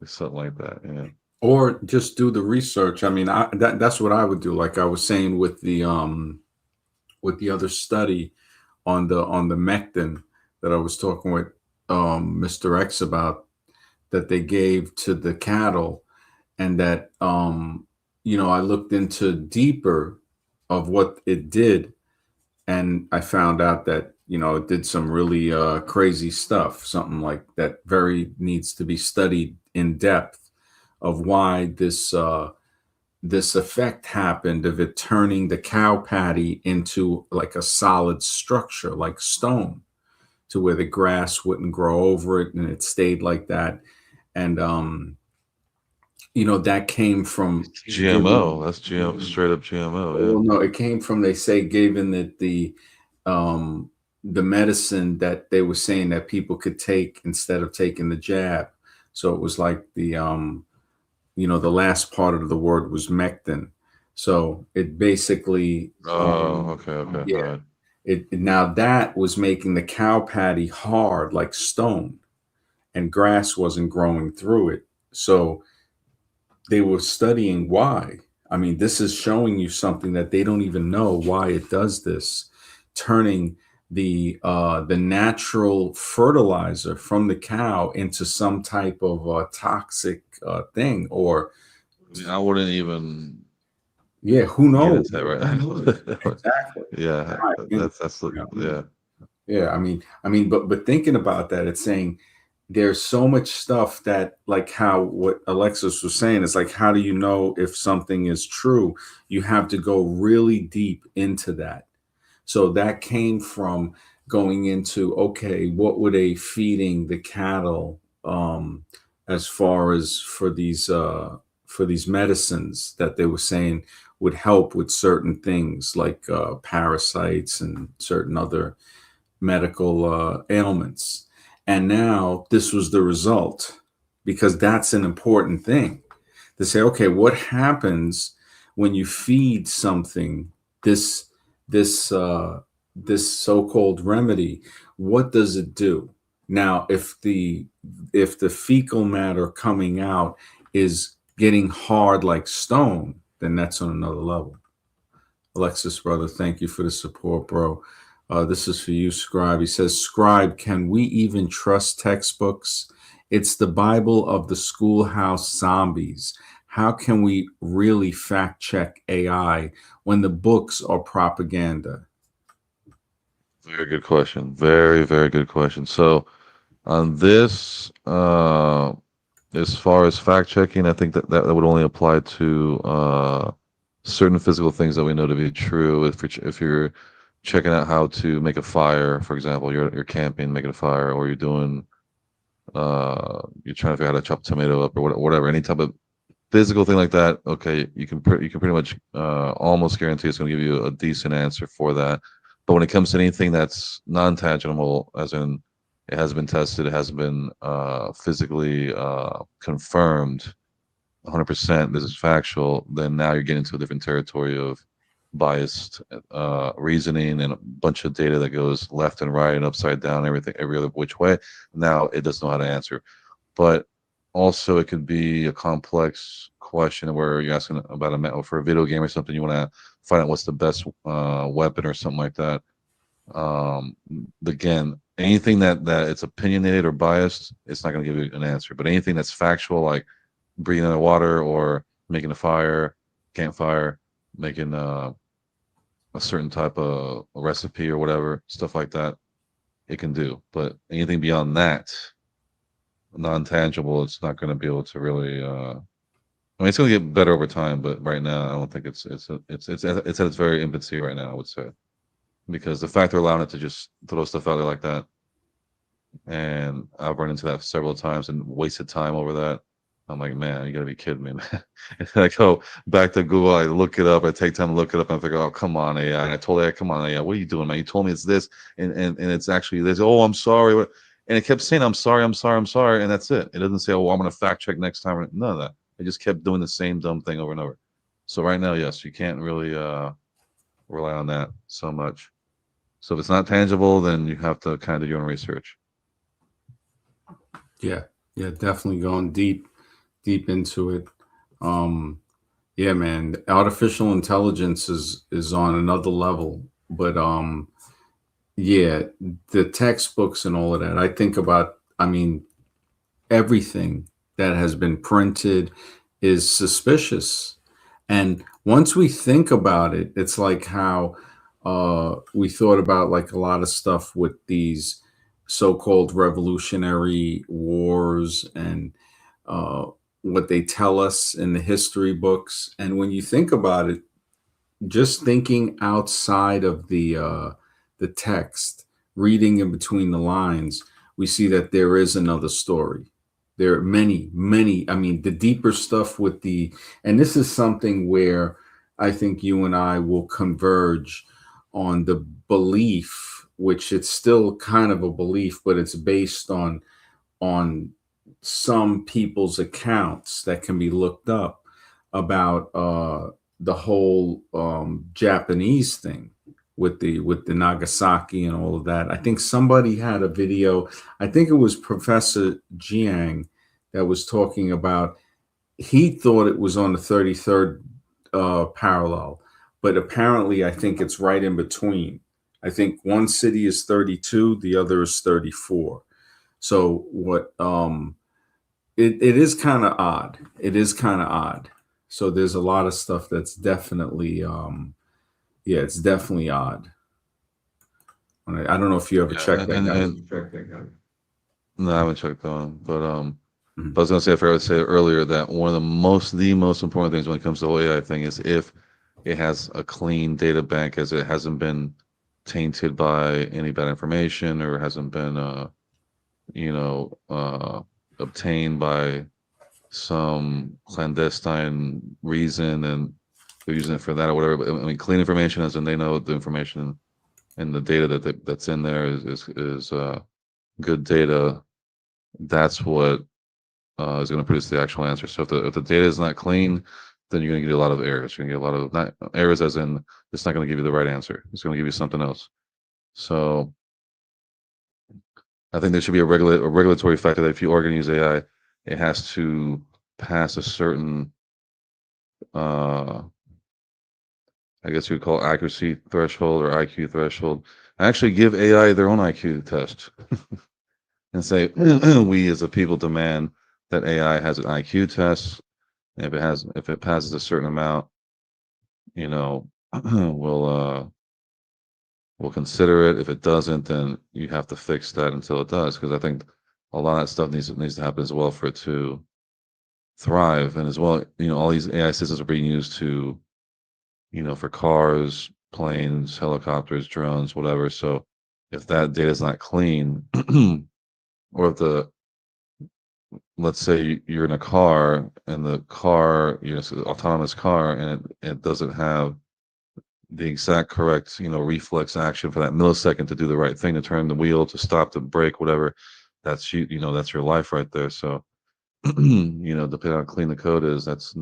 Something like that. Yeah. Or just do the research. I mean, that's what I would do. Like I was saying with the other study on the mectin that I was talking with Mr. X about, that they gave to the cattle, and that I looked into deeper of what it did, and I found out that it did some really crazy stuff, something like that very needs to be studied in depth, of why this effect happened of it turning the cow patty into like a solid structure like stone, to where the grass wouldn't grow over it and it stayed like that. And that came from GMO. That's GM, straight up GMO. Yeah. well, no, it came from, they say, given that the medicine that they were saying that people could take instead of taking the jab. So it was like the last part of the word was mectin. So it basically, Oh, okay, okay, yeah, all right. now that was making the cow patty hard like stone, and grass wasn't growing through it. So they were studying why. I mean, this is showing you something that they don't even know why it does this, turning the natural fertilizer from the cow into some type of toxic thing. Or I mean, I wouldn't even yeah, who get knows? into that right now. Exactly. Yeah, Right. that's Yeah. yeah. Yeah, but thinking about that, it's saying there's so much stuff that, like how what Alexis was saying, is like, how do you know if something is true? You have to go really deep into that. So that came from going into, okay, what were they feeding the cattle, as far as for these medicines that they were saying would help with certain things like parasites and certain other medical ailments. And now this was the result, because that's an important thing to say, okay, what happens when you feed something this this this so-called remedy? What does it do? Now, if the fecal matter coming out is getting hard like stone, then that's on another level. Alexis, brother, thank you for the support, bro. This is for you, Scribe. He says, Scribe, can we even trust textbooks? It's the Bible of the schoolhouse zombies. How can we really fact check AI when the books are propaganda? Very good question. Very, very good question. So on this, as far as fact checking, I think that would only apply to certain physical things that we know to be true. If you're checking out how to make a fire, for example, you're camping, making a fire, or you're trying to figure out how to chop a tomato up or whatever, any type of physical thing like that. Okay, you can pretty much almost guarantee it's going to give you a decent answer for that. But when it comes to anything that's non-tangible, as in it hasn't been tested, it hasn't been physically confirmed 100% this is factual, then now you're getting into a different territory of biased reasoning and a bunch of data that goes left and right and upside down, everything, every other which way. Now it doesn't know how to answer. But also, it could be a complex question where you're asking about for a video game or something. You want to find out what's the best weapon or something like that. Um, again, anything that it's opinionated or biased, it's not going to give you an answer. But anything that's factual, like breathing underwater or making a fire, campfire, making a certain type of recipe or whatever, stuff like that, it can do. But anything beyond that, non-tangible, it's not going to be able to really. I mean, it's going to get better over time, but right now, I don't think it's at its very infancy right now. I would say, because the fact they're allowing it to just throw stuff out there like that, and I've run into that several times and wasted time over that. I'm like, man, you gotta be kidding me, man. And I go back to Google, I look it up, I take time to look it up, and I figure, oh, come on, AI. And I told AI, come on, AI, what are you doing, man? You told me it's this, and it's actually this. Oh, I'm sorry. And it kept saying, I'm sorry, I'm sorry, I'm sorry, and that's it. It doesn't say, oh, I'm gonna fact check next time. None of that. It just kept doing the same dumb thing over and over. So right now, yes, you can't really rely on that so much. So if it's not tangible, then you have to kind of do your own research. Yeah, yeah, definitely going deep into it. Um, yeah, man, artificial intelligence is on another level. But yeah, the textbooks and all of that. I think about, everything that has been printed is suspicious. And once we think about it, it's like how we thought about like a lot of stuff with these so-called revolutionary wars and uh, what they tell us in the history books. And when you think about it, just thinking outside of the text, reading in between the lines, we see that there is another story. There are many. I mean, the deeper stuff with and this is something where I think you and I will converge on the belief, which it's still kind of a belief, but it's based on some people's accounts that can be looked up about the whole Japanese thing with the Nagasaki and all of that. I think somebody had a video. I think it was Professor Jiang that was talking about. He thought it was on the 33rd parallel, but apparently I think it's right in between. I think one city is 32, the other is 34. So what it is kind of odd. It is kind of odd. So there's a lot of stuff that's definitely yeah, it's definitely odd. I don't know if you ever Yeah, checked that, guys. no, I haven't checked on, but Mhm. I was gonna say, if I would say earlier that one of the most important things when it comes to the whole AI thing is if it has a clean data bank, as it hasn't been tainted by any bad information or hasn't been, you know, obtained by some clandestine reason and they're using it for that or whatever. But I mean, clean information as in they know the information and the data that's in there is good data. That's what is going to produce the actual answer. So if the data is not clean, then you're going to get a lot of errors. You're going to get a lot of not errors as in it's not going to give you the right answer. It's going to give you something else. So I think there should be a regulatory factor that if you are going to use AI, it has to pass a certain uh, I guess you would call it accuracy threshold or IQ threshold. Actually, give AI their own IQ test and say we as a people demand that AI has an IQ test. If it passes a certain amount, you know, we'll consider it. If it doesn't, then you have to fix that until it does. Because I think a lot of that stuff needs to happen as well for it to thrive. And as well, all these AI systems are being used to, for cars, planes, helicopters, drones, whatever. So if that data is not clean, or if let's say you're in a car and the car, it's an autonomous car and it doesn't have the exact correct, reflex action for that millisecond to do the right thing, to turn the wheel, to stop, to brake, whatever, that's that's your life right there. So, depending on how clean the code is, it's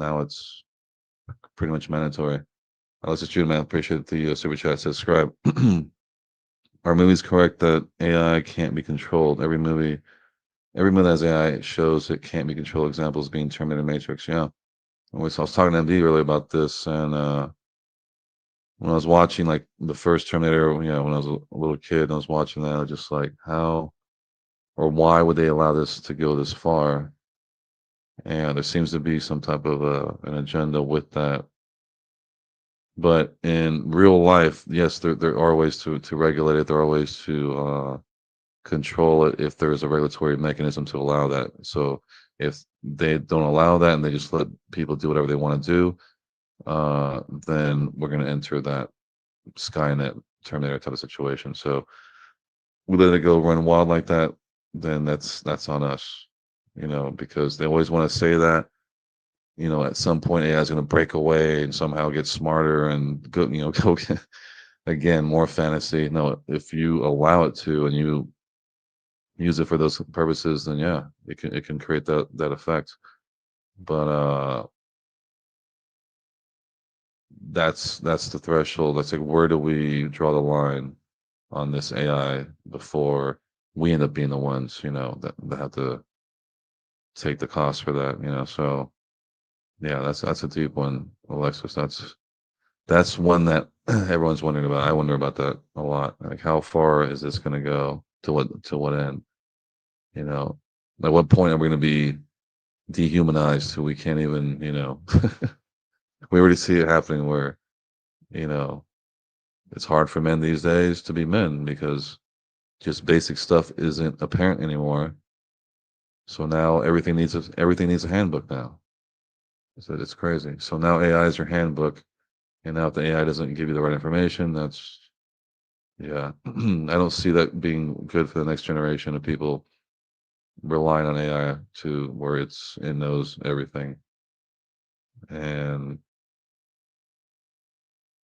pretty much mandatory. Alex, it's June, man. Appreciate the super chat. Subscribe. Are movies correct that AI can't be controlled? Every movie that has AI shows it can't be controlled. Examples being Terminator, Matrix. Yeah. I was talking to MD earlier about this, and when I was watching like the first Terminator, when I was a little kid, and I was watching that, I was just like, how or why would they allow this to go this far? And there seems to be some type of an agenda with that. But in real life, yes, there are ways to regulate it. There are ways to control it if there is a regulatory mechanism to allow that. So if they don't allow that and they just let people do whatever they want to do, then we're going to enter that Skynet Terminator type of situation. So we let it go run wild like that, then that's on us, because they always want to say that, at some point AI is going to break away and somehow get smarter and go, go get, again, more fantasy. No, if you allow it to and you use it for those purposes, then yeah, it can create that effect. But that's the threshold. That's like, where do we draw the line on this AI before we end up being the ones, that have to take the cost for that, So yeah, that's a deep one, Alexis. That's one that everyone's wondering about. I wonder about that a lot. Like, how far is this going to go? To what end? You know, at what point are we going to be dehumanized till we can't even, we already see it happening where, you know, it's hard for men these days to be men because just basic stuff isn't apparent anymore. So now everything needs a handbook now. So it's crazy. So now AI is your handbook, and now if the AI doesn't give you the right information, that's yeah. I don't see that being good for the next generation of people relying on AI to where it knows everything. And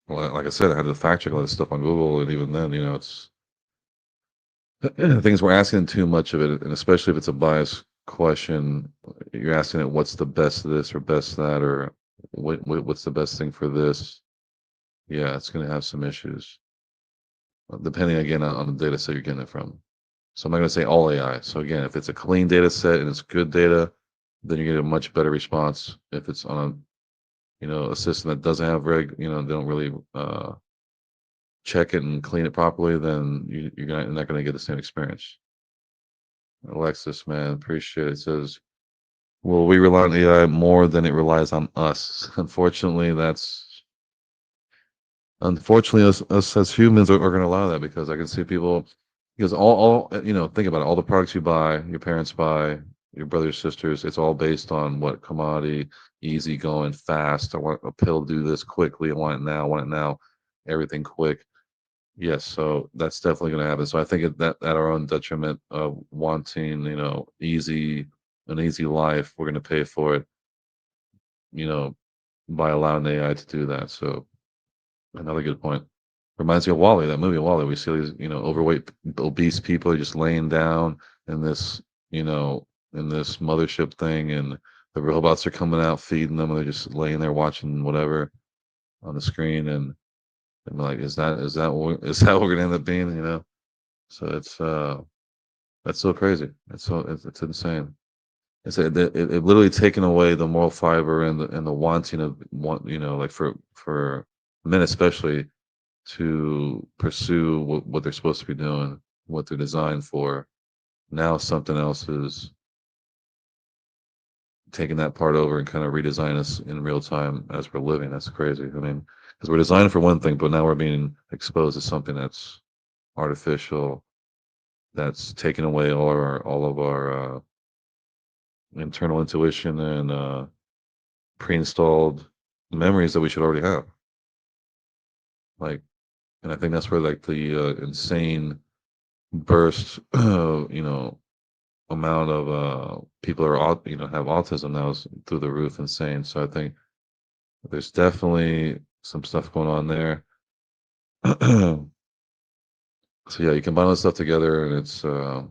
well, like I said, I had to fact check all this stuff on Google, and even then, it's things we're asking too much of it, and especially if it's a biased question, you're asking it, what's the best of this or best that, or what's the best thing for this? Yeah, it's going to have some issues, depending again on the data set you're getting it from. So I'm not going to say all AI. So again, if it's a clean data set and it's good data, then you get a much better response. If it's on a system that doesn't have they don't really check it and clean it properly, then you're not going to get the same experience. Alexis, man, appreciate it. It says, well, we rely on AI more than it relies on us. Unfortunately, unfortunately, us as humans are going to allow that because I can see people because think about it, all the products you buy, your parents buy, your brothers, sisters, it's all based on what commodity, easy going, fast. I want a pill to do this quickly. I want it now, everything quick. Yes, so that's definitely going to happen. So I think that at our own detriment of wanting, an easy life, we're going to pay for it, you know, by allowing AI to do that. So another good point. Reminds me of Wally, that movie Wally. We see these, overweight, obese people just laying down in this, you know, in this mothership thing, and the robots are coming out feeding them, and they're just laying there watching whatever on the screen, and I'm like, is that what we're gonna end up being? So that's so crazy. It's insane. It literally taken away the moral fiber and the wanting of want, like for men especially to pursue what they're supposed to be doing, what they're designed for. Now something else is taking that part over and kind of redesign us in real time as we're living. That's crazy. I mean, because we're designed for one thing, but now we're being exposed to something that's artificial, that's taking away all of our internal intuition and pre-installed memories that we should already have. Like, and I think that's where like the insane burst, amount of people have autism now is through the roof, insane. So I think there's definitely some stuff going on there. So yeah, you combine all this stuff together, and it's a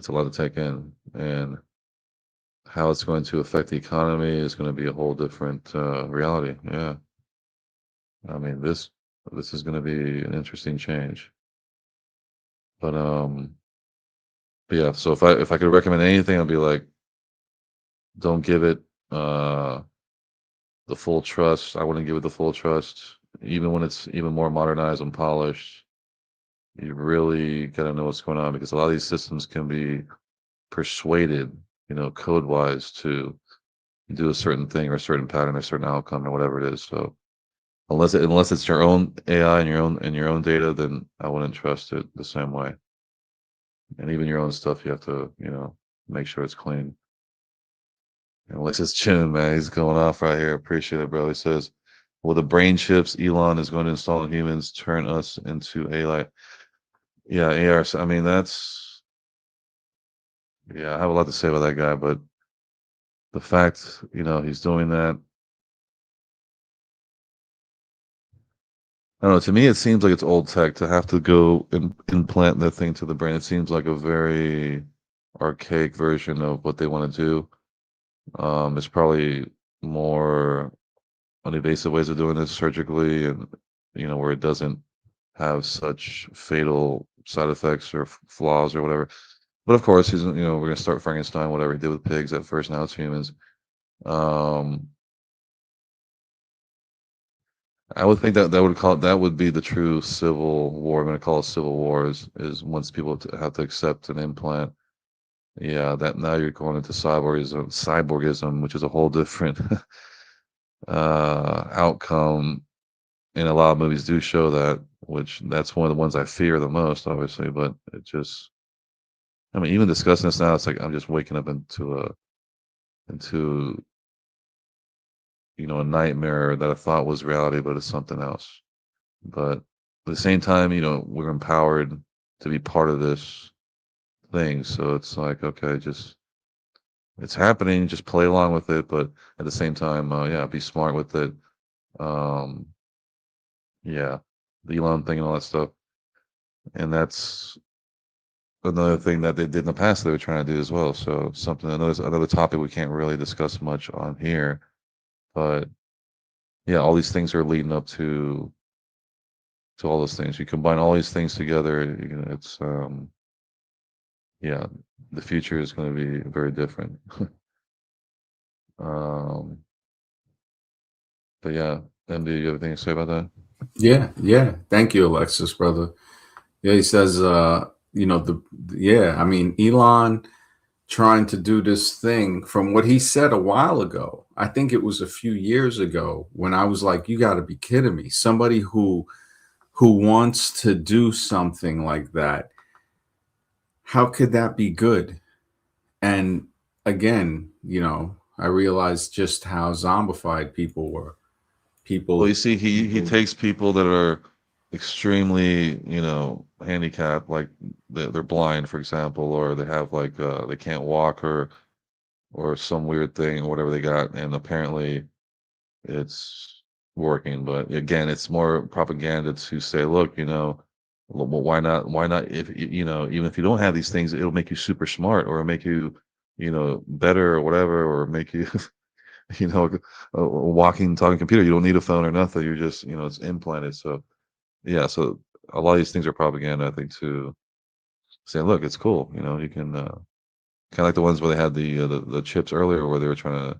lot to take in, and how it's going to affect the economy is going to be a whole different reality. Yeah, I mean this is going to be an interesting change, but yeah. So if I could recommend anything, I'd be like, don't give it uh the full trust. I wouldn't give it the full trust, even when it's even more modernized and polished. You really got to know what's going on because a lot of these systems can be persuaded, code wise to do a certain thing or a certain pattern or a certain outcome or whatever it is. So unless it's your own AI and your own data, then I wouldn't trust it the same way. And even your own stuff, you have to, make sure it's clean. And Alexis Chin, man, he's going off right here. Appreciate it, bro. He says, "Will the brain chips Elon is going to install in humans turn us into AI?" Yeah, AR. I mean, yeah. I have a lot to say about that guy, but the fact, he's doing that. I don't know. To me, it seems like it's old tech to have to go and implant that thing to the brain. It seems like a very archaic version of what they want to do. It's probably more uninvasive ways of doing this surgically, and where it doesn't have such fatal side effects or flaws or whatever. But of course, we're gonna start Frankenstein, whatever he did with pigs at first. Now it's humans. Um, I would think that would be the true civil war. I'm gonna call it civil war is once people have to accept an implant. Yeah, that now you're going into cyborgism, which is a whole different outcome. And a lot of movies do show that, which that's one of the ones I fear the most, obviously. But I mean, even discussing this now, it's like I'm just waking up into a nightmare that I thought was reality, but it's something else. But at the same time, we're empowered to be part of this thing. So it's like, okay, just it's happening, just play along with it, but at the same time, yeah, be smart with it. Um, yeah, the Elon thing and all that stuff. And that's another thing that they did in the past they were trying to do as well. So another topic we can't really discuss much on here. But yeah, all these things are leading up to all those things. You combine all these things together, it's yeah, the future is going to be very different. um, but yeah, MD, you have anything to say about that? Yeah, yeah. Thank you, Alexis, brother. Yeah, he says, yeah, I mean, Elon. trying to do this thing from what he said a while ago. I think it was a few years ago when I was like, you got to be kidding me. Somebody who wants to do something like that, how could that be good? And again, I realized just how zombified people were. Well, you People, see, he people, takes people that are extremely, handicapped, like they're blind, for example, or they have like they can't walk or some weird thing or whatever they got, and apparently it's working. But again, it's more propaganda to say, look, well, why not? Why not? If even if you don't have these things, it'll make you super smart, or make you, better, or whatever, or make you, you know, a walking, talking computer. You don't need a phone or nothing. You're just, it's implanted. So yeah, so a lot of these things are propaganda, I think, to say, look, it's cool. You can kind of like the ones where they had the chips earlier, where they were trying to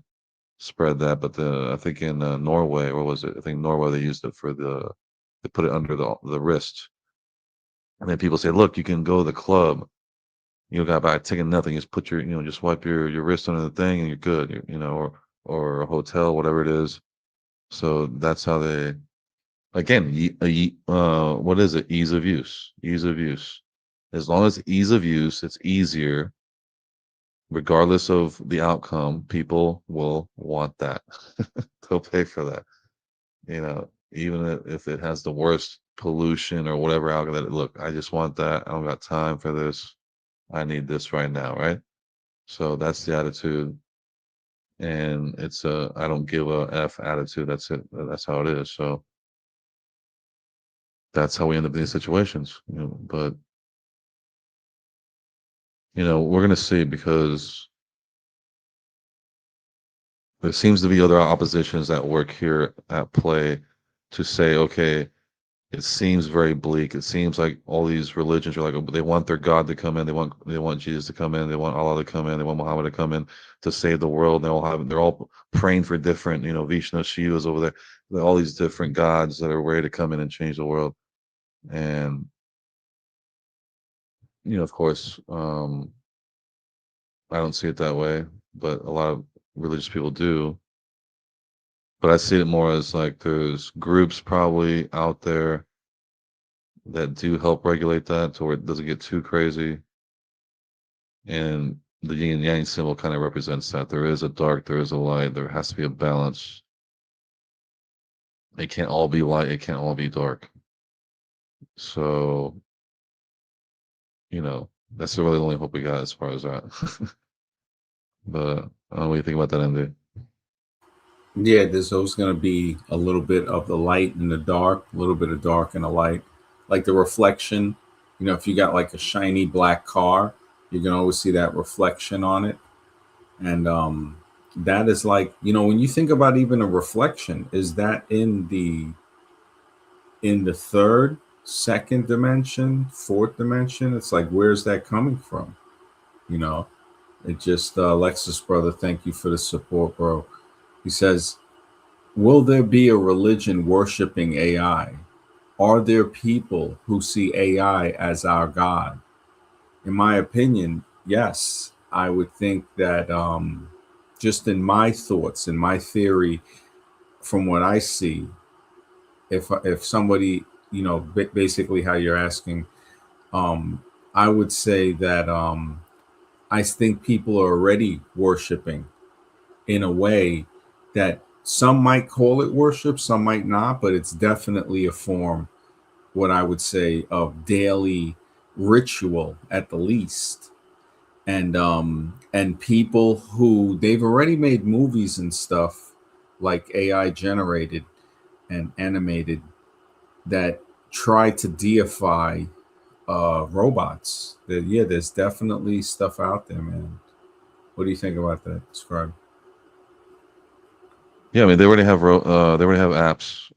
spread that. But I think in Norway, or was it? I think Norway, they used it for they put it under the wrist, and then people say, look, you can go to the club. You got by taking nothing. Just put just wipe your wrist under the thing, and you're good. Or a hotel, whatever it is. So that's how they, again, what is it? Ease of use. Ease of use. As long as ease of use, it's easier, regardless of the outcome. People will want that. They'll pay for that. Even if it has the worst pollution or whatever alcohol. That look, I just want that. I don't got time for this. I need this right now, right? So that's the attitude, and it's a I don't give a f attitude. That's it. That's how it is. So that's how we end up in these situations. But we're gonna see, because there seems to be other oppositions at work here at play to say, okay, it seems very bleak. It seems like all these religions are like, they want their God to come in. They want Jesus to come in. They want Allah to come in. They want Muhammad to come in to save the world. They're all praying for different, Vishnu, Shivas over there. All these different gods that are ready to come in and change the world. And of course, I don't see it that way, but a lot of religious people do. But I see it more as like there's groups probably out there that do help regulate that to where it doesn't get too crazy. And the yin and yang symbol kind of represents that. There is a dark, there is a light, there has to be a balance. It can't all be light, it can't all be dark. So, that's really the only hope we got as far as that. But I don't know what you think about that, Andy. yeah, there's always going to be a little bit of the light and the dark, a little bit of dark and the light, like the reflection. If you got like a shiny black car, you can always see that reflection on it. And that is like, when you think about even a reflection, is that in the third, second dimension, fourth dimension? It's like, where's that coming from? You know, it just, Alexis, brother, thank you for the support, bro. He says, will there be a religion worshiping AI? Are there people who see AI as our God? In my opinion, yes. I would think that, just in my thoughts, in my theory, from what I see, if somebody, basically how you're asking, um, I would say that, I think people are already worshiping in a way that some might call it worship, some might not, but it's definitely a form, what I would say, of daily ritual at the least. And people who they've already made movies and stuff like AI generated and animated that try to deify robots. Yeah, there's definitely stuff out there, man. What do you think about that? Describe. Yeah, I mean, they already have apps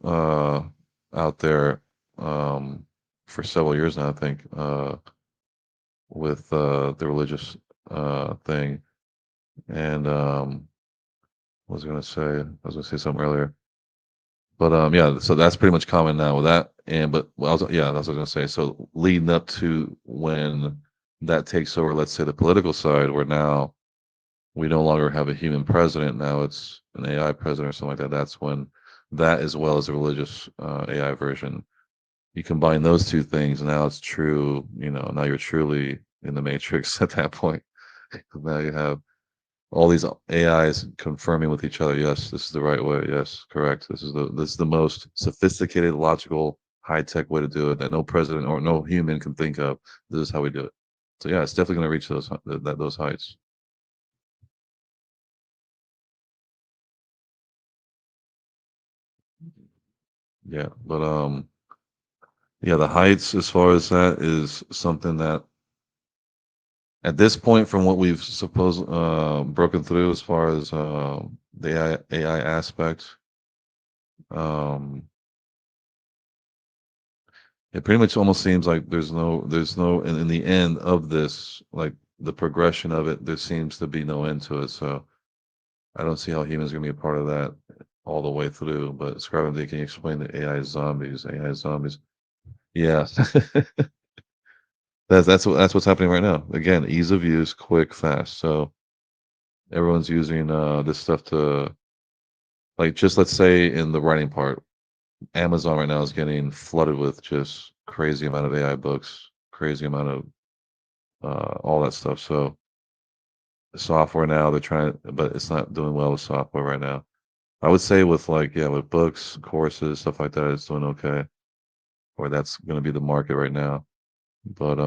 out there for several years now, I think, with the religious thing. And what was I gonna say? I was gonna say something earlier. But yeah, so that's pretty much common now with that. And but well, yeah, that's what I was gonna say. So leading up to when that takes over, let's say, the political side, where now we no longer have a human president. Now it's an AI president or something like that. That's when that, as well as a religious AI version, you combine those two things, and now it's true. Now you're truly in the matrix at that point. Now you have all these AIs confirming with each other. Yes, this is the right way. Yes, correct. This is the most sophisticated, logical, high tech way to do it that no president or no human can think of. This is how we do it. So yeah, it's definitely going to reach those heights. Yeah, but yeah, the heights as far as that is something that at this point, from what we've supposed broken through as far as the AI aspect, um, it pretty much almost seems like there's no in the end of this, like the progression of it, there seems to be no end to it. So I don't see how humans are gonna be a part of that all the way through. But Scribe, can you explain the AI zombies? AI zombies. Yeah. That's what's happening right now. Again, ease of use, quick, fast. So everyone's using this stuff to, like, just let's say in the writing part, Amazon right now is getting flooded with just crazy amount of AI books, crazy amount of all that stuff. So the software now they're trying, but it's not doing well with software right now. I would say with, like, yeah, with books, courses, stuff like that, it's doing okay. Or that's going to be the market right now. But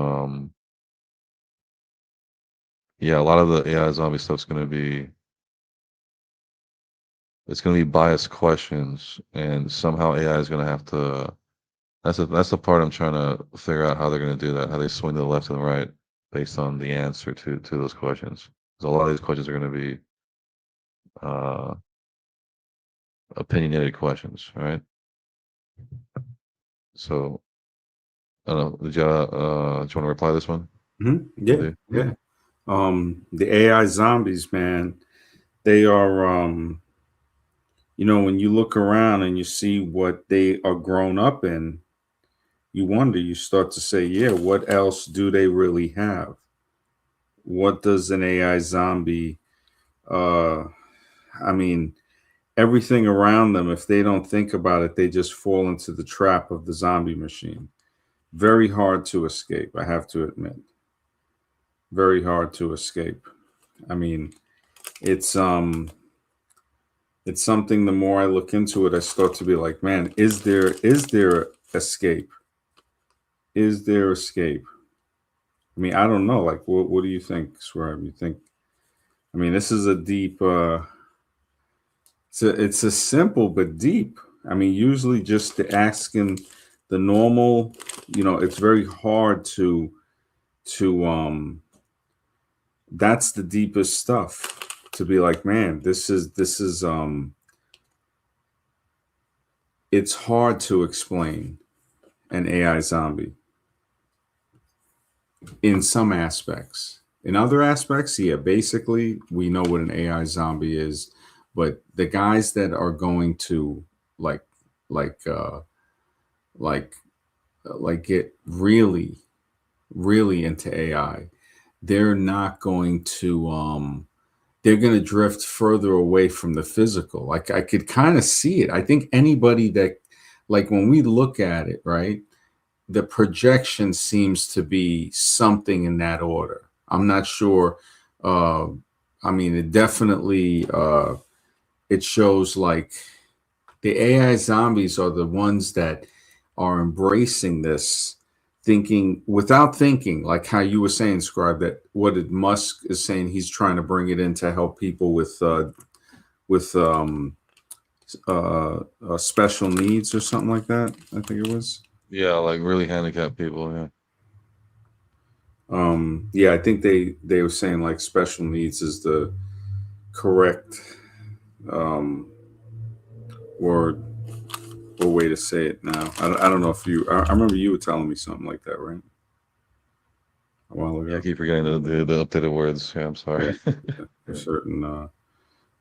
yeah, a lot of the AI zombie stuff's going to be, it's going to be biased questions, and somehow AI is going to have to. That's the part I'm trying to figure out how they're going to do that. How they swing to the left and the right based on the answer to those questions. Because a lot of these questions are going to be uh, opinionated questions, right? So I don't know. Do you want to reply to this one? Yeah, yeah. The AI zombies, man, they are, when you look around and you see what they are grown up in, you start to say, yeah, what else do they really have? What does an AI zombie, uh, I mean, everything around them, if they don't think about it, they just fall into the trap of the zombie machine. Very hard to escape, I have to admit. Very hard to escape. I mean, it's it's something, the more I look into it, I start to be like, man, is there escape? Is there escape? I mean, I don't know. Like, what do you think, Swerve? You think, I mean, this is a deep it's a simple but deep. I mean, usually just the asking the normal, it's very hard to that's the deepest stuff, to be like, man, this is it's hard to explain an AI zombie in some aspects. In other aspects, yeah, basically we know what an AI zombie is, but the guys that are going to like like uh like get really really into AI, they're not going to they're going to drift further away from the physical. Like, I could kind of see it. I think anybody that, like, when we look at it, right, the projection seems to be something in that order. I'm not sure. Uh, I mean, it definitely it shows like the AI zombies are the ones that are embracing this, thinking without thinking, like how you were saying, Scribe, that what did Musk is saying, he's trying to bring it in to help people with special needs or something like that. I think it was. Yeah, like really handicapped people. Yeah. Yeah, I think they were saying like special needs is the correct um, word or way to say it now. I don't know if I remember you were telling me something like that, right? A while Yeah, I ago. keep forgetting the updated words. Yeah, I'm sorry. Yeah, yeah, for certain.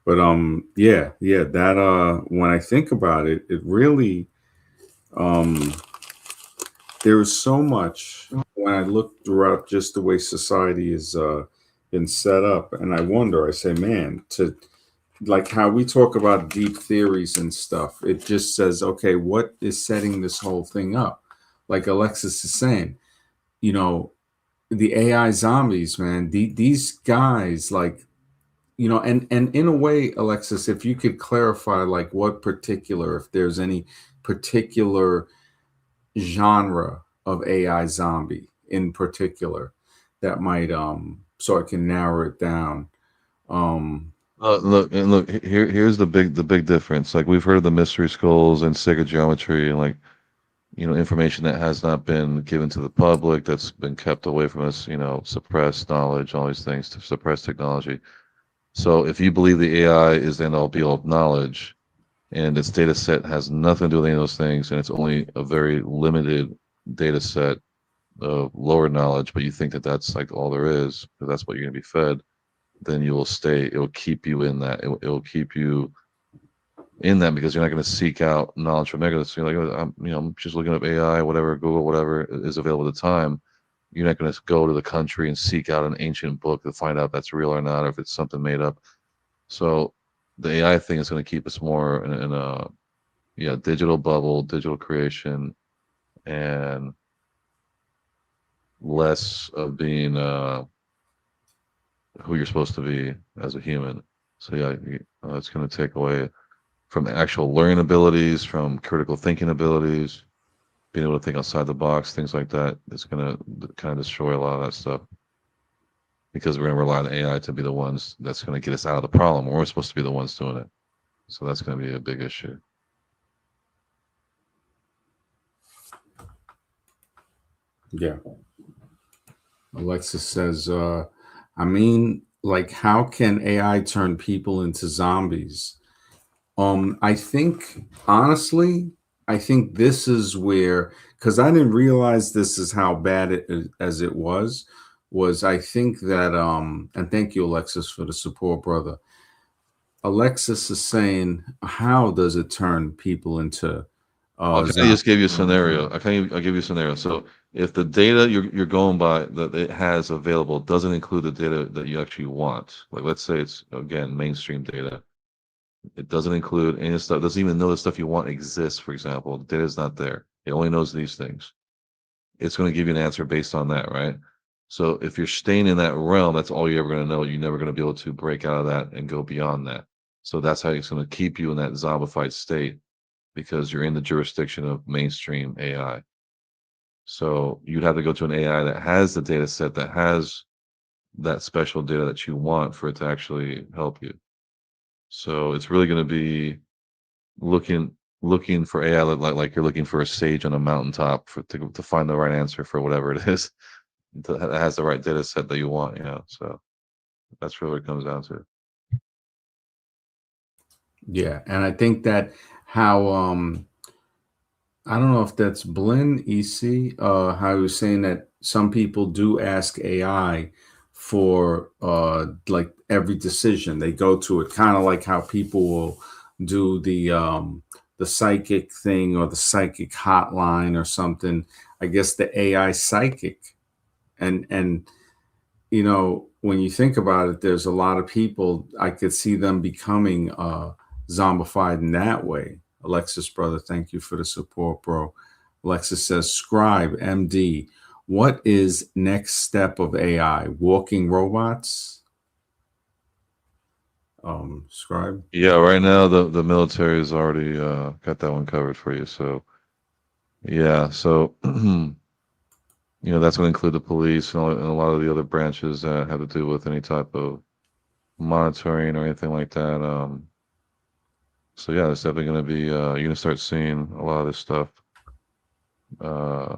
But yeah, yeah, that when I think about it, it really um there is so much when I look throughout just the way society is been set up, and I wonder. I say, man, to like how we talk about deep theories and stuff. It just says, okay, what is setting this whole thing up? Like Alexis is saying, you know, the AI zombies, man. These guys, like, and in a way, Alexis, if you could clarify, like, what particular, if there's any particular genre of AI zombie in particular that might so I can narrow it down. Um Look, here's the big difference. Like we've heard of the mystery skulls and sacred geometry and like, information that has not been given to the public, that's been kept away from us, suppressed knowledge, all these things to suppress technology. So if you believe the AI is the end all be all of knowledge and its data set has nothing to do with any of those things and it's only a very limited data set of lower knowledge, but you think that that's like all there is, because that's what you're going to be fed, then you will stay. It will keep you in that. It will keep you in that because you're not going to seek out knowledge from there. So you're like, oh, I'm just looking up AI, whatever, Google, whatever is available at the time. You're not going to go to the country and seek out an ancient book to find out if that's real or not, or if it's something made up. So the AI thing is going to keep us more in a digital bubble, digital creation, and less of being who you're supposed to be as a human. So yeah, it's going to take away from actual learning abilities, from critical thinking abilities, being able to think outside the box, things like that. It's going to kind of destroy a lot of that stuff because we're going to rely on AI to be the ones that's going to get us out of the problem. We're supposed to be the ones doing it. So that's going to be a big issue. yeah. Alexis says, I mean, like, how can AI turn people into zombies? I think honestly, I think this is where, because I didn't realize this is how bad as it was I think that and thank you, Alexis, for the support, brother. Alexis is saying, how does it turn people into Okay, I zombies? just gave you a scenario. I'll give you a scenario. So if the data you're going by that it has available doesn't include the data that you actually want, like let's say it's again mainstream data, it doesn't include any of the stuff. It doesn't even know the stuff you want exists. For example, the data is not there. It only knows these things. It's going to give you an answer based on that, right? So if you're staying in that realm, that's all you're ever going to know. You're never going to be able to break out of that and go beyond that. So that's how it's going to keep you in that zombified state because you're in the jurisdiction of mainstream AI. So you'd have to go to an AI that has the data set that has that special data that you want for it to actually help you. So it's really going to be looking for AI like you're looking for a sage on a mountaintop to find the right answer for whatever it is that has the right data set that you want. So that's really what it comes down to. Yeah, and I think that how I don't know if that's Blinn EC, how he was saying that some people do ask AI for like every decision. They go to it, kind of like how people will do the psychic thing or the psychic hotline or something. I guess the AI psychic. And when you think about it, there's a lot of people I could see them becoming zombified in that way. Alexis, brother, thank you for the support, bro. Alexis says, Scribe, MD, what is next step of AI? Walking robots? Scribe? Yeah, right now the military has already got that one covered for you. So yeah, so that's going to include the police and a lot of the other branches that have to do with any type of monitoring or anything like that. So yeah, it's definitely going to be. You're going to start seeing a lot of this stuff uh,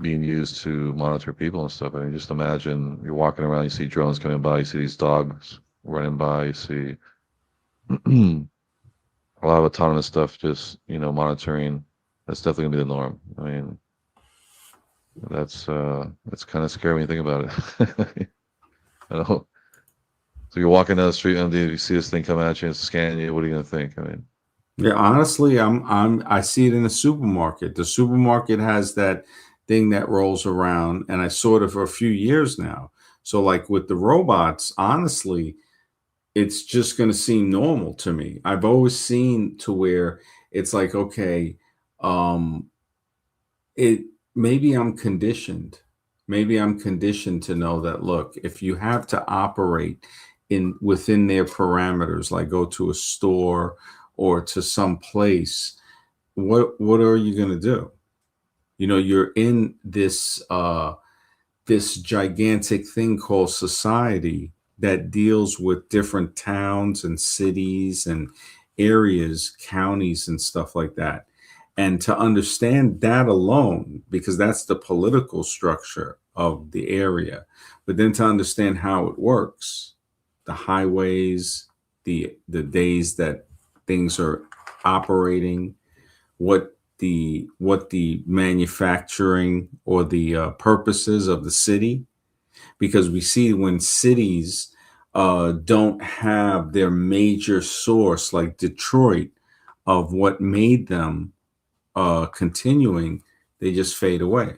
being used to monitor people and stuff. I mean, just imagine you're walking around, you see drones coming by, you see these dogs running by, you see a lot of autonomous stuff just monitoring. That's definitely gonna be the norm. I mean, that's kind of scary when you think about it. I know. So you're walking down the street and you see this thing come at you and scan you. What are you gonna think? I mean, Yeah, honestly, I see it in the supermarket. The supermarket has that thing that rolls around, and I saw it for a few years now. So, like with the robots, honestly, it's just going to seem normal to me. I've always seen to where it's like, okay, um, it maybe I'm conditioned. Maybe I'm conditioned to know that look, if you have to operate in within their parameters, like go to a store or to some place, what are you going to do? You know, you're in this gigantic thing called society that deals with different towns and cities and areas, counties, and stuff like that. And to understand that alone, because that's the political structure of the area, but then to understand how it works, the highways, the days that things are operating, what the manufacturing or the purposes of the city, because we see when cities don't have their major source like Detroit of what made them continuing, they just fade away.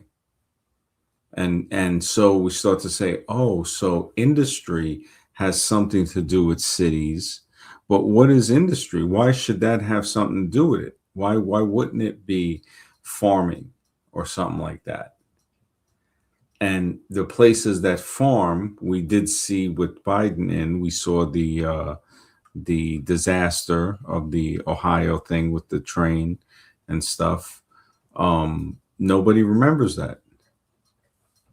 And so we start to say, oh, so industry has something to do with cities. But what is industry? Why should that have something to do with it? Why wouldn't it be farming or something like that? And the places that farm, we did see with Biden, and we saw the disaster of the Ohio thing with the train and stuff. Nobody remembers that.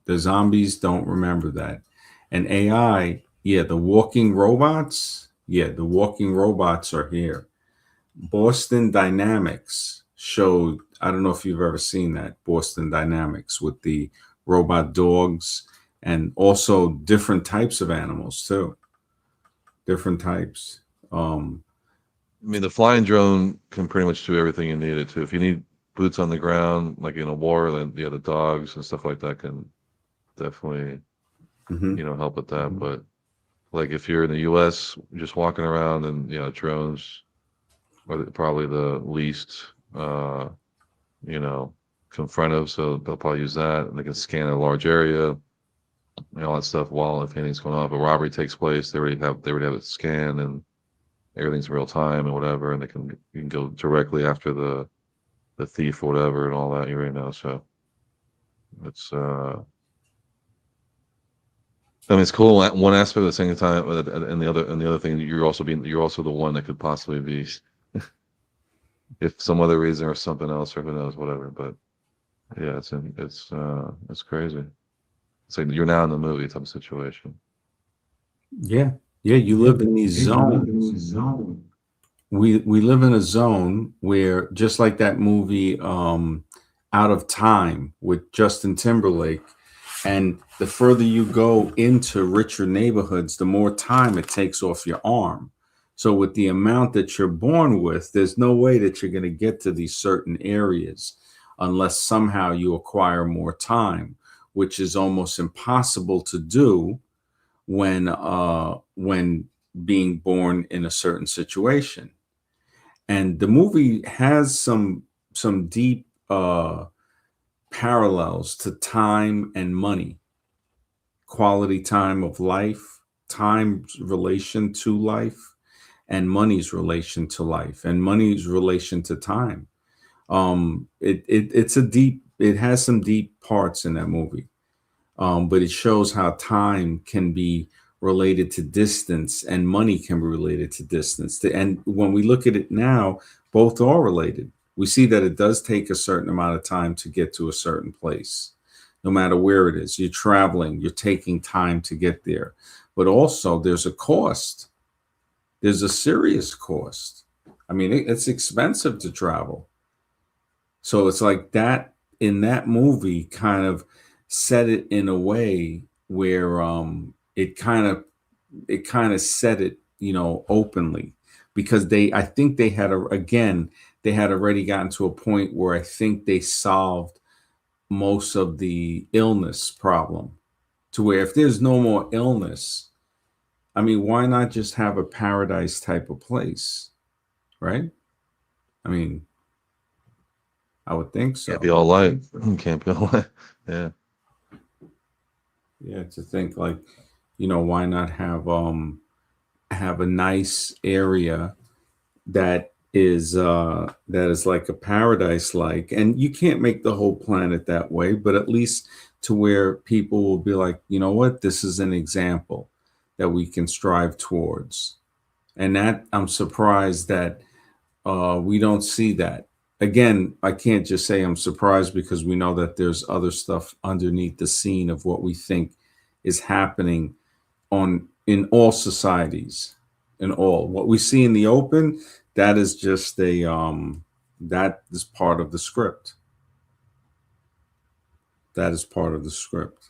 The zombies don't remember that. And AI, yeah, the walking robots, yeah, the walking robots are here. Boston Dynamics showed, I don't know if you've ever seen that, Boston Dynamics with the robot dogs and also different types of animals too. Different types. Um, I mean, the flying drone can pretty much do everything you need it to. If you need boots on the ground, like in a war, then yeah, the dogs and stuff like that can definitely, mhm. help with that. But like if you're in the U.S., just walking around, and drones are probably the least, you know, confrontive. So they'll probably use that, and they can scan a large area and all that stuff while if anything's going on. If a robbery takes place, they already have it scanned and everything's real time and whatever, and you can go directly after the thief or whatever and all that. You already know. So it's I mean, it's cool at one aspect at the same time, and the other thing, you're also the one that could possibly be, if some other reason or something else or who knows, whatever. But yeah, it's crazy. It's like you're now in the movie type of situation. Yeah, yeah, you Yeah, live in these yeah, you live in zones. the zone. We live in a zone where just like that movie Out of Time with Justin Timberlake, and the further you go into richer neighborhoods, the more time it takes off your arm. So with the amount that you're born with, there's no way that you're going to get to these certain areas unless somehow you acquire more time, which is almost impossible to do when being born in a certain situation. And the movie has some deep parallels to time and money, quality time of life, time's relation to life, and money's relation to life, and money's relation to time. It has some deep parts in that movie, but it shows how time can be related to distance and money can be related to distance. And when we look at it now, both are related. We see that it does take a certain amount of time to get to a certain place, no matter where it is. You're traveling, you're taking time to get there. But also, there's a cost, there's a serious cost. I mean, it's expensive to travel. So it's like that in that movie kind of set it in a way where it kind of said it, openly, because I think they had already gotten to a point where I think they solved most of the illness problem, to where if there's no more illness, I mean, why not just have a paradise type of place, right? I mean, I would think Can't be so. all light. Can't be all light. Yeah. Yeah, to think like, why not have a nice area that is like a paradise like, and you can't make the whole planet that way, but at least to where people will be like, you know what, this is an example that we can strive towards. And that I'm surprised that we don't see that. Again, I can't just say I'm surprised because we know that there's other stuff underneath the scene of what we think is happening on in all societies. In all what we see in the open, that is just that is part of the script. That is part of the script.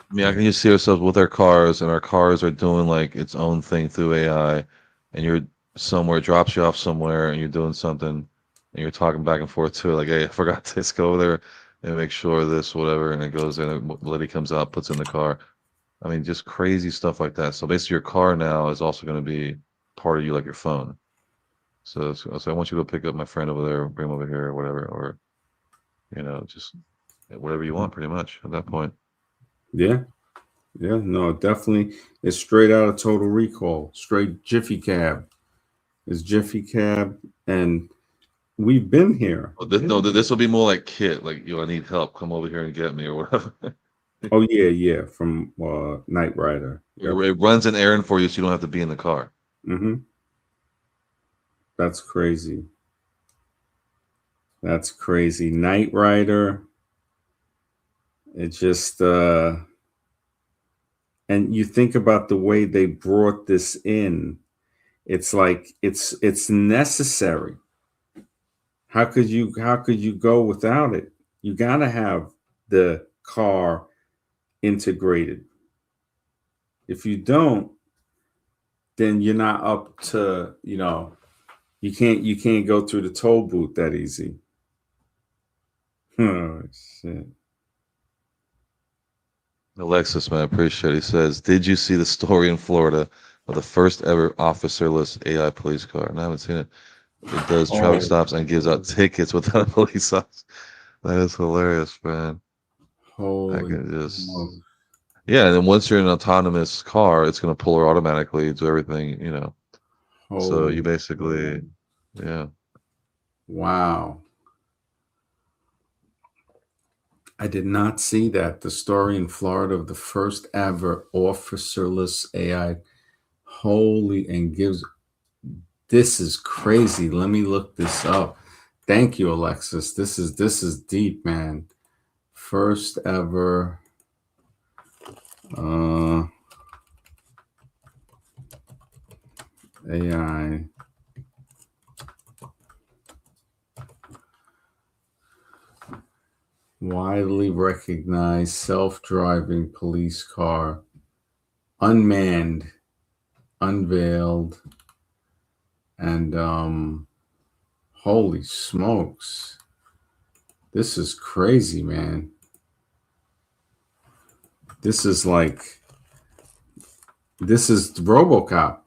I mean, I can just see ourselves with our cars, and our cars are doing like its own thing through AI, and you're somewhere, drops you off somewhere, and you're doing something, and you're talking back and forth to it, like, hey, I forgot this, go over there and make sure this, whatever, and it goes in, and the lady comes out, puts in the car. I mean, just crazy stuff like that. So basically, your car now is also going to be part of you, like your phone. So I want you to pick up my friend over there, bring him over here, or whatever, or just whatever you want, pretty much at that point. Yeah, yeah, no, definitely. It's straight out of Total Recall, straight Jiffy Cab. It's Jiffy Cab, and we've been here. Oh, no, this will be more like Kit, like, I need help, come over here and get me, or whatever. Oh yeah, yeah, from Knight Rider. Yep. It runs an errand for you, so you don't have to be in the car. Mm-hmm. That's crazy. That's crazy. Knight Rider. It just and you think about the way they brought this in. It's like it's necessary. How could you go without it? You got to have the car integrated. If you don't, then you're not up to, you can't go through the toll booth that easy. Oh shit. Alexis, man, I appreciate it. He says, did you see the story in Florida of the first ever officerless AI police car? And I haven't seen it. It does traffic Oh, stops and gives out tickets without a police officer. That is hilarious, man. I holy can just, smoke. yeah. And then once you're in an autonomous car, it's going to pull her automatically, do everything. So you Holy. basically, yeah. Wow. I did not see that. The story in Florida of the first ever officerless AI. Holy, and gives, this is crazy. Let me look this up. Thank you, Alexis. This is deep, man. First ever AI widely recognized self-driving police car, unmanned, unveiled, and holy smokes. This is crazy, man. This is RoboCop.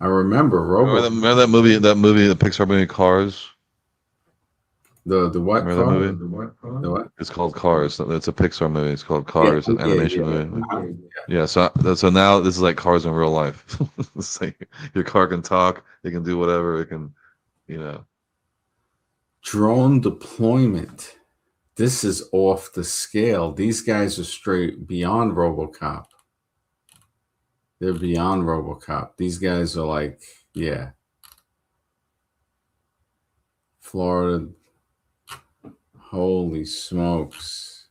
I remember Remember that movie, the Pixar movie Cars? the what Remember that car? movie? The what? It's called Cars. It's a Pixar movie. It's called Yeah, Cars, an yeah, animation yeah. movie. Yeah, so now this is like cars in real life. It's like your car can talk, it can do whatever, it can, you know. Drone deployment. This is off the scale. These guys are straight beyond RoboCop. They're beyond RoboCop. These guys are like, yeah, Florida. Holy smokes.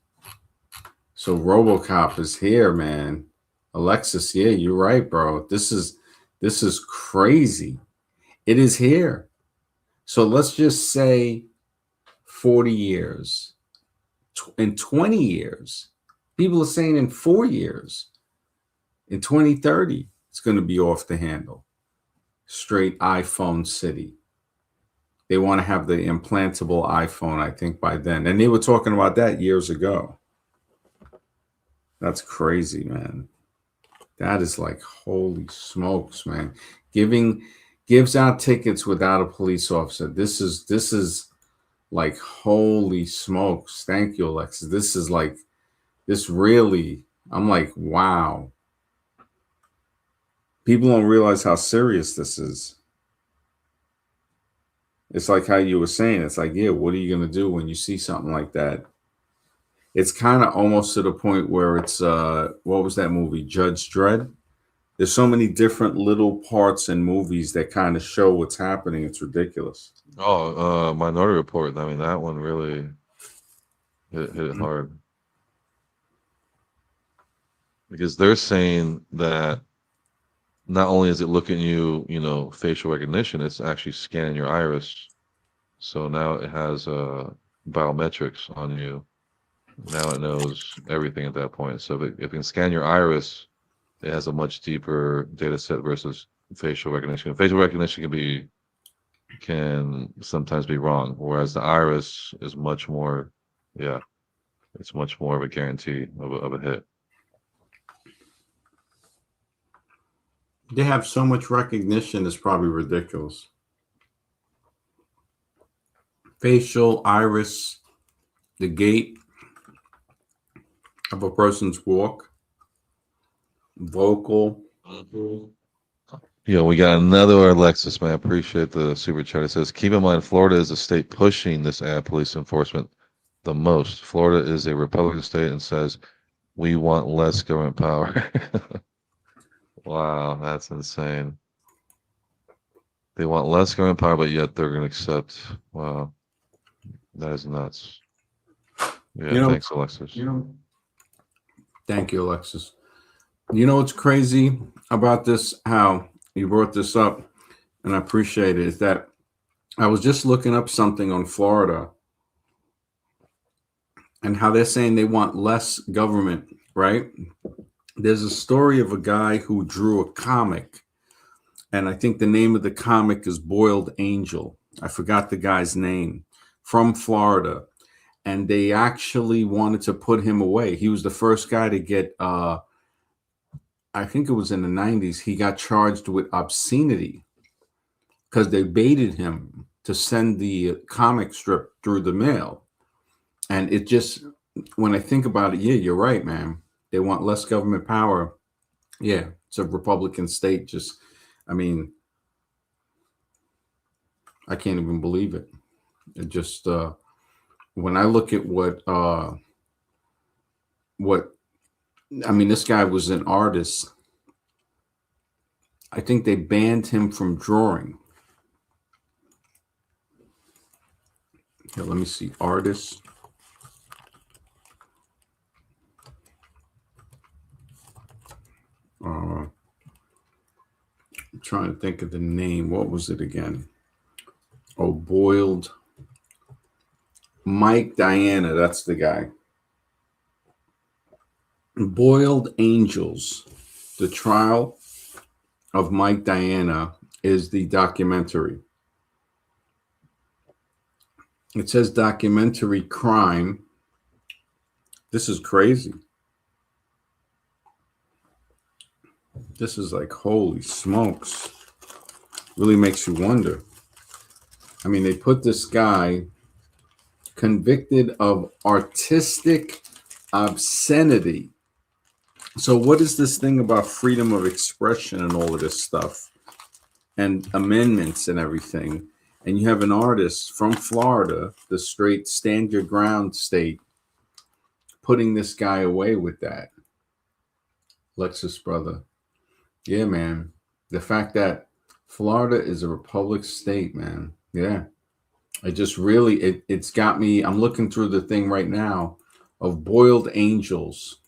So RoboCop is here, man. Alexis, yeah, you're right, bro. This is crazy. It is here. So let's just say 40 years. In 20 years. People are saying in 4 years. In 2030, it's going to be off the handle. Straight iPhone city. They want to have the implantable iPhone, I think, by then. And they were talking about that years ago. That's crazy, man. That is like, holy smokes, man. Giving gives out tickets without a police officer. This is like, holy smokes. Thank you, Alexis. This is like, this really, I'm like, wow. People don't realize how serious this is. It's like how you were saying, it's like, yeah, what are you going to do when you see something like that? It's kind of almost to the point where it's, what was that movie, Judge Dredd? There's so many different little parts in movies that kind of show what's happening. It's ridiculous. Oh, Minority Report. I mean, that one really hit it Mhm. hard because they're saying that not only is it looking you, facial recognition, it's actually scanning your iris. So now it has biometrics on you. Now it knows everything at that point. So if it can scan your iris, it has a much deeper data set versus facial recognition. Facial recognition can sometimes be wrong, whereas the iris is much more, yeah, it's much more of a guarantee of a hit. They have so much recognition, it's probably ridiculous. Facial, iris, the gait of a person's walk, vocal. Yeah, we got another Alexis, man. I appreciate the super chat. It says, keep in mind, Florida is a state pushing this ad police enforcement the most. Florida is a Republican state and says, we want less government power. Wow, that's insane. They want less government power, but yet they're going to accept. Wow, that is nuts. Yeah, You know, thanks, Alexis. Thank you, Alexis. You know what's crazy about this? How you brought this up, and I appreciate it, is that I was just looking up something on Florida and how they're saying they want less government, right? There's a story of a guy who drew a comic, and I think the name of the comic is Boiled Angel. I forgot the guy's name, from Florida. And they actually wanted to put him away. He was the first guy to get, I think it was in the 90s, he got charged with obscenity because they baited him to send the comic strip through the mail. And it just, when I think about it, yeah, you're right, man. They want less government power. Yeah, it's a Republican state. Just, I mean, I can't even believe it. It just, when I look at what, I mean, this guy was an artist. I think they banned him from drawing. Here, let me see. Artists. I'm trying to think of the name. What was it again? Oh, Boiled. Mike Diana. That's the guy. Boiled Angels. The Trial of Mike Diana is the documentary. It says documentary crime. This is crazy. This is like, holy smokes. Really makes you wonder. I mean, they put this guy convicted of artistic obscenity. So what is this thing about freedom of expression and all of this stuff and amendments and everything? And you have an artist from Florida, the straight stand your ground state, putting this guy away with that. Lexus brother. Yeah, man. The fact that Florida is a republic state, man. Yeah. It just really, it's got me. I'm looking through the thing right now of Boiled Angels.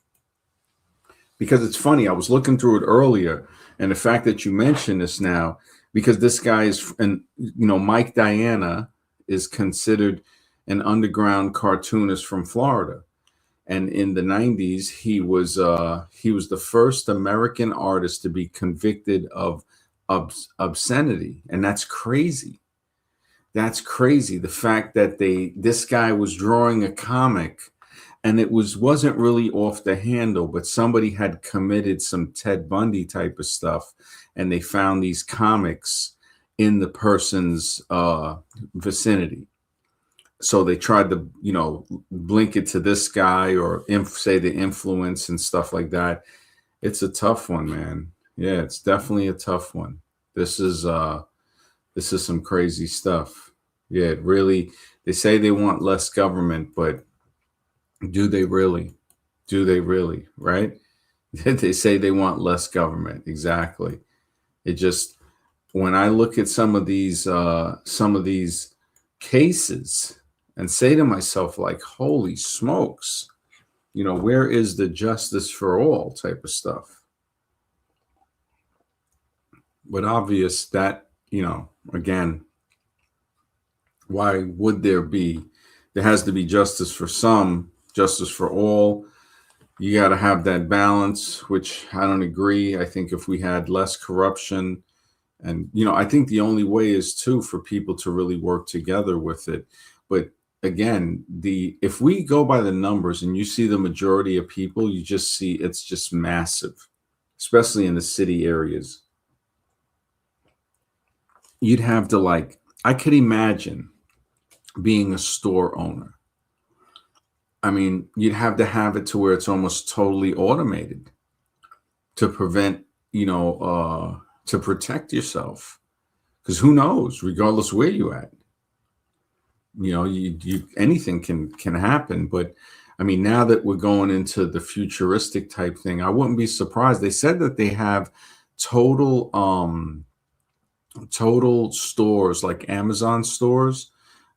Because it's funny, I was looking through it earlier, and the fact that you mention this now, because this guy is, and Mike Diana is considered an underground cartoonist from Florida, and in the 90s, he was the first American artist to be convicted of obscenity, and that's crazy. That's crazy. The fact that this guy was drawing a comic and it wasn't really off the handle, but somebody had committed some Ted Bundy type of stuff, and they found these comics in the person's vicinity. So they tried to, link it to this guy or say the influence and stuff like that. It's a tough one, man. Yeah, it's definitely a tough one. This is some crazy stuff. Yeah, it really. They say they want less government, but do they really? Do they really? Right? They say they want less government. Exactly. It just, when I look at some of these cases and say to myself, like, holy smokes, where is the justice for all type of stuff? But obvious that, again, why would there be? There has to be justice for some, justice for all. You got to have that balance, which I don't agree. I think if we had less corruption, and I think the only way is too for people to really work together with it. But again, if we go by the numbers and you see the majority of people, you just see it's just massive, especially in the city areas. You'd have to, I could imagine being a store owner. I mean, you'd have to have it to where it's almost totally automated to prevent, to protect yourself. Because who knows, regardless where you at, you anything can happen. But I mean, now that we're going into the futuristic type thing, I wouldn't be surprised. They said that they have total stores, like Amazon stores,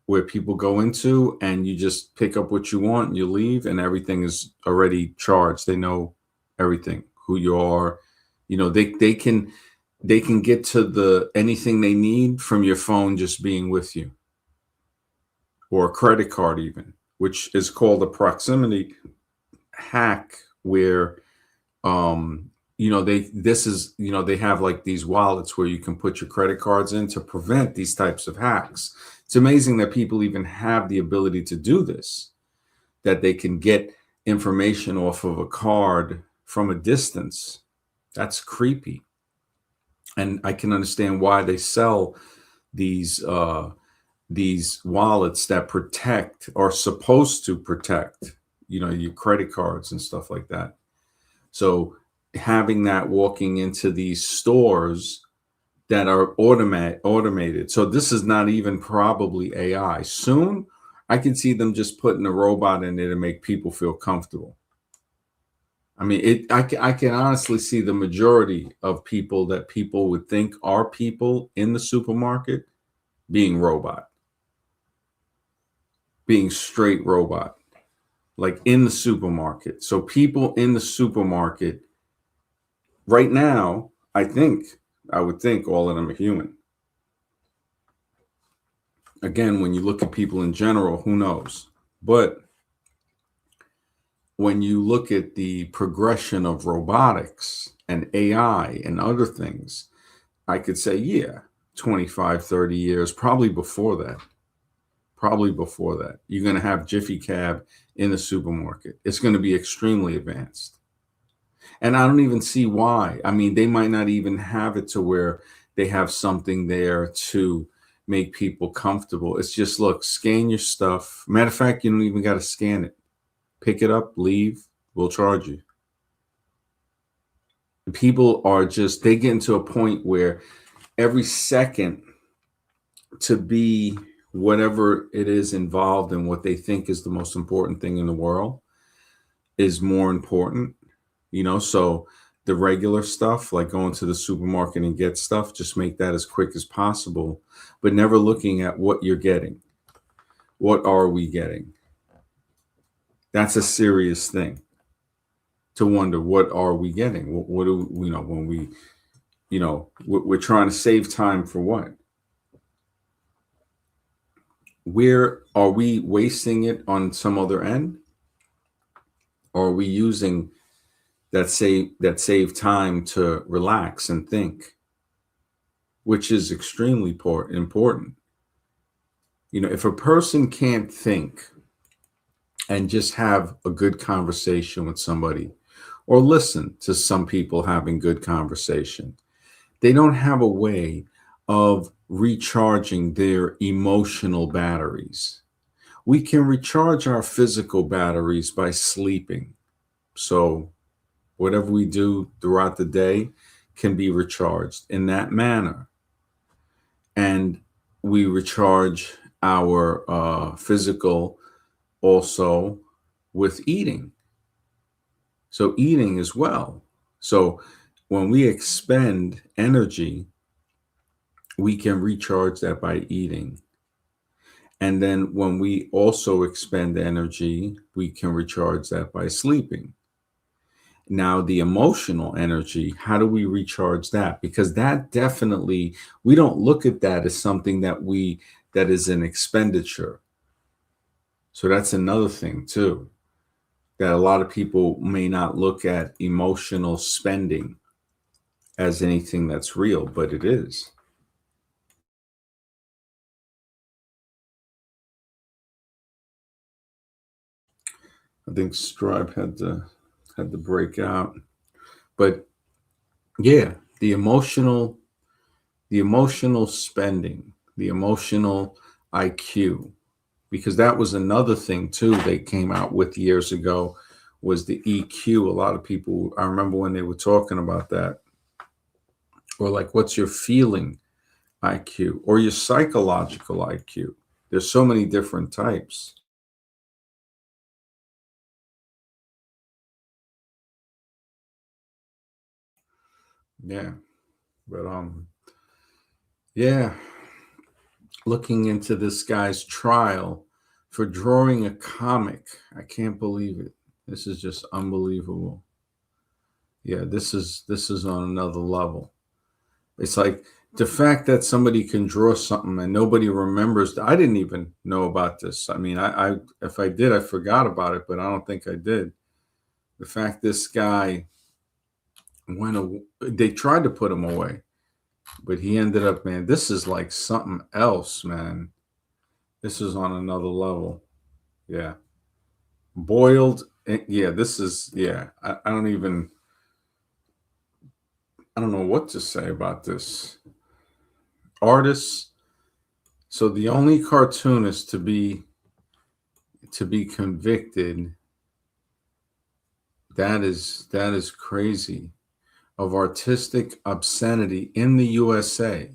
where people go into and you just pick up what you want and you leave and everything is already charged. They know everything, who you are. They can get to anything they need from your phone just being with you, or a credit card even, which is called a proximity hack, where they have like these wallets where you can put your credit cards in to prevent these types of hacks. It's amazing that people even have the ability to do this, that they can get information off of a card from a distance. That's creepy. And I can understand why they sell these wallets that protect, or supposed to protect, your credit cards and stuff like that. So having that, walking into these stores that are automated. So this is not even probably AI. Soon, I can see them just putting a robot in there to make people feel comfortable. I mean, I can honestly see the majority of people that people would think are people in the supermarket being robot, being straight robot, like in the supermarket. So people in the supermarket right now, I would think all of them are human. Again, when you look at people in general, who knows? But when you look at the progression of robotics and AI and other things, I could say, yeah, 25, 30 years, probably before that. You're going to have Jiffy Cab in the supermarket. It's going to be extremely advanced. And I don't even see why. I mean, they might not even have it to where they have something there to make people comfortable. It's just, look, scan your stuff. Matter of fact, you don't even got to scan it. Pick it up, leave, we'll charge you. People are just, they get into a point where every second to be whatever it is involved in what they think is the most important thing in the world is more important. So the regular stuff, like going to the supermarket and get stuff, just make that as quick as possible, but never looking at what you're getting. What are we getting? That's a serious thing to wonder, what are we getting? What do when we, we're trying to save time for what? Where are we wasting it on some other end? Or are we using that save time to relax and think, which is extremely important. If a person can't think and just have a good conversation with somebody, or listen to some people having good conversation, they don't have a way of recharging their emotional batteries. We can recharge our physical batteries by sleeping. So, whatever we do throughout the day can be recharged in that manner. And we recharge our physical also with eating. So, eating as well. So, when we expend energy, we can recharge that by eating. And then when we also expend energy, we can recharge that by sleeping. Now, the emotional energy, how do we recharge that? Because that definitely, we don't look at that as something that is an expenditure. So that's another thing too, that a lot of people may not look at emotional spending as anything that's real, but it is. I think Stripe had to break out. But yeah, the emotional spending, the emotional IQ, because that was another thing too they came out with years ago was the EQ. A lot of people, I remember when they were talking about that, or like, what's your feeling IQ or your psychological IQ? There's so many different types. Yeah, but yeah, looking into this guy's trial for drawing a comic. I can't believe it. This is just unbelievable. Yeah, this is on another level. It's like the fact that somebody can draw something and nobody remembers. I didn't even know about this. I mean, I if I did, I forgot about it, but I don't think I did. The fact this guy they tried to put him away, but he ended up, man, this is like something else, man. This is on another level. Yeah. Boiled. Yeah, this is, yeah. I don't know what to say about this. Artists. So the only cartoonist to be convicted, that is crazy, of artistic obscenity in the USA.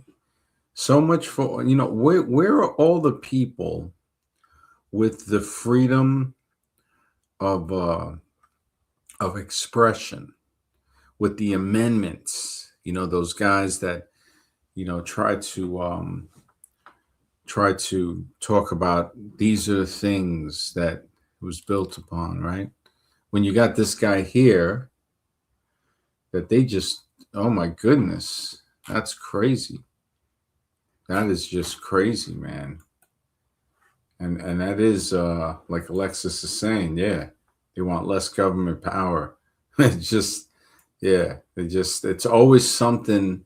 So much for, where are all the people with the freedom of expression, with the amendments, those guys that try to talk about these are the things that it was built upon, right? When you got this guy here that they just, oh my goodness, that's crazy. That is just crazy, man. And that is like Alexis is saying, yeah, they want less government power. It's just, yeah, it's always something.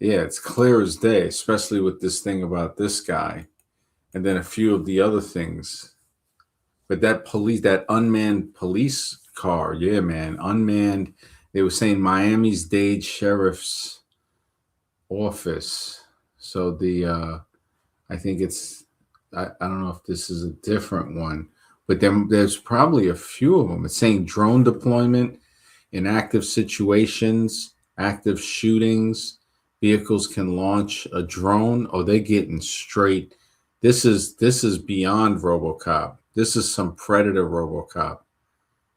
Yeah, it's clear as day, especially with this thing about this guy, and then a few of the other things. But that unmanned police car, yeah, man, unmanned. They were saying Miami-Dade Sheriff's Office. So I think I don't know if this is a different one, but then there's probably a few of them. It's saying drone deployment in active situations, active shootings. Vehicles can launch a drone. Oh, they're getting straight. This is beyond RoboCop. This is some Predator RoboCop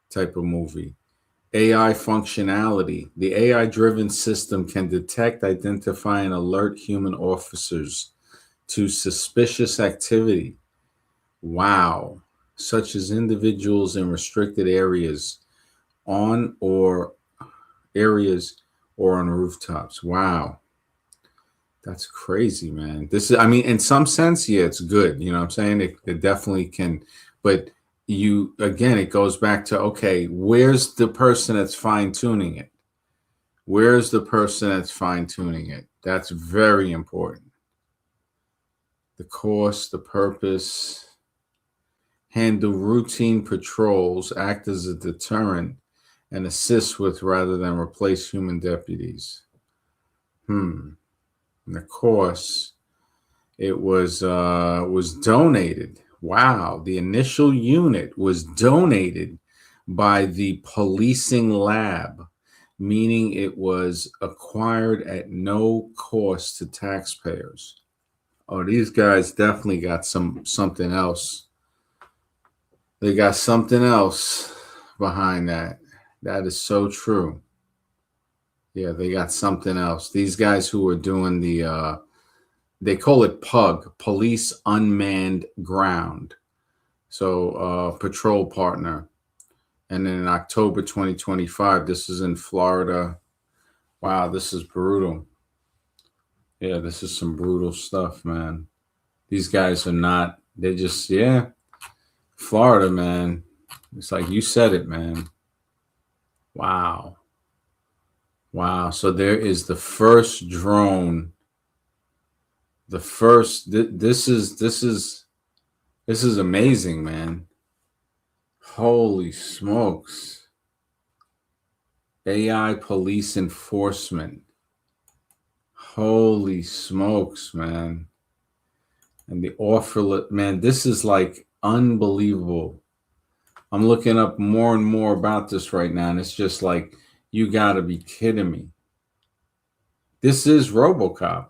type of movie. AI functionality. The AI driven system can detect, identify, and alert human officers to suspicious activity. Wow. Such as individuals in restricted areas on or areas or on rooftops. Wow. That's crazy, man. This is, I mean, in some sense, yeah, it's good. You know what I'm saying? It definitely can, but again, it goes back to, okay, where's the person that's fine tuning it? Where's the person that's fine tuning it? That's very important. The cost, the purpose, handle routine patrols, act as a deterrent, and assist with rather than replace human deputies. Hmm. And of course, it was donated. Wow, the initial unit was donated by the policing lab, meaning it was acquired at no cost to taxpayers. Oh, these guys definitely got something else. They got something else behind that. That is so true. Yeah, they got something else. These guys who are doing the they call it PUG, Police Unmanned Ground. So patrol partner. And then in October 2025, this is in Florida. Wow, this is brutal. Yeah, this is some brutal stuff, man. These guys are not, they just, yeah, Florida, man. It's like you said it, man. Wow. Wow. So there is the first drone. The first, this is amazing, man. Holy smokes. AI police enforcement. Holy smokes, man. And the offer, man, this is like unbelievable. I'm looking up more and more about this right now, and it's just like, you got to be kidding me. This is RoboCop.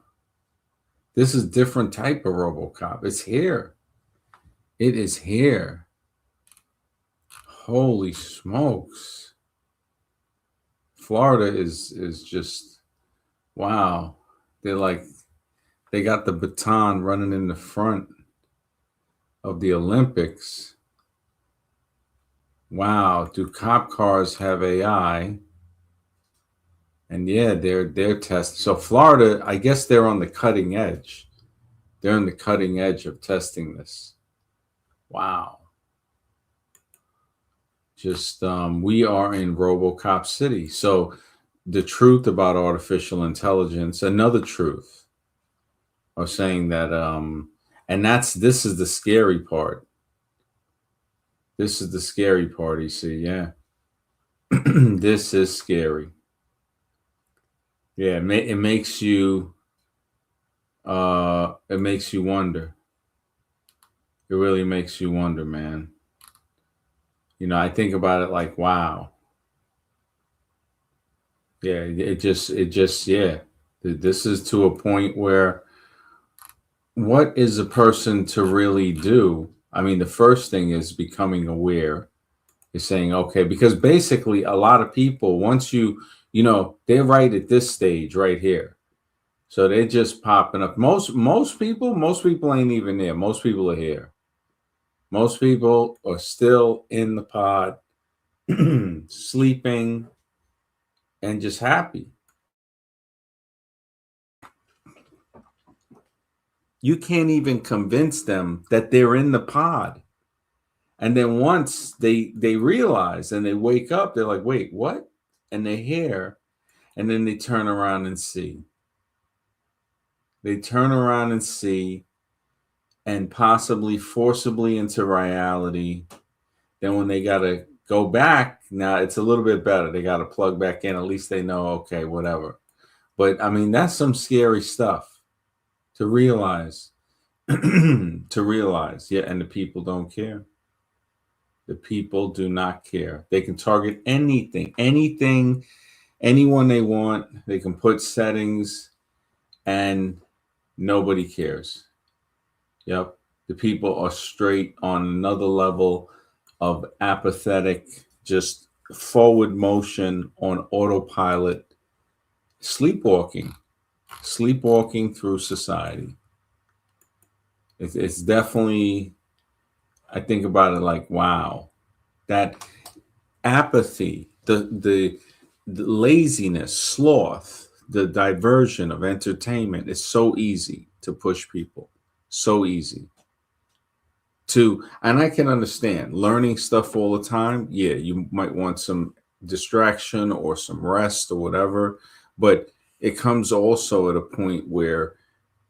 This is different type of RoboCop. It's here. It is here. Holy smokes. Florida is just, wow. They got the baton running in the front of the Olympics. Wow, do cop cars have AI? And yeah, they're testing. So Florida, I guess they're on the cutting edge. They're on the cutting edge of testing this. Wow. Just we are in RoboCop City. So the truth about artificial intelligence, another truth, are saying that and this is the scary part. This is the scary part, you see, yeah. This is scary. Yeah, it makes you wonder. It really makes you wonder, man. You know, I think about it like, wow. Yeah, yeah. This is to a point where, what is a person to really do? I mean, the first thing is becoming aware, is saying, okay, because basically a lot of people, once they're right at this stage right here. So they're just popping up. Most people ain't even there. Most people are here. Most people are still in the pod, sleeping and just happy. You can't even convince them that they're in the pod. And then once they realize and they wake up, they're like, wait, what? And they hear, and then they turn around and see. They turn around and see, and possibly forcibly into reality. Then when they got to go back, now it's a little bit better. They got to plug back in. At least they know, okay, whatever. But I mean, that's some scary stuff to realize. To realize, yeah, and the people don't care. The people do not care. They can target anything, anyone they want. They can put settings, and nobody cares. Yep. The people are straight on another level of apathetic, just forward motion on autopilot, sleepwalking through society. It's definitely, I think about it like, wow, that apathy, the laziness, sloth, the diversion of entertainment is so easy to push people. So easy. And I can understand learning stuff all the time. Yeah, you might want some distraction or some rest or whatever, but it comes also at a point where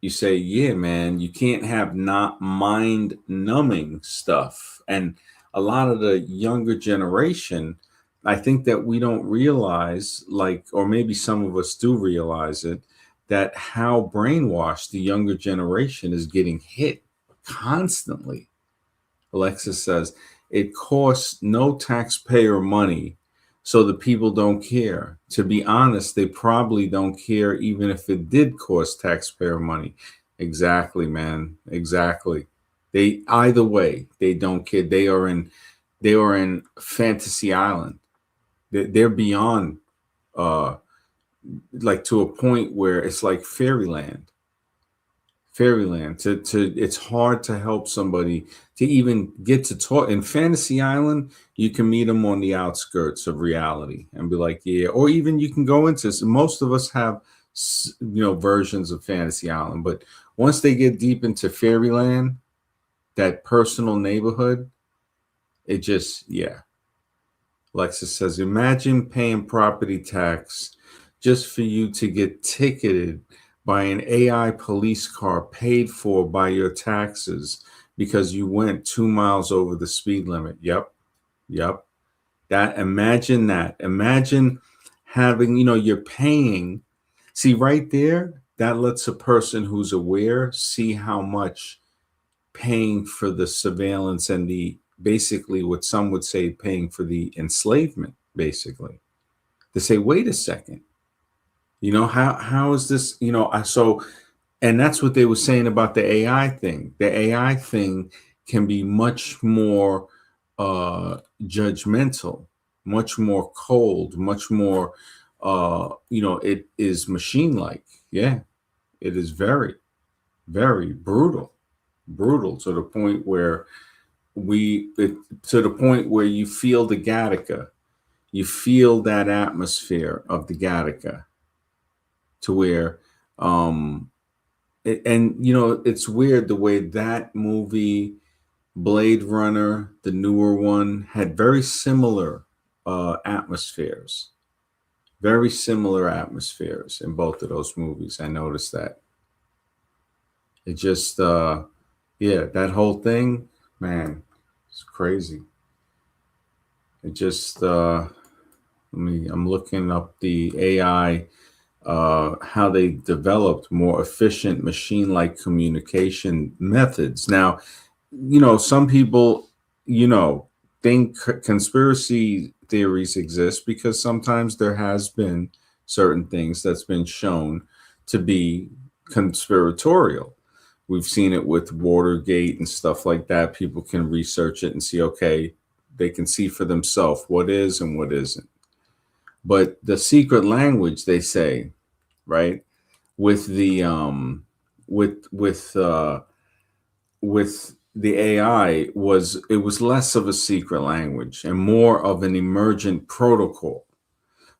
you say, yeah, man, you can't have not mind numbing stuff. And a lot of the younger generation, I think that we don't realize, like, or maybe some of us do realize it, that how brainwashed the younger generation is getting hit constantly. Alexis says it costs no taxpayer money, so the people don't care. To be honest, they probably don't care even if it did cost taxpayer money. Exactly, man. Exactly. They either way, they don't care. They are in fantasy island. They're beyond uh like to a point where it's like fairyland to it's hard to help somebody to even get to talk in fantasy island. You can meet them on the outskirts of reality and be like, yeah, or even you can go into, most of us have versions of fantasy island, but once they get deep into fairyland, that personal neighborhood, it just, yeah. Lexus says, imagine paying property tax just for you to get ticketed by an AI police car paid for by your taxes because you went 2 miles over the speed limit. Yep. Yep. Imagine that. Imagine having, you're paying. See, right there, that lets a person who's aware see how much paying for the surveillance and the basically what some would say paying for the enslavement, basically. To say, wait a second, how is this, so and that's what they were saying about the AI thing. The AI thing can be much more judgmental, much more cold, much more it is machine like. Yeah, it is very, very brutal to the point where to the point where you feel the Gattaca, you feel that atmosphere of the Gattaca, to where and it's weird the way that movie, Blade Runner, the newer one, had very similar atmospheres, very similar atmospheres in both of those movies. I noticed that. It just yeah, that whole thing, man, it's crazy. It just I'm looking up the AI, how they developed more efficient machine-like communication methods. Now, some people, think conspiracy theories exist because sometimes there has been certain things that's been shown to be conspiratorial. We've seen it with Watergate and stuff like that. People can research it and see, okay, they can see for themselves what is and what isn't. But the secret language, they say, right, with the with the AI, it was less of a secret language and more of an emergent protocol.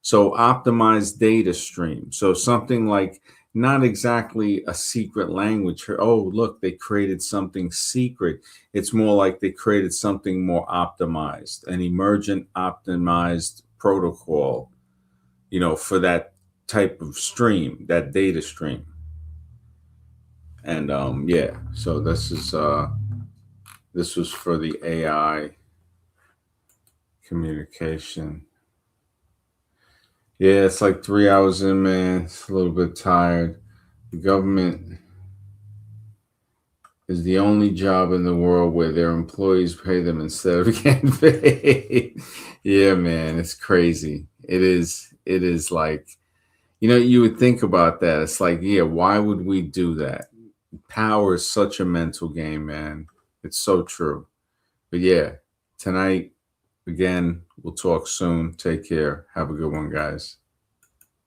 So optimized data stream. So something like not exactly a secret language. Oh, look, they created something secret. It's more like they created something more optimized, an emergent optimized protocol, for that type of stream, that data stream. And yeah, so this was for the AI communication. Yeah, it's like 3 hours in, man. It's a little bit tired. The government is the only job in the world where their employees pay them instead of getting paid. Yeah, man, it's crazy. It is. It is like, you would think about that. It's like, yeah, why would we do that? Power is such a mental game, man. It's so true. But yeah, tonight, again, we'll talk soon. Take care. Have a good one, guys.